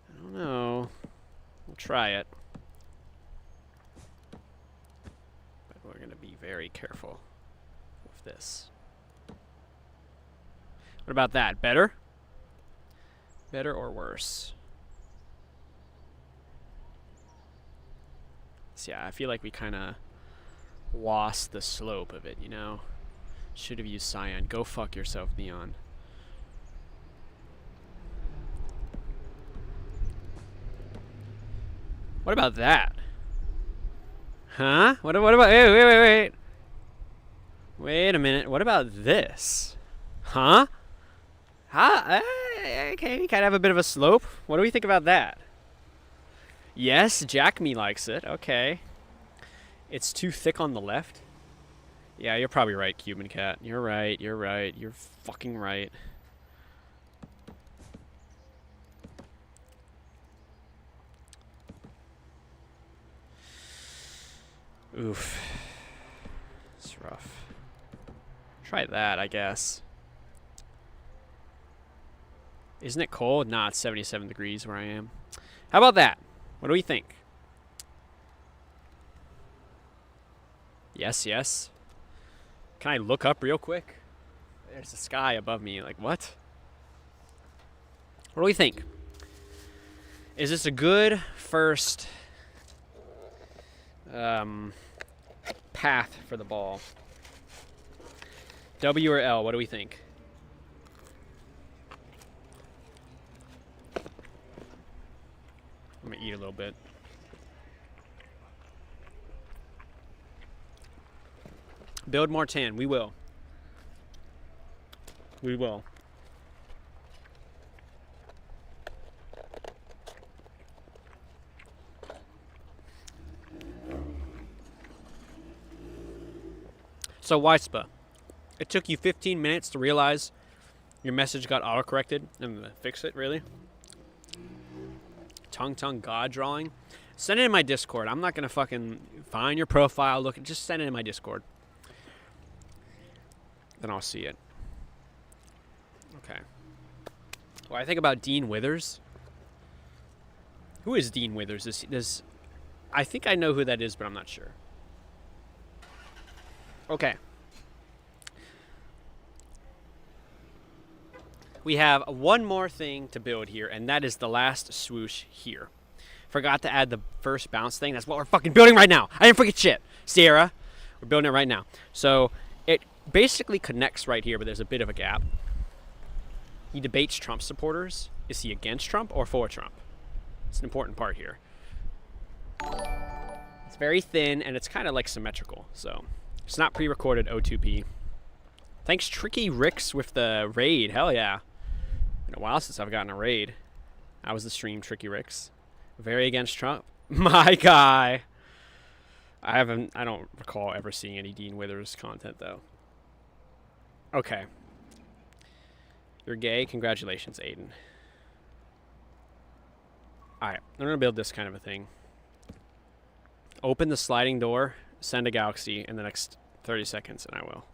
I don't know. We'll try it. But we're going to be very careful with this. What about that? Better? Better or worse? So yeah, I feel like we kind of lost the slope of it, you know? Should have used cyan. Go fuck yourself, Neon. What about that? Huh? What about... Wait. Wait a minute. What about this? Huh? Huh? Okay, you kind of have a bit of a slope. What do we think about that? Yes, Jack Me likes it. Okay. It's too thick on the left. Yeah, you're probably right, Cuban Cat. You're right. You're fucking right. Oof. It's rough. Try that, I guess. Isn't it cold? Nah, it's 77 degrees where I am. How about that? What do we think? Yes, yes. Can I look up real quick? There's the sky above me. Like, what? What do we think? Is this a good first path for the ball? W or L? What do we think? I'm gonna eat a little bit. Build more tan. We will. We will. So, Weispa, it took you 15 minutes to realize your message got autocorrected and fix it, really? Tongue God drawing. Send it in my Discord. I'm not gonna fucking find your profile. Look, just send it in my Discord. Then I'll see it. Okay. What I think about Dean Withers. Who is Dean Withers? I think I know who that is, but I'm not sure. Okay. We have one more thing to build here, and that is the last swoosh here. Forgot to add the first bounce thing. That's what we're fucking building right now. I didn't forget shit. Sierra, we're building it right now. So it basically connects right here, but there's a bit of a gap. He debates Trump supporters. Is he against Trump or for Trump? It's an important part here. It's very thin, and it's kind of like symmetrical. So it's not pre-recorded O2P. Thanks, Tricky Ricks, with the raid. Hell yeah. Been a while since I've gotten a raid. That was the stream, Tricky Ricks. Very against Trump. My guy. I don't recall ever seeing any Dean Withers content, though. Okay. You're gay? Congratulations, Aiden. Alright, I'm going to build this kind of a thing. Open the sliding door, send a galaxy in the next 30 seconds, and I will.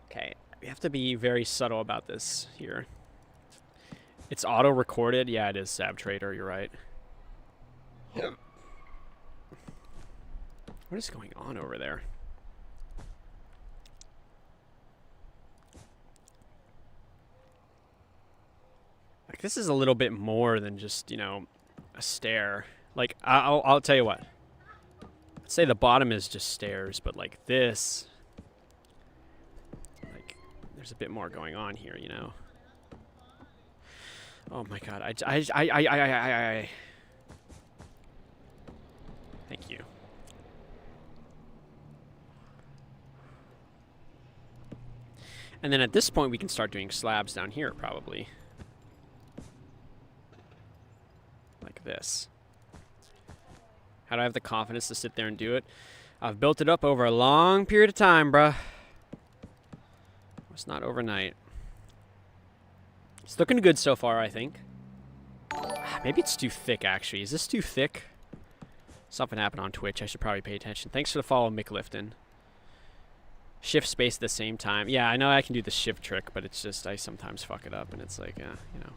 Okay, we have to be very subtle about this here. It's auto-recorded. Yeah, it is, Sab Trader, you're right. What is going on over there? Like, this is a little bit more than just, you know, a stair. Like, I'll tell you what. Let's say the bottom is just stairs, but like this, like, there's a bit more going on here, you know. Oh my god, I thank you. And then at this point, we can start doing slabs down here, probably. Like this. How do I have the confidence to sit there and do it? I've built it up over a long period of time, bruh. It's not overnight. It's looking good so far, I think. Maybe it's too thick, actually. Is this too thick? Something happened on Twitch. I should probably pay attention. Thanks for the follow, Mick Lifton. Shift space at the same time. Yeah, I know I can do the shift trick, but it's just I sometimes fuck it up, and it's like, you know.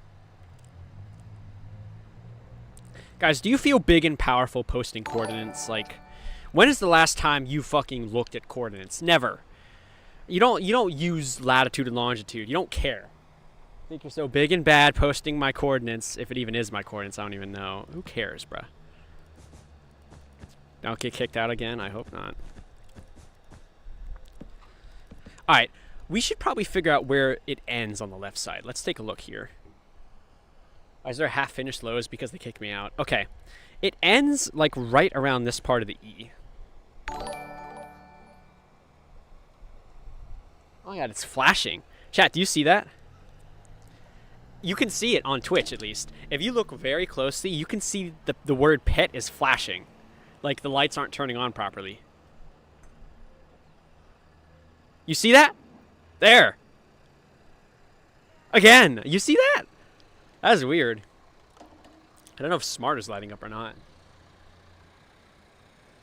Guys, do you feel big and powerful posting coordinates? Like, when is the last time you fucking looked at coordinates? Never. You don't use latitude and longitude. You don't care. Think you're so big and bad posting my coordinates. If it even is my coordinates, I don't even know. Who cares, bruh? Don't get kicked out again? I hope not. Alright, we should probably figure out where it ends on the left side. Let's take a look here. Is there half-finished lows because they kicked me out? Okay. It ends, like, right around this part of the E. Oh my god, it's flashing. Chat, do you see that? You can see it on Twitch, at least. If you look very closely, you can see the word pet is flashing. Like, the lights aren't turning on properly. You see that? There. Again, you see that? That is weird. I don't know if Smart is lighting up or not.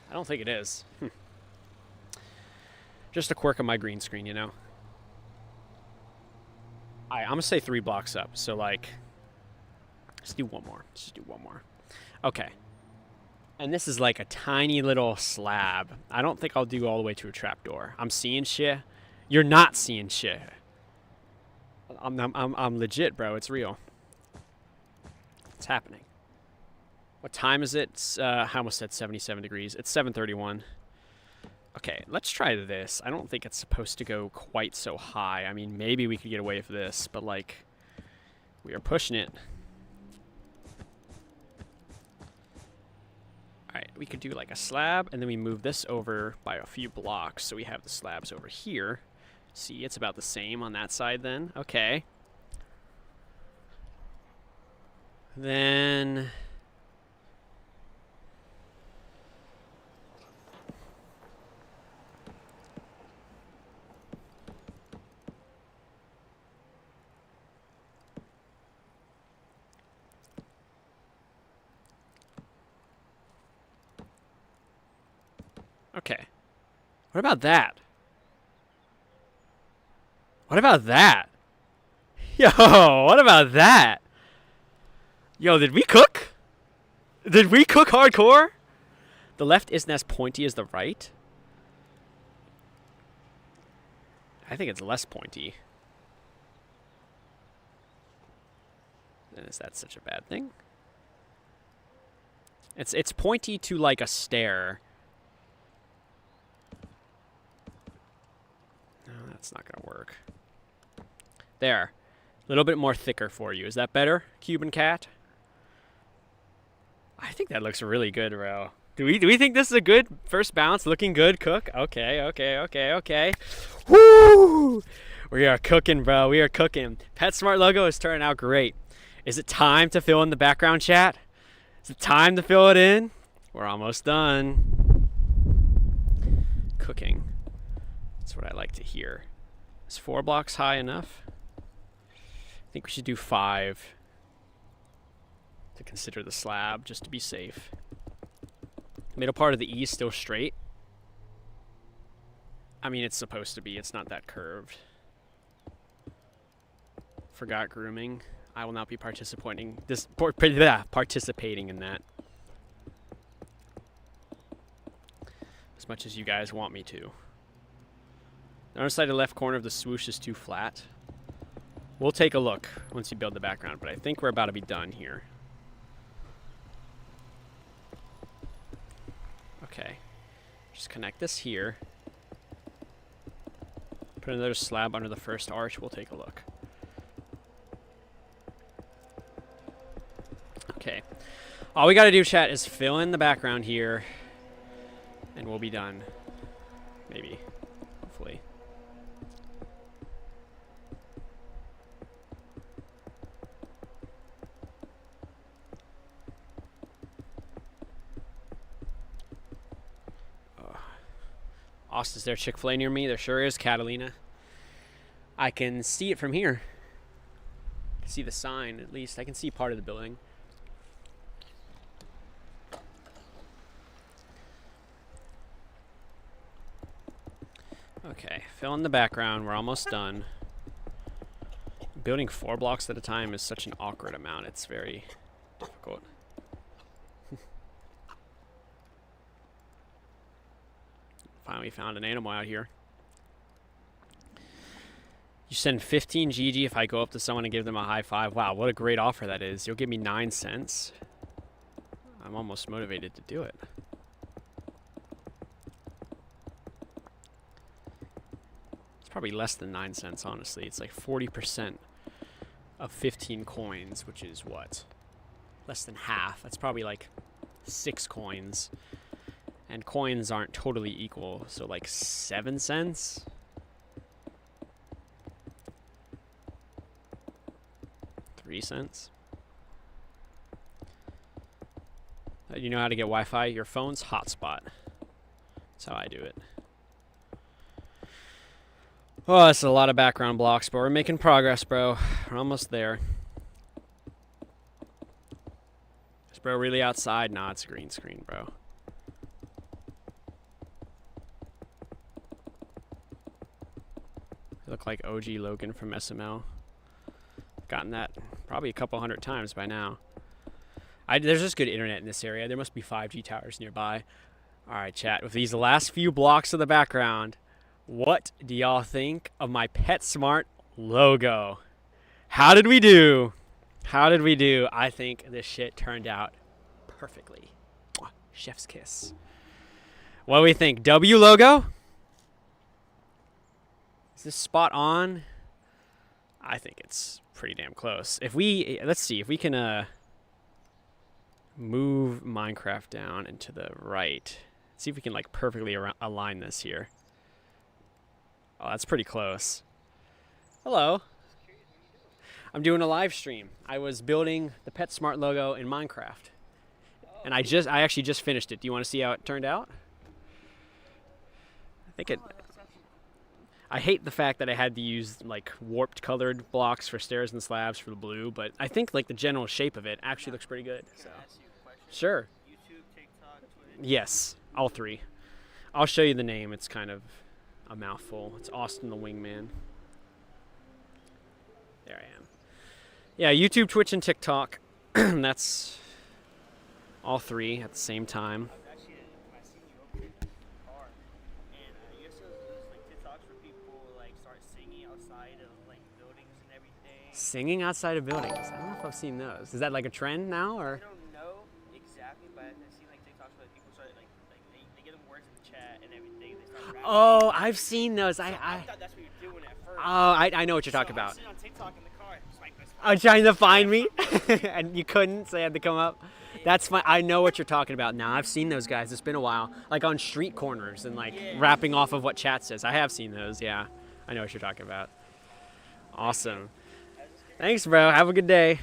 I don't think it is. Just a quirk of my green screen, you know? Alright, I'm gonna say 3 blocks up. So, like, let's do one more. Let's just do one more. Okay. And this is like a tiny little slab. I don't think I'll do all the way to a trapdoor. I'm seeing shit. You're not seeing shit. I'm legit, bro. It's real. It's happening. What time is it? It's, I almost said 77 degrees. It's 7:31. Okay, let's try this. I don't think it's supposed to go quite so high. I mean, maybe we could get away with this, but, like, we are pushing it. Alright, we could do, like, a slab, and then we move this over by a few blocks, so we have the slabs over here. See, it's about the same on that side then. Okay. Then... okay. What about that? What about that? Yo, what about that? Yo, did we cook? Did we cook hardcore? The left isn't as pointy as the right. I think it's less pointy. Then is that such a bad thing? It's pointy to like a stair. No, that's not gonna work. There. A little bit more thicker for you. Is that better, Cuban cat? I think that looks really good, bro. Do we think this is a good first bounce? Looking good, Cook? Okay. Woo! We are cooking, bro. We are cooking. PetSmart logo is turning out great. Is it time to fill in the background, chat? Is it time to fill it in? We're almost done. Cooking. That's what I like to hear. Is 4 blocks high enough? I think we should do 5 to consider the slab, just to be safe. Middle part of the E is still straight. I mean, it's supposed to be. It's not that curved. Forgot grooming. I will not be participating in that. As much as you guys want me to. The other side of the left corner of the swoosh is too flat. We'll take a look once you build the background, but I think we're about to be done here. Okay. Just connect this here. Put another slab under the first arch. We'll take a look. Okay. All we got to do, chat, is fill in the background here, and we'll be done. Maybe. Hopefully. Is there Chick-fil-A near me? There sure is, Catalina. I can see it from here. I can see the sign, at least. I can see part of the building. Okay, fill in the background. We're almost done. Building 4 blocks at a time is such an awkward amount. It's very difficult. Finally found an animal out here. You send 15 GG if I go up to someone and give them a high five. Wow, what a great offer that is. You'll give me 9 cents. I'm almost motivated to do it. It's probably less than 9 cents, honestly. It's like 40% of 15 coins, which is what? Less than half. That's probably like 6 coins. And coins aren't totally equal, so like 7 cents? $0.03? You know how to get Wi-Fi? Your phone's hotspot. That's how I do it. Oh, that's a lot of background blocks, but we're making progress, bro. We're almost there. Is bro really outside? Nah, it's a green screen, bro. I look like OG Logan from SML. Gotten that probably a couple 100 times by now. There's just good internet in this area. There must be 5G towers nearby. All right, chat. With these last few blocks of the background, what do y'all think of my PetSmart logo? How did we do? How did we do? I think this shit turned out perfectly. Mwah. Chef's kiss. What do we think? W logo? Is this spot on? I think it's pretty damn close. If we, let's see, if we can move Minecraft down and to the right. See if we can like perfectly align this here. Oh, that's pretty close. Hello. I'm doing a live stream. I was building the PetSmart logo in Minecraft. And I actually just finished it. Do you want to see how it turned out? I think it... I hate the fact that I had to use like warped colored blocks for stairs and slabs for the blue, but I think like the general shape of it actually looks pretty good. So. Sure. YouTube, TikTok, Twitter. Yes, all 3. I'll show you the name. It's kind of a mouthful. It's Austin the Wingman. There I am. Yeah, YouTube, Twitch, and TikTok. That's all 3 at the same time. Singing outside of buildings. I don't know if I've seen those. Is that like a trend now, or? I don't know exactly, but I've seen like TikToks where people start like they get them words in the chat and everything. They start rapping. Oh, I've seen those. I thought that's what you're doing at first. Oh, I know what you're talking about. I was sitting on TikTok in the car. Trying to find me, and you couldn't, so you had to come up. That's fine. I know what you're talking about now. I've seen those guys. It's been a while, like on street corners and like rapping off of what chat says. I have seen those. Yeah, I know what you're talking about. Awesome. Thanks, bro. Have a good day.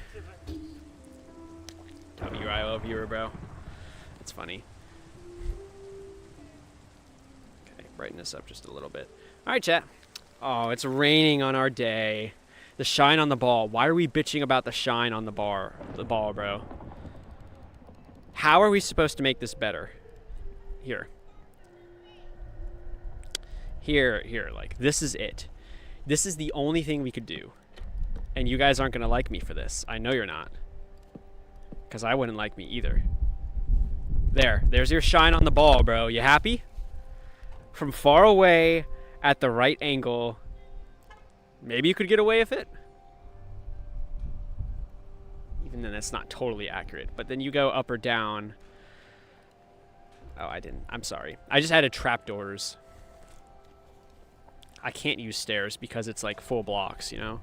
Tell you I love you, bro. That's funny. Okay, brighten this up just a little bit. All right, chat. Oh, it's raining on our day. The shine on the ball. Why are we bitching about the shine on the ball, bro? How are we supposed to make this better? Here. Here, like, this is it. This is the only thing we could do. And you guys aren't going to like me for this. I know you're not. Because I wouldn't like me either. There's your shine on the ball, bro. You happy? From far away, at the right angle. Maybe you could get away with it. Even then, that's not totally accurate. But then you go up or down. Oh, I didn't. I'm sorry. I just added trapdoors. I can't use stairs because it's like full blocks, you know?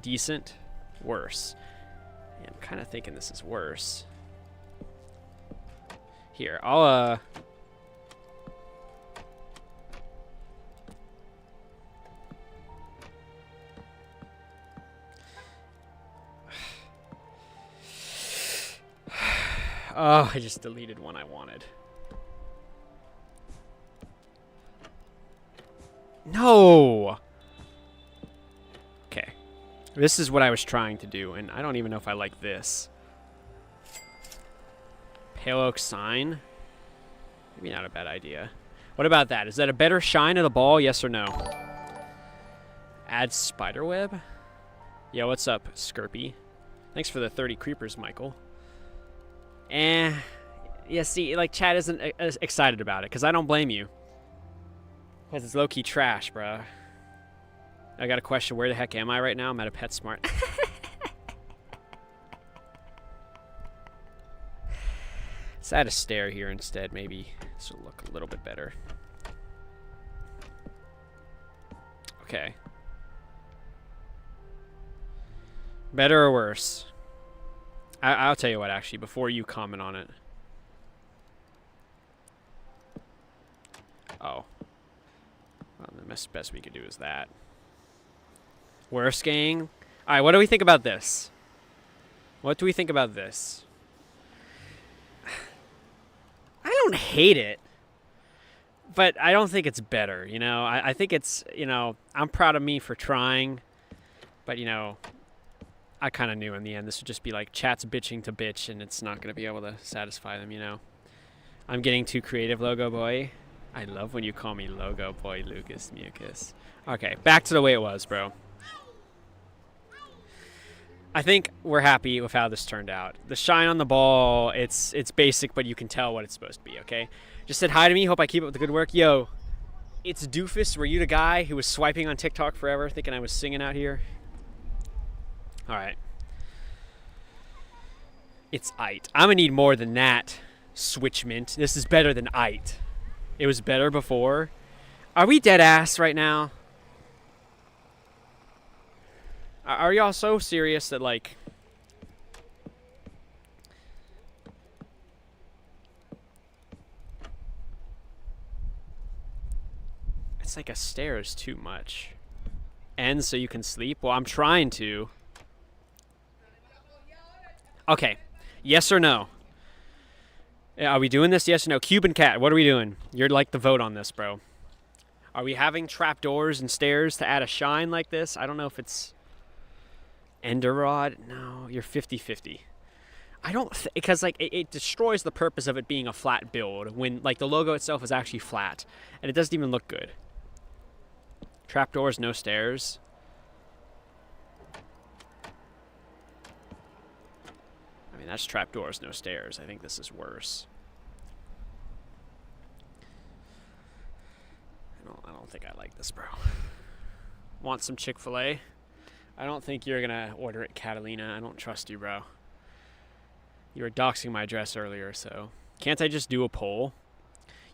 Decent. Worse. Yeah, I'm kind of thinking this is worse. Here, I'll, oh, I just deleted one I wanted. No! Okay. This is what I was trying to do, and I don't even know if I like this. Pale oak sign? Maybe not a bad idea. What about that? Is that a better shine of the ball, yes or no? Add spiderweb? Yo, what's up, Skirpy? Thanks for the 30 creepers, Michael. Yeah, see, like, chat isn't excited about it, because I don't blame you. Because it's low-key trash, bruh. I got a question, where the heck am I right now? I'm at a PetSmart. Let's add a stair here instead, maybe. This will look a little bit better. Okay. Better or worse? I'll tell you what, actually, before you comment on it. Oh. Well, the best we could do is that. Worst, gang? Alright, what do we think about this? What do we think about this? I don't hate it. But I don't think it's better, you know? I think it's, you know, I'm proud of me for trying. But, you know, I kind of knew in the end this would just be like chat's bitching to bitch and it's not going to be able to satisfy them, you know? I'm getting too creative, Logo Boy. I love when you call me Logo Boy, Lucas Mucus. Okay, back to the way it was, bro. I think we're happy with how this turned out. The shine on the ball, it's basic, but you can tell what it's supposed to be, okay? Just said hi to me. Hope I keep up the good work. Yo, it's Doofus. Were you the guy who was swiping on TikTok forever thinking I was singing out here? All right. It's Ite. I'm going to need more than that, Switchmint. This is better than Ite. It was better before. Are we dead ass right now? Are y'all so serious that, like... It's like a stair is too much. And so you can sleep? Well, I'm trying to. Okay. Yes or no? Are we doing this? Yes or no? Cuban Cat, what are we doing? You're like the vote on this, bro. Are we having trapdoors and stairs to add a shine like this? I don't know if it's... Ender Rod? No, you're 50-50. I don't... Because, like, it destroys the purpose of it being a flat build when, like, the logo itself is actually flat. And it doesn't even look good. Trapdoors, no stairs. I mean, that's trapdoors, no stairs. I think this is worse. I don't think I like this, bro. Want some Chick-fil-A? I don't think you're gonna order it, Catalina. I don't trust you, bro. You were doxing my address earlier, so... Can't I just do a poll?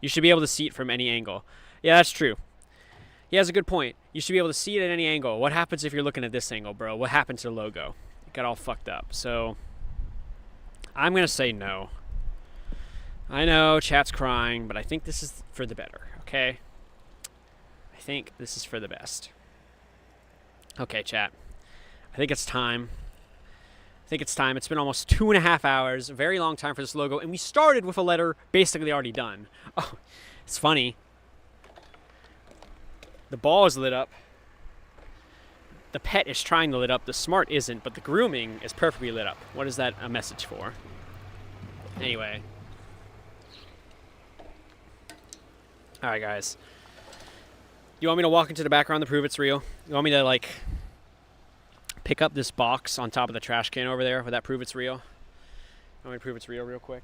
You should be able to see it from any angle. Yeah, that's true. He has a good point. You should be able to see it at any angle. What happens if you're looking at this angle, bro? What happened to the logo? It got all fucked up. So, I'm going to say no. I know, chat's crying, but I think this is for the better, okay? I think this is for the best. Okay, chat. I think it's time. think it's time. It's been almost 2.5 hours, a very long time for this logo, and we started with a letter basically already done. Oh, it's funny. The ball is lit up. The pet is trying to lit up. The smart isn't, but the grooming is perfectly lit up. What is that a message for? Anyway. Alright, guys. You want me to walk into the background to prove it's real? You want me to, like, pick up this box on top of the trash can over there? Would that prove it's real? You want me to prove it's real quick?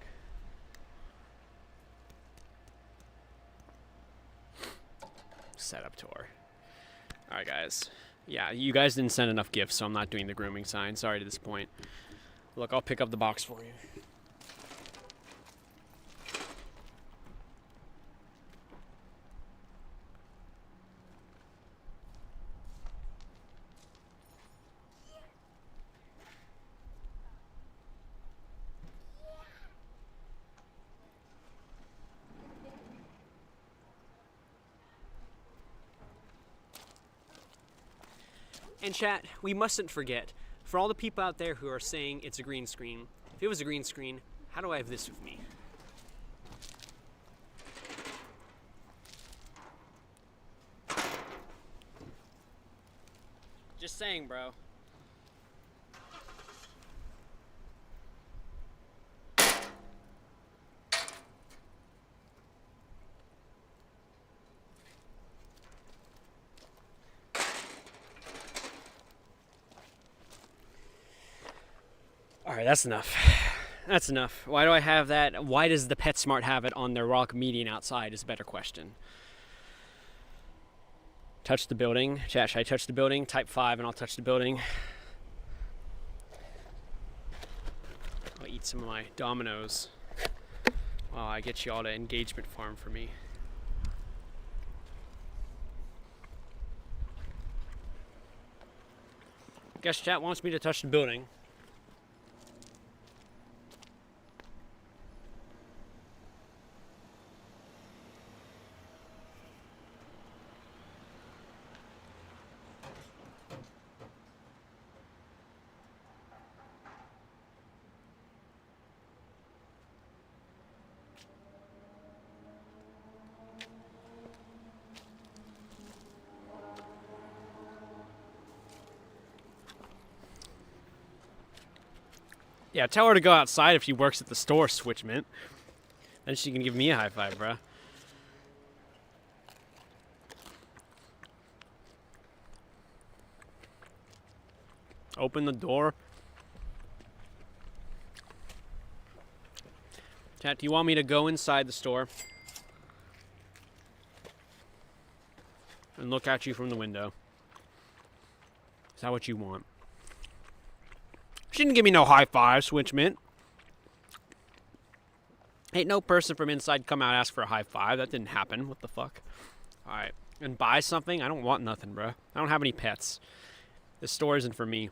Setup tour. Alright, guys. Yeah, you guys didn't send enough gifts, so I'm not doing the grooming sign. Sorry to disappoint. Look, I'll pick up the box for you. And chat, we mustn't forget, for all the people out there who are saying it's a green screen, if it was a green screen, how do I have this with me? Just saying, bro. Alright, that's enough. That's enough. Why do I have that? Why does the PetSmart have it on their rock median outside is a better question. Touch the building. Chat, should I touch the building? Type 5 and I'll touch the building. I'll eat some of my Dominoes while I get you all to engagement farm for me. Guess chat wants me to touch the building. Yeah, tell her to go outside if she works at the store, Switchmint. Then she can give me a high five, bruh. Open the door. Chat, do you want me to go inside the store and look at you from the window? Is that what you want? She didn't give me no high five, Switchmint. Ain't no person from inside come out and ask for a high five. That didn't happen. What the fuck? Alright. And buy something? I don't want nothing, bro. I don't have any pets. This store isn't for me.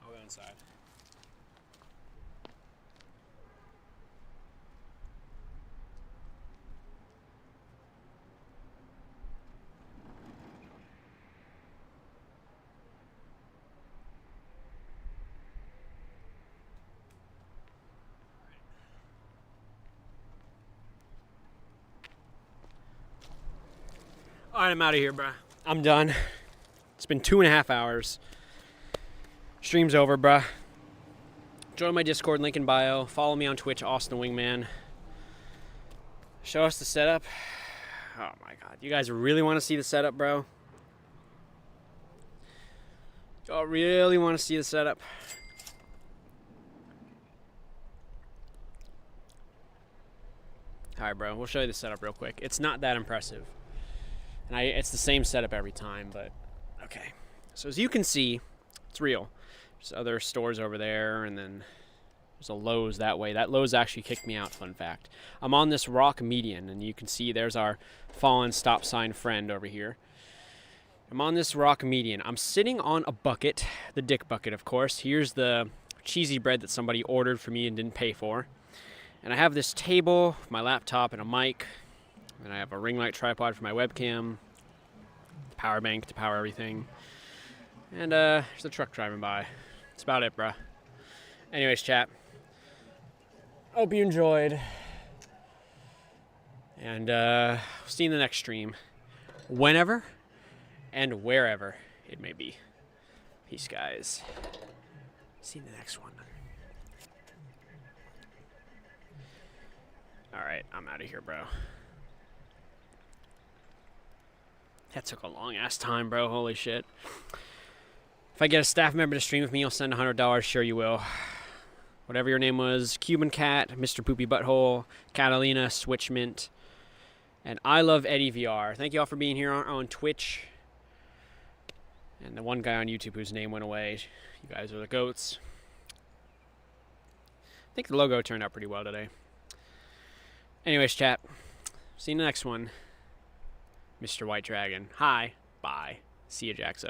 I'll go inside. Alright, I'm out of here, bruh. I'm done. It's been 2.5 hours. Stream's over, bruh. Join my Discord, link in bio. Follow me on Twitch, Austin Wingman. Show us the setup. Oh my god. You guys really want to see the setup, bro? Y'all really want to see the setup? Alright, bro. We'll show you the setup real quick. It's not that impressive. And it's the same setup every time, but okay. So as you can see, it's real. There's other stores over there, and then there's a Lowe's that way. That Lowe's actually kicked me out, fun fact. I'm on this rock median, and you can see there's our fallen stop sign friend over here. I'm on this rock median. I'm sitting on a bucket, the dick bucket, of course. Here's the cheesy bread that somebody ordered for me and didn't pay for. And I have this table, my laptop, and a mic. And I have a ring light tripod for my webcam, power bank to power everything, and there's a truck driving by. That's about it, bro. Anyways, chat. Hope you enjoyed. And see you in the next stream. Whenever and wherever it may be. Peace, guys. See you in the next one. Alright, I'm out of here, bro. That took a long ass time, bro. Holy shit. If I get a staff member to stream with me, you'll send $100. Sure you will. Whatever your name was. Cuban Cat, Mr. Poopy Butthole, Catalina, Switchmint, and I Love Eddie VR. Thank you all for being here on Twitch. And the one guy on YouTube whose name went away. You guys are the goats. I think the logo turned out pretty well today. Anyways, chat. See you in the next one. Mr. White Dragon. Hi. Bye. See you, Jaxo.